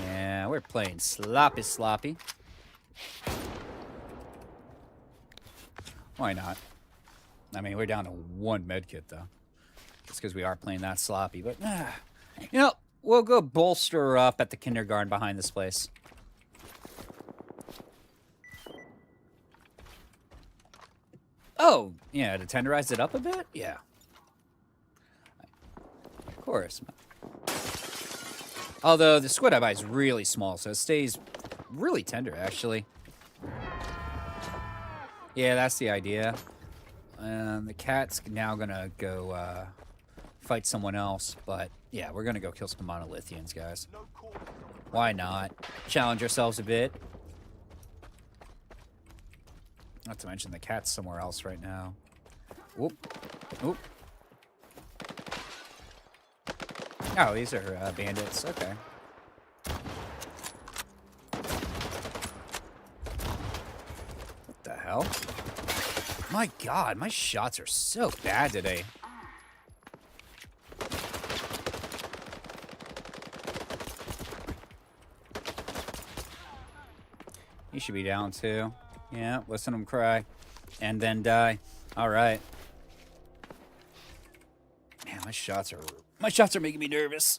Yeah, we're playing sloppy. Why not? I mean, we're down to 1 medkit, though. Just because we are playing that sloppy. But, you know, we'll go bolster her up at the kindergarten behind this place. Oh, yeah, to tenderize it up a bit? Yeah. Of course. Although the squid I buy is really small, so it stays really tender, actually. Yeah, that's the idea. The cat's now gonna go fight someone else, but yeah, we're gonna go kill some monolithians, guys. Why not? Challenge ourselves a bit. Not to mention the cat's somewhere else right now. Whoop. Oop. Oh, these are bandits. Okay. What the hell? My God, my shots are so bad today. He should be down too. Yeah, listen to him cry. And then die. Alright. Man, my shots are making me nervous.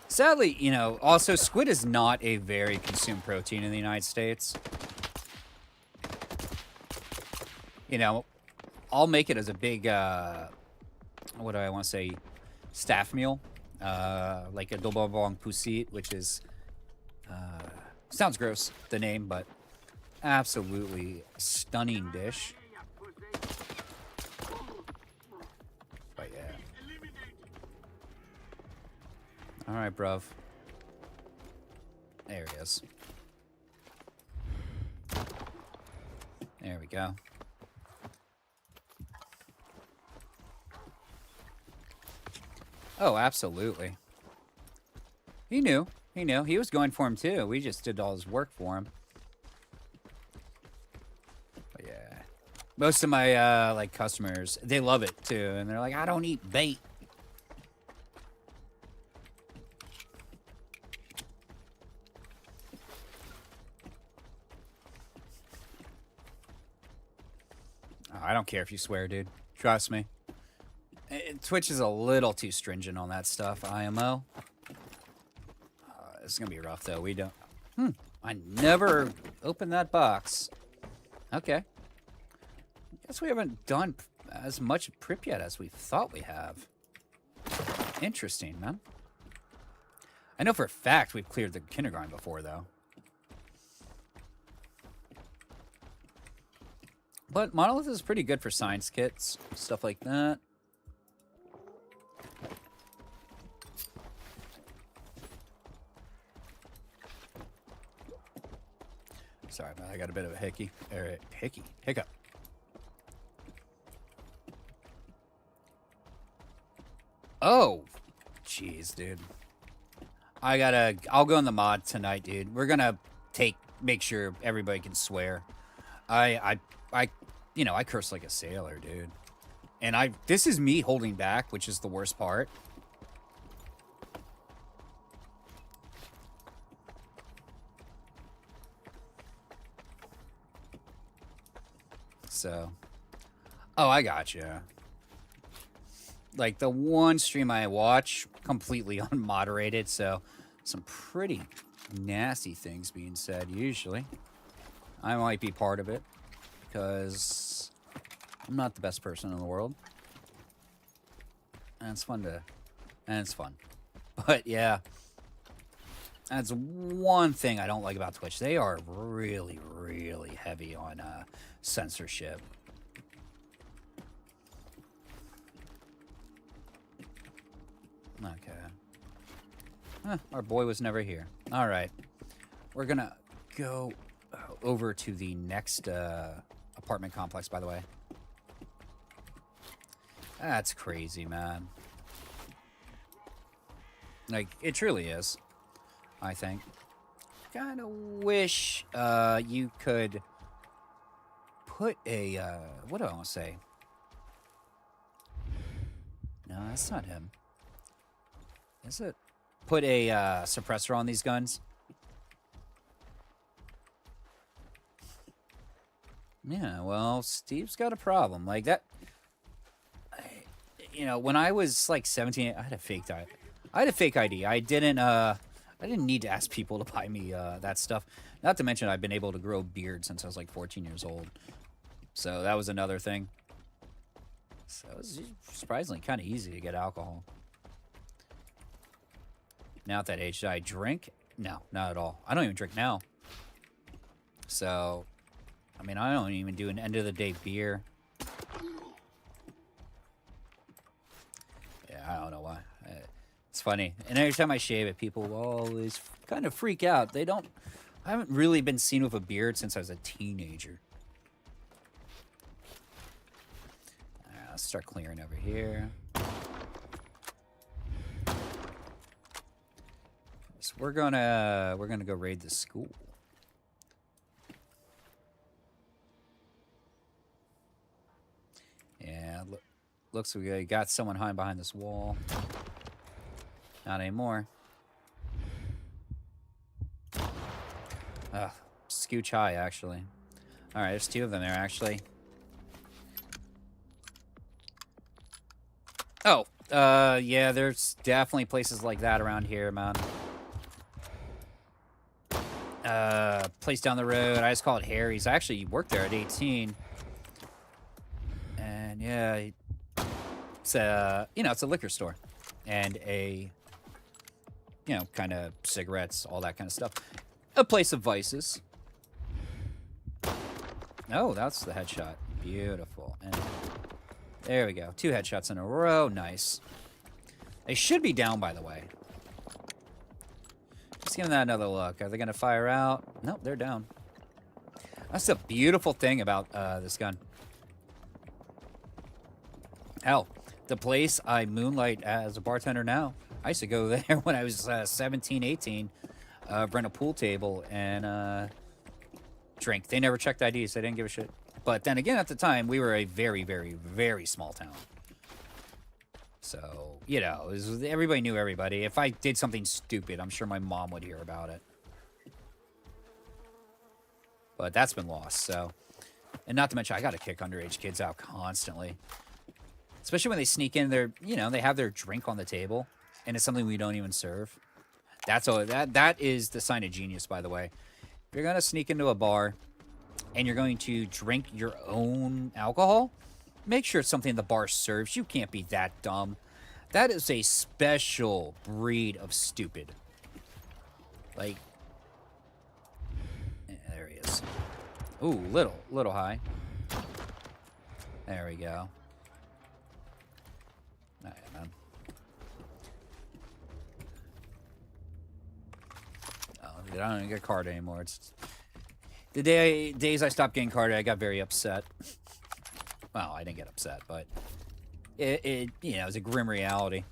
Sadly, you know, also squid is not a very consumed protein in the United States. You know, I'll make it as a big, what do I want to say, staff meal. Like adobo bawang pusit, which is, sounds gross, the name, but absolutely stunning dish. But yeah. All right, bruv. There he is. There we go. Oh, absolutely. He knew. He knew. He was going for him, too. We just did all his work for him. But yeah. Most of my, like, customers, they love it, too. And they're like, I don't eat bait. Oh, I don't care if you swear, dude. Trust me. Twitch is a little too stringent on that stuff, IMO. This is going to be rough, though. We don't... I never opened that box. Okay. Guess we haven't done as much Pripyat as we thought we have. Interesting, man. I know for a fact we've cleared the kindergarten before, though. But Monolith is pretty good for science kits, stuff like that. Sorry, man, I got a bit of a hiccup. Oh, jeez, dude. I'll go in the mod tonight, dude. We're gonna make sure everybody can swear. I curse like a sailor, dude. And this is me holding back, which is the worst part. So, oh, I gotcha. Like, the one stream I watch, completely unmoderated, so some pretty nasty things being said, usually. I might be part of it, because I'm not the best person in the world. And it's fun. But, yeah. That's one thing I don't like about Twitch. They are really, really heavy on censorship. Okay. Huh, our boy was never here. All right. We're going to go over to the next apartment complex, by the way. That's crazy, man. Like, it truly is, I think. Kind of wish you could put a, what do I want to say? No, that's not him. Is it? Put a suppressor on these guns. Yeah, well, Steve's got a problem. Like that. You know, when I was like 17, I had a fake ID. I didn't need to ask people to buy me that stuff. Not to mention, I've been able to grow a beard since I was like 14 years old. So that was another thing. So it was surprisingly kind of easy to get alcohol. Now at that age, do I drink? No, not at all. I don't even drink now. So, I mean, I don't even do an end-of-the-day beer. Yeah, I don't know why. It's funny. And every time I shave it, people will always kind of freak out. I haven't really been seen with a beard since I was a teenager. All right, let's start clearing over here. So we're gonna go raid the school. Yeah, looks like we got someone hiding behind this wall. Not anymore. Scooch high, actually. All right, there's two of them there, actually. Oh, yeah, there's definitely places like that around here, man. Place down the road, I just call it Harry's. I actually worked there at 18. And yeah, it's a, it's a liquor store. And a, kind of cigarettes, all that kind of stuff. A place of vices. Oh, that's the headshot. Beautiful. And there we go. 2 headshots in a row. Nice. They should be down, by the way. Just give them that another look. Are they going to fire out? Nope, they're down. That's the beautiful thing about this gun. Hell, the place I moonlight as a bartender now, I used to go there when I was 17, 18, rent a pool table and drink. They never checked IDs. They didn't give a shit. But then again, at the time, we were a very, very, very small town. So, everybody knew everybody. If I did something stupid, I'm sure my mom would hear about it. But that's been lost, so. And not to mention, I got to kick underage kids out constantly. Especially when they sneak in their, they have their drink on the table, and it's something we don't even serve. That is the sign of genius, by the way. If you're going to sneak into a bar, and you're going to drink your own alcohol, make sure it's something the bar serves. You can't be that dumb. That is a special breed of stupid. Like, yeah, there he is. Ooh, little high. There we go. Oh, yeah, man. Oh, dude, I don't even get a card anymore. It's the days I stopped getting carded, I got very upset. Well, I didn't get upset, but it was a grim reality.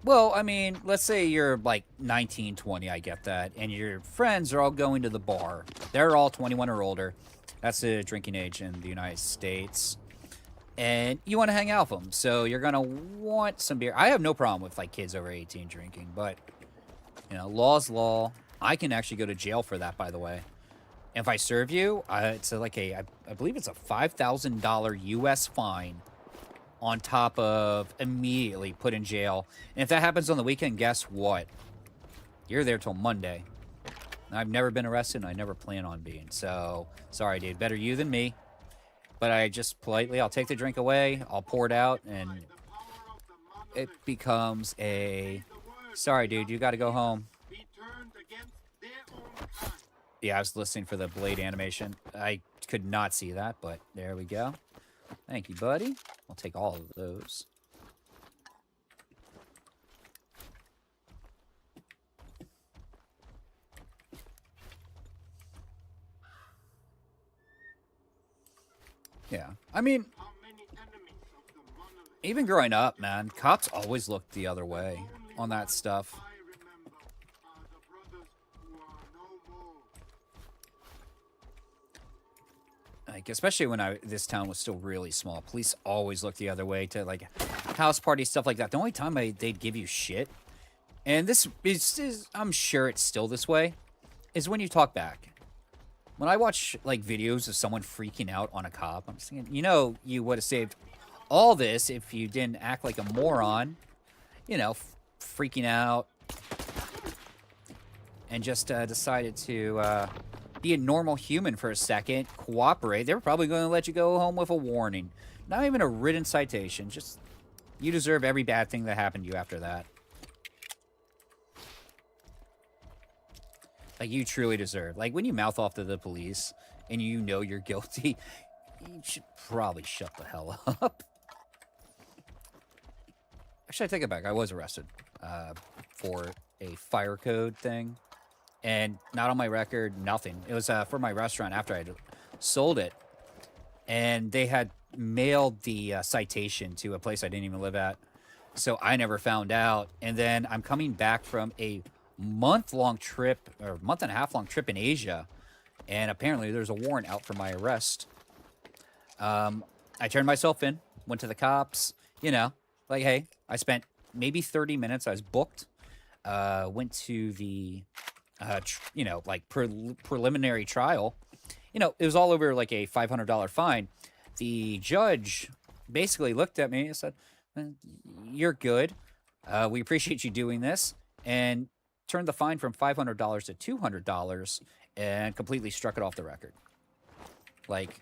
Well, I mean, let's say you're like 19, 20, I get that, and your friends are all going to the bar. They're all 21 or older. That's the drinking age in the United States. And you want to hang out with them, so you're going to want some beer. I have no problem with, like, kids over 18 drinking, but, you know, law's law. I can actually go to jail for that, by the way. If I serve you, it's like I believe it's a $5,000 U.S. fine on top of immediately put in jail. And if that happens on the weekend, guess what? You're there till Monday. I've never been arrested, and I never plan on being. So, sorry, dude. Better you than me. But I just politely, I'll take the drink away, I'll pour it out, and it becomes a, sorry, dude, you gotta go home. Yeah, I was listening for the blade animation. I could not see that, but there we go. Thank you, buddy. I'll take all of those. Yeah, I mean, even growing up, man, cops always looked the other way on that stuff. Like, especially when this town was still really small, police always looked the other way to, like, house parties, stuff like that. The only time they'd give you shit, and this is, I'm sure it's still this way, is when you talk back. When I watch, like, videos of someone freaking out on a cop, I'm just thinking, you know, you would have saved all this if you didn't act like a moron, you know, freaking out, and just decided to be a normal human for a second, cooperate. They were probably going to let you go home with a warning. Not even a written citation, just, you deserve every bad thing that happened to you after that. Like, you truly deserve. Like, when you mouth off to the police and you know you're guilty, you should probably shut the hell up. Actually, I take it back. I was arrested for a fire code thing. And not on my record, nothing. It was for my restaurant after I sold it. And they had mailed the citation to a place I didn't even live at. So I never found out. And then I'm coming back from a month-long trip, or month-and-a-half-long trip in Asia, and apparently there's a warrant out for my arrest. I turned myself in, went to the cops, you know, like, hey, I spent maybe 30 minutes, I was booked, went to the, you know, like, preliminary trial. You know, it was all over, like, a $500 fine. The judge basically looked at me and said, you're good, we appreciate you doing this, and turned the fine from $500 to $200 and completely struck it off the record. Like,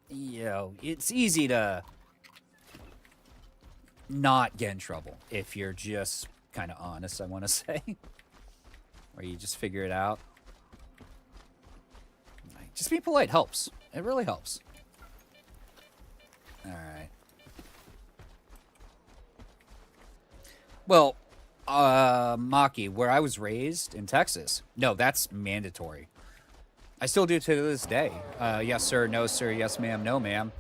you know, it's easy to not get in trouble if you're just kind of honest, I want to say. Or you just figure it out. Just being polite helps. It really helps. All right. Well, Maki, where I was raised in Texas, no, that's mandatory. I still do to this day. Yes, sir, no, sir, yes, ma'am, no, ma'am.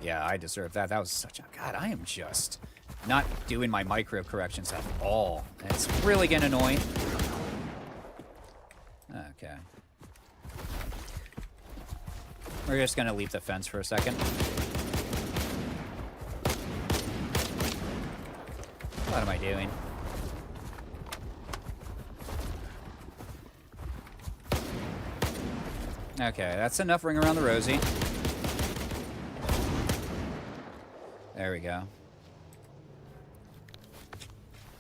Yeah, I deserve that. That was such a... God, I am just not doing my micro corrections at all. It's really getting annoying. Okay. We're just going to leap the fence for a second. What am I doing? Okay, that's enough ring around the rosy. There we go.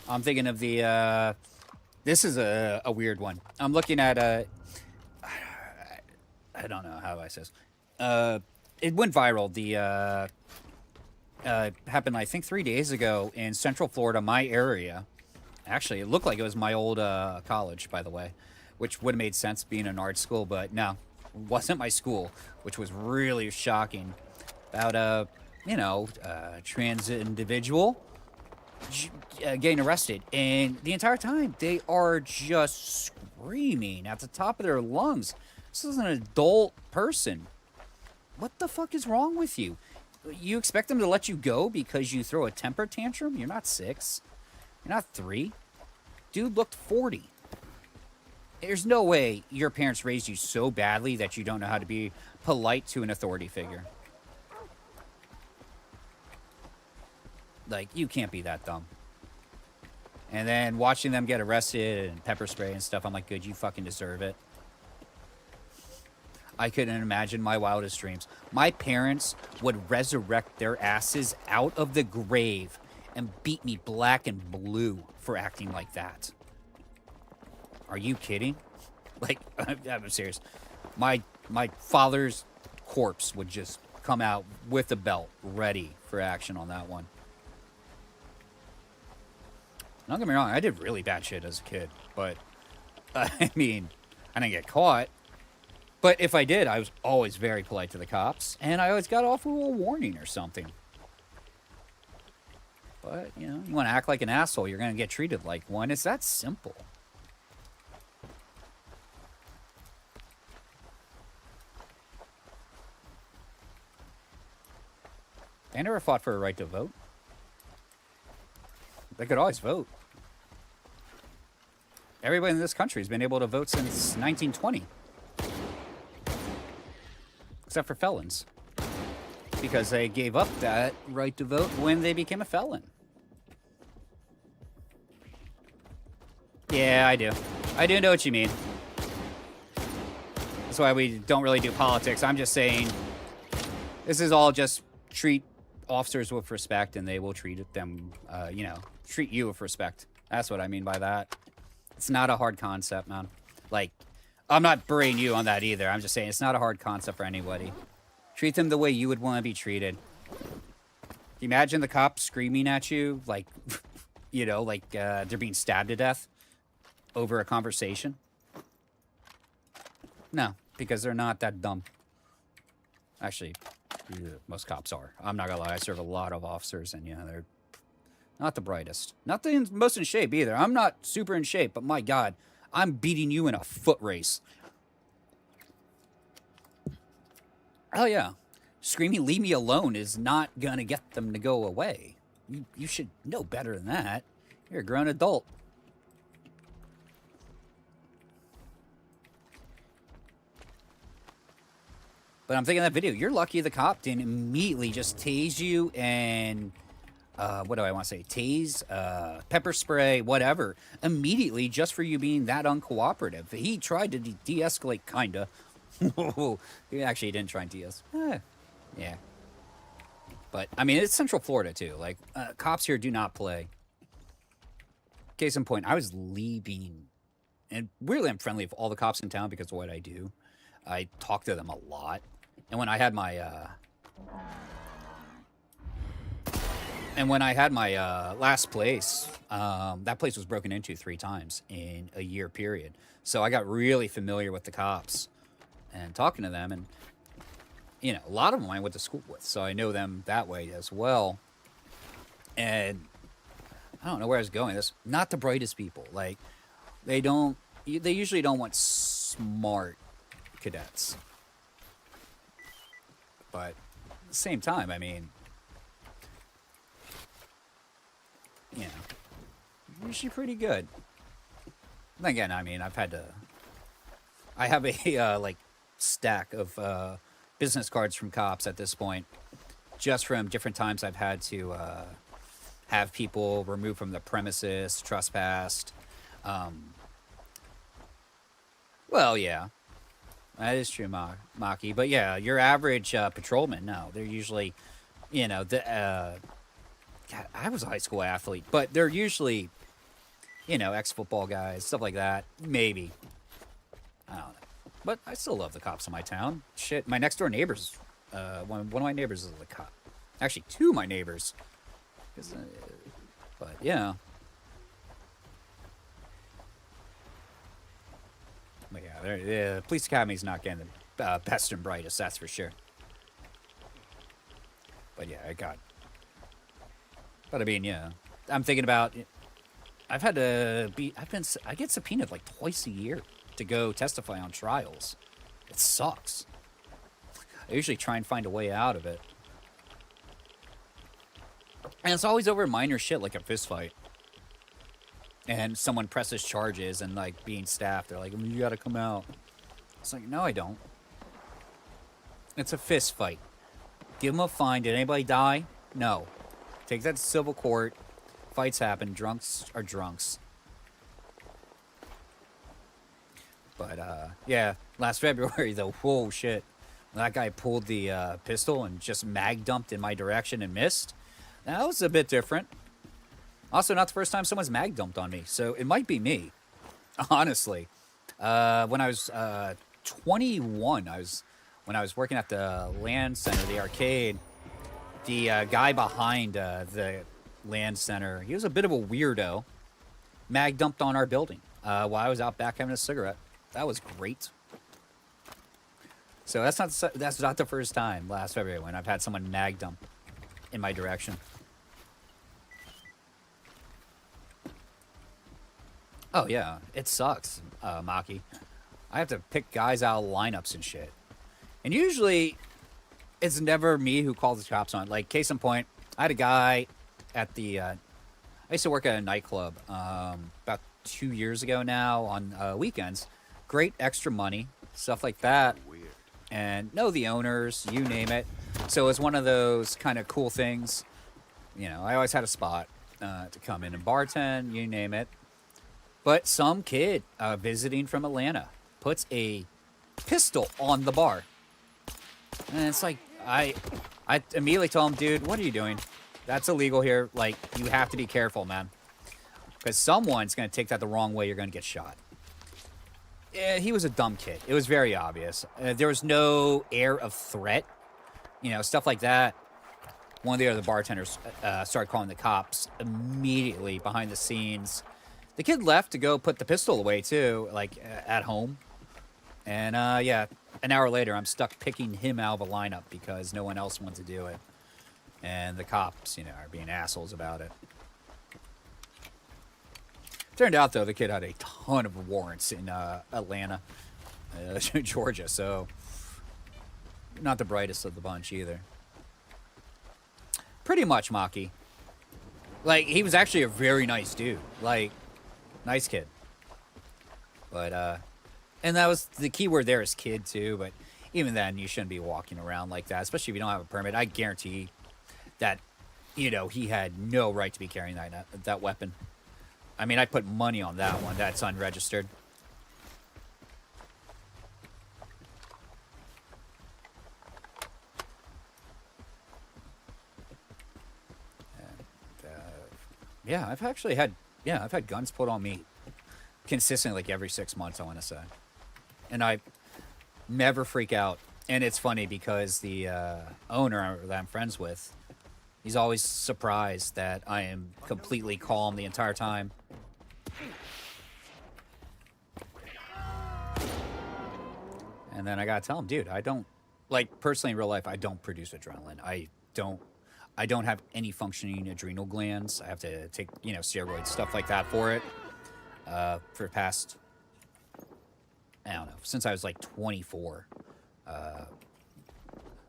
I'm thinking of the, this is a weird one. I'm looking at I don't know how I say this. It went viral. The, happened, I think, 3 days ago in Central Florida, my area. Actually, it looked like it was my old college, by the way, which would have made sense being an art school, but no, it wasn't my school, which was really shocking. About you know, trans individual getting arrested, and the entire time they are just screaming at the top of their lungs. This is an adult person. What the fuck is wrong with you? you expect them to let you go because you throw a temper tantrum? You're not 6. You're not 3. Dude looked 40. There's no way your parents raised you so badly that you don't know how to be polite to an authority figure. Like, you can't be that dumb. And then watching them get arrested and pepper spray and stuff, I'm like, good, you fucking deserve it. I couldn't imagine my wildest dreams. My parents would resurrect their asses out of the grave and beat me black and blue for acting like that. Are you kidding? Like, I'm serious. My father's corpse would just come out with a belt ready for action on that one. Don't get me wrong, I did really bad shit as a kid, but, I mean, I didn't get caught. But if I did, I was always very polite to the cops, and I always got off with a warning or something. But, you know, you want to act like an asshole, you're going to get treated like one. It's that simple. They never fought for a right to vote. They could always vote. Everybody in this country has been able to vote since 1920. Except for felons. Because they gave up that right to vote when they became a felon. Yeah, I do. I do know what you mean. That's why we don't really do politics. I'm just saying, this is all just treat officers with respect, and they will treat them, you know, treat you with respect. That's what I mean by that. It's not a hard concept, man. Like, I'm not berating you on that either. I'm just saying it's not a hard concept for anybody. Treat them the way you would want to be treated. Imagine the cops screaming at you, like, you know, like they're being stabbed to death over a conversation. No, because they're not that dumb. Actually, most cops are. I'm not gonna lie, I serve a lot of officers, and yeah, they're not the brightest. Not the most in shape either. I'm not super in shape, but my God, I'm beating you in a foot race. Oh yeah, screaming "Leave me alone" is not gonna get them to go away. You should know better than that. You're a grown adult. But I'm thinking that video, you're lucky the cop didn't immediately just tase you and, what do I want to say? Tase, pepper spray, whatever, immediately just for you being that uncooperative. He tried to de-escalate, kinda. He actually didn't try and de-escalate. Yeah. But, I mean, it's Central Florida, too. Like, cops here do not play. Case in point, I was leaving. And really, I'm friendly with all the cops in town because of what I do. I talk to them a lot. And when I had my, last place, that place was broken into 3 times in a year period. So I got really familiar with the cops and talking to them. And, you know, a lot of them I went to school with, so I know them that way as well. And I don't know where I was going. That's not the brightest people. Like, they usually don't want smart cadets. But at the same time, I mean, you know, usually pretty good. And again, I mean, I have a, like, stack of, business cards from cops at this point, just from different times I've had to, have people removed from the premises, trespassed. Well, yeah. That is true, Maki. But yeah, your average patrolman, no. They're usually, you know, God, I was a high school athlete, but they're usually, you know, ex-football guys, stuff like that. Maybe. I don't know. But I still love the cops in my town. Shit, my next-door neighbors, one of my neighbors is a cop. Actually, 2 of my neighbors. But, yeah. But yeah, the police academy's not getting the best and brightest, that's for sure. But yeah, But I mean, yeah, I'm thinking about. I get subpoenaed like twice a year to go testify on trials. It sucks. I usually try and find a way out of it. And it's always over minor shit like a fist fight. And someone presses charges and, like, being staffed. They're like, you gotta come out. It's like, no, I don't. It's a fist fight. Give them a fine. Did anybody die? No. Take that to civil court. Fights happen. Drunks are drunks. But, yeah. Last February, though, whoa, shit. That guy pulled the pistol and just mag dumped in my direction and missed. That was a bit different. Also, not the first time someone's mag dumped on me, so it might be me. Honestly. When I was 21, when I was working at the land center, the arcade, the guy behind the land center, he was a bit of a weirdo. Mag dumped on our building while I was out back having a cigarette. That was great. So that's not the first time last February when I've had someone mag dump in my direction. Oh yeah, it sucks, Maki. I have to pick guys out of lineups and shit. And usually, it's never me who calls the cops on. Like, case in point, I had a guy at the... I used to work at a nightclub about 2 years ago now on weekends. Great extra money, stuff like that. Weird. And know the owners, you name it. So it was one of those kind of cool things. You know, I always had a spot to come in and bartend, you name it. But some kid visiting from Atlanta puts a pistol on the bar. And it's like, I immediately told him, dude, what are you doing? That's illegal here. Like, you have to be careful, man. Because someone's going to take that the wrong way. You're going to get shot. Yeah, he was a dumb kid. It was very obvious. There was no air of threat. You know, stuff like that. One of the other bartenders started calling the cops immediately behind the scenes. The kid left to go put the pistol away, too, like, at home. And, yeah, an hour later, I'm stuck picking him out of a lineup because no one else wanted to do it. And the cops, you know, are being assholes about it. Turned out, though, the kid had a ton of warrants in Atlanta, Georgia, so not the brightest of the bunch either. Pretty much, Maki. Like, he was actually a very nice dude. Like, nice kid. But, and that was the key word there is kid, too. But even then, you shouldn't be walking around like that, especially if you don't have a permit. I guarantee that, you know, he had no right to be carrying that weapon. I mean, I put money on that one. That's unregistered. And, yeah, I've had guns put on me consistently, like every 6 months, I want to say. And I never freak out. And it's funny because the owner that I'm friends with, he's always surprised that I am completely calm the entire time. And then I gotta tell him, dude, I don't, like, personally in real life, I don't produce adrenaline. I don't have any functioning adrenal glands. I have to take, you know, steroids, stuff like that for it. For the past, I don't know, since I was like 24.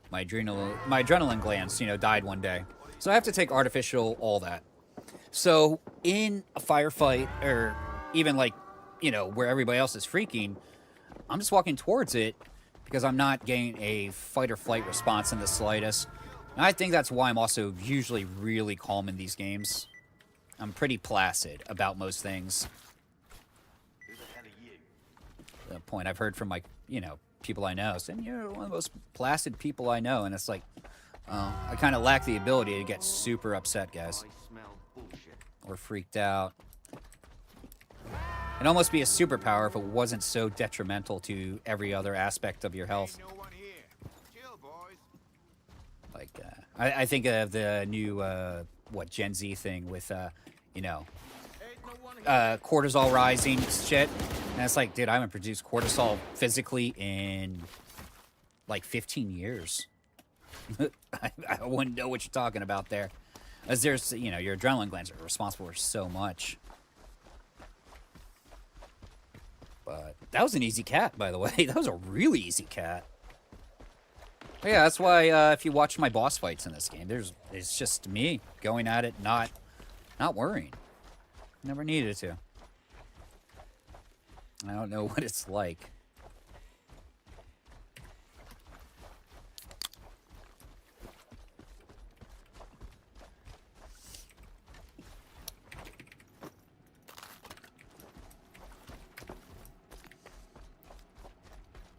My adrenaline glands, you know, died one day. So I have to take artificial all that. So in a firefight, or even like, you know, where everybody else is freaking, I'm just walking towards it because I'm not getting a fight or flight response in the slightest. And I think that's why I'm also usually really calm in these games. I'm pretty placid about most things. The point I've heard from, like, you know, people I know saying, you're one of the most placid people I know. And it's like, I kind of lack the ability to get super upset, guys. Or freaked out. It'd almost be a superpower if it wasn't so detrimental to every other aspect of your health. Like, I think of the new, Gen Z thing with, you know, cortisol rising shit. And it's like, dude, I haven't produced cortisol physically in, like, 15 years. I wouldn't know what you're talking about there. As there's, you know, your adrenaline glands are responsible for so much. But that was an easy cat, by the way. That was a really easy cat. But yeah, that's why if you watch my boss fights in this game, it's just me going at it, not worrying. Never needed to. I don't know what it's like.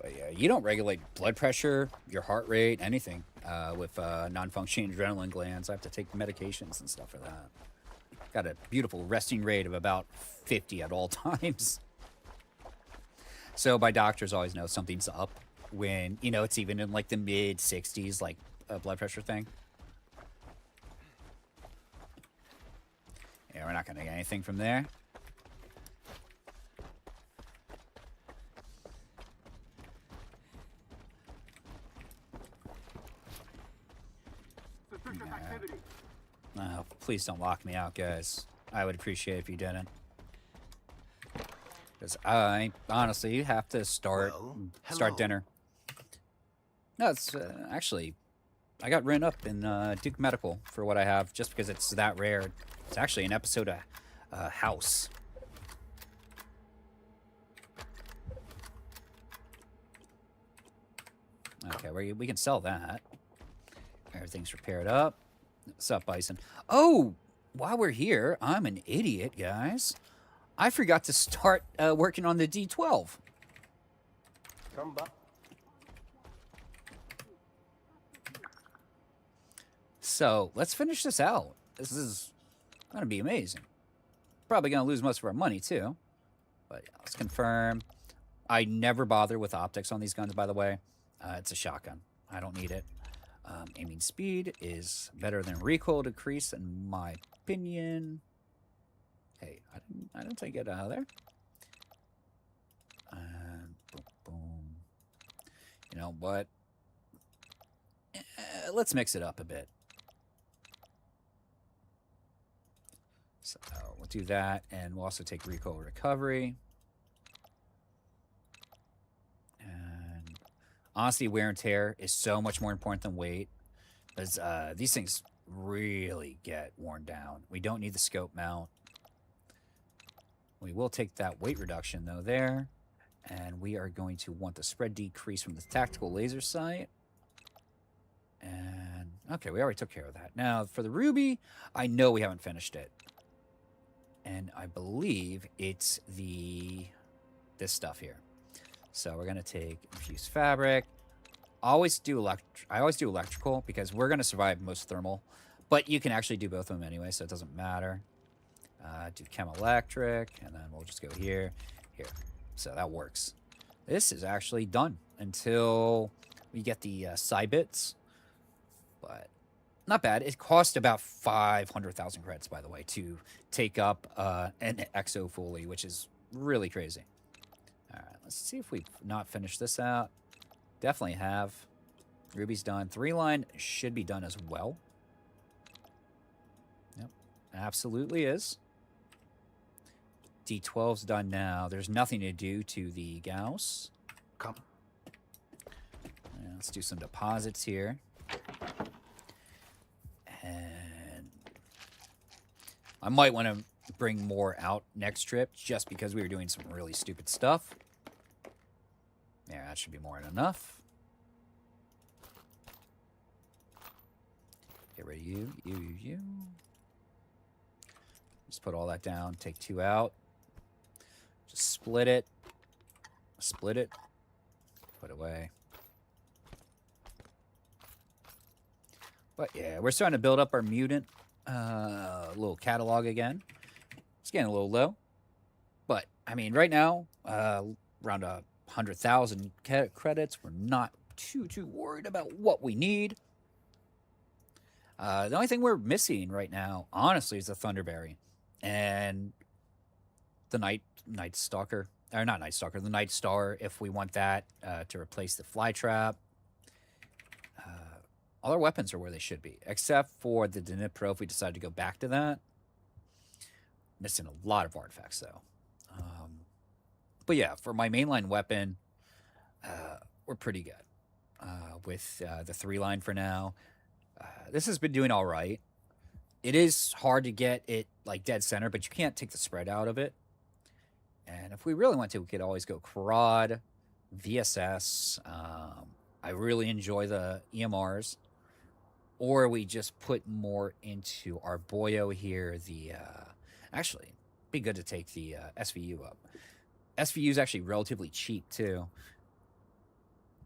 But yeah, you don't regulate blood pressure, your heart rate, anything with non-functioning adrenaline glands. I have to take medications and stuff for that. Got a beautiful resting rate of about 50 at all times. So my doctors always know something's up when, you know, it's even in like the mid 60s, like a blood pressure thing. Yeah, we're not going to get anything from there. Oh, please don't lock me out, guys. I would appreciate if you didn't. Because I honestly have to start dinner. No, it's actually, I got written up in Duke Medical for what I have, just because it's that rare. It's actually an episode of House. Okay, we can sell that. Everything's repaired up. What's up, Bison? Oh, while we're here, I'm an idiot, guys. I forgot to start working on the D12. Come back. So let's finish this out. This is going to be amazing. Probably going to lose most of our money, too. But let's confirm. I never bother with optics on these guns, by the way. It's a shotgun. I don't need it. Aiming speed is better than recoil decrease, in my opinion. Hey, I didn't take it out of there. Boom, boom. You know what? Let's mix it up a bit. So we'll do that, and we'll also take recoil recovery. And honestly, wear and tear is so much more important than weight, because these things really get worn down. We don't need the scope mount. We will take that weight reduction, though, there. And we are going to want the spread decrease from the tactical laser sight. And, okay, we already took care of that. Now, for the ruby, I know we haven't finished it. And I believe it's this stuff here. So we're going to take infused fabric. I always do electrical because we're going to survive most thermal. But you can actually do both of them anyway, so it doesn't matter. Do chem electric, and then we'll just go here. So that works. This is actually done until we get the side bits. But not bad. It cost about 500,000 credits, by the way, to take up an exo fully, which is really crazy. All right, let's see if we've not finished this out. Definitely have. Ruby's done. 3-line should be done as well. Yep, absolutely is. D12's done now. There's nothing to do to the Gauss. Come. Yeah, let's do some deposits here. And I might want to bring more out next trip just because we were doing some really stupid stuff. Yeah, that should be more than enough. Get rid of you. Just put all that down. Take 2 out. Just split it. Put away. But yeah, we're starting to build up our mutant little catalog again. It's getting a little low. But, I mean, right now, around 100,000 credits. We're not too worried about what we need. The only thing we're missing right now, honestly, is the Thunderberry. And the Night Stalker. Or not Night Stalker, the Night Star, if we want that to replace the Flytrap. All our weapons are where they should be, except for the Dnipro if we decide to go back to that. Missing a lot of artifacts, though. But yeah, for my mainline weapon, we're pretty good. with the 3-line for now. This has been doing all right. It is hard to get it like dead center, but you can't take the spread out of it. And if we really want to, we could always go Quad, VSS. I really enjoy the EMRs. Or we just put more into our Boyo here. Actually, be good to take the SVU up. SVU is actually relatively cheap too.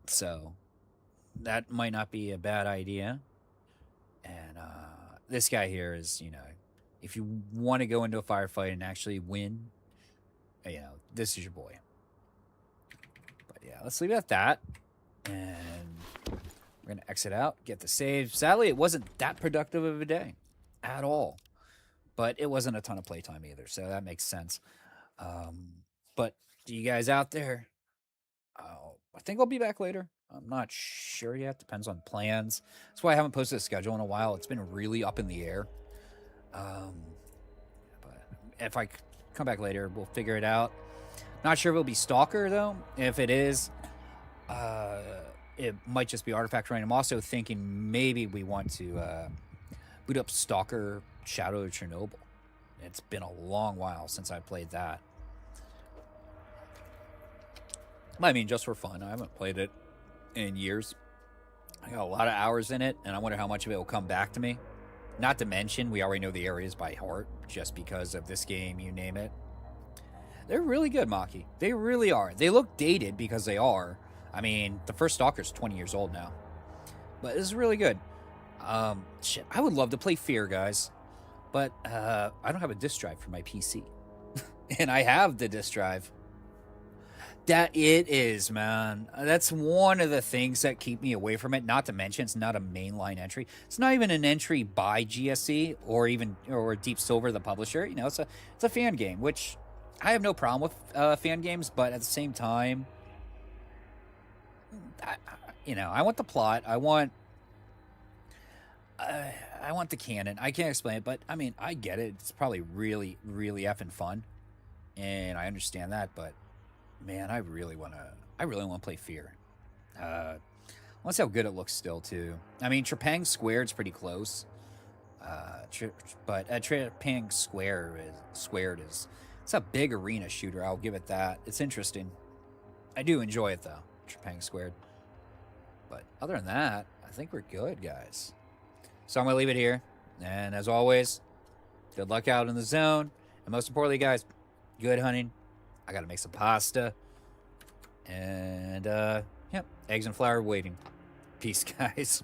So that might not be a bad idea. And this guy here is, if you want to go into a firefight and actually win, this is your boy. But yeah, let's leave it at that. And we're going to exit out, get the save. Sadly, it wasn't that productive of a day at all. But it wasn't a ton of playtime either, so that makes sense. But to you guys out there, I think I'll be back later. I'm not sure yet. Depends on plans. That's why I haven't posted a schedule in a while. It's been really up in the air. But if I come back later, we'll figure it out. Not sure if it'll be Stalker, though. If it is, it might just be Artifact Rain. I'm also thinking maybe we want to boot up Stalker Shadow of Chernobyl. It's been a long while since I played that. I mean, just for fun. I haven't played it in years. I got a lot of hours in it, and I wonder how much of it will come back to me. Not to mention, we already know the areas by heart, just because of this game, you name it. They're really good, Maki. They really are. They look dated because they are. I mean, the first Stalker's 20 years old now. But this is really good. Shit, I would love to play Fear, guys. But I don't have a disk drive for my PC. And I have the disk drive. That it is, man. That's one of the things that keep me away from it. Not to mention, it's not a mainline entry. It's not even an entry by GSC or Deep Silver, the publisher. It's a fan game, which I have no problem with fan games. But at the same time, I want the plot. I want the canon. I can't explain it, but I mean, I get it. It's probably really, really effing fun, and I understand that. But man, I really want to play Fear. Let's see how good it looks still too. I mean, Trepang Squared's pretty close, but Trepang Squared is it's a big arena shooter. I'll give it that. It's interesting. I do enjoy it though, Trepang Squared. But other than that, I think we're good, guys. So I'm going to leave it here. And as always, good luck out in the zone. And most importantly, guys, good hunting. I got to make some pasta. And, eggs and flour waiting. Peace, guys.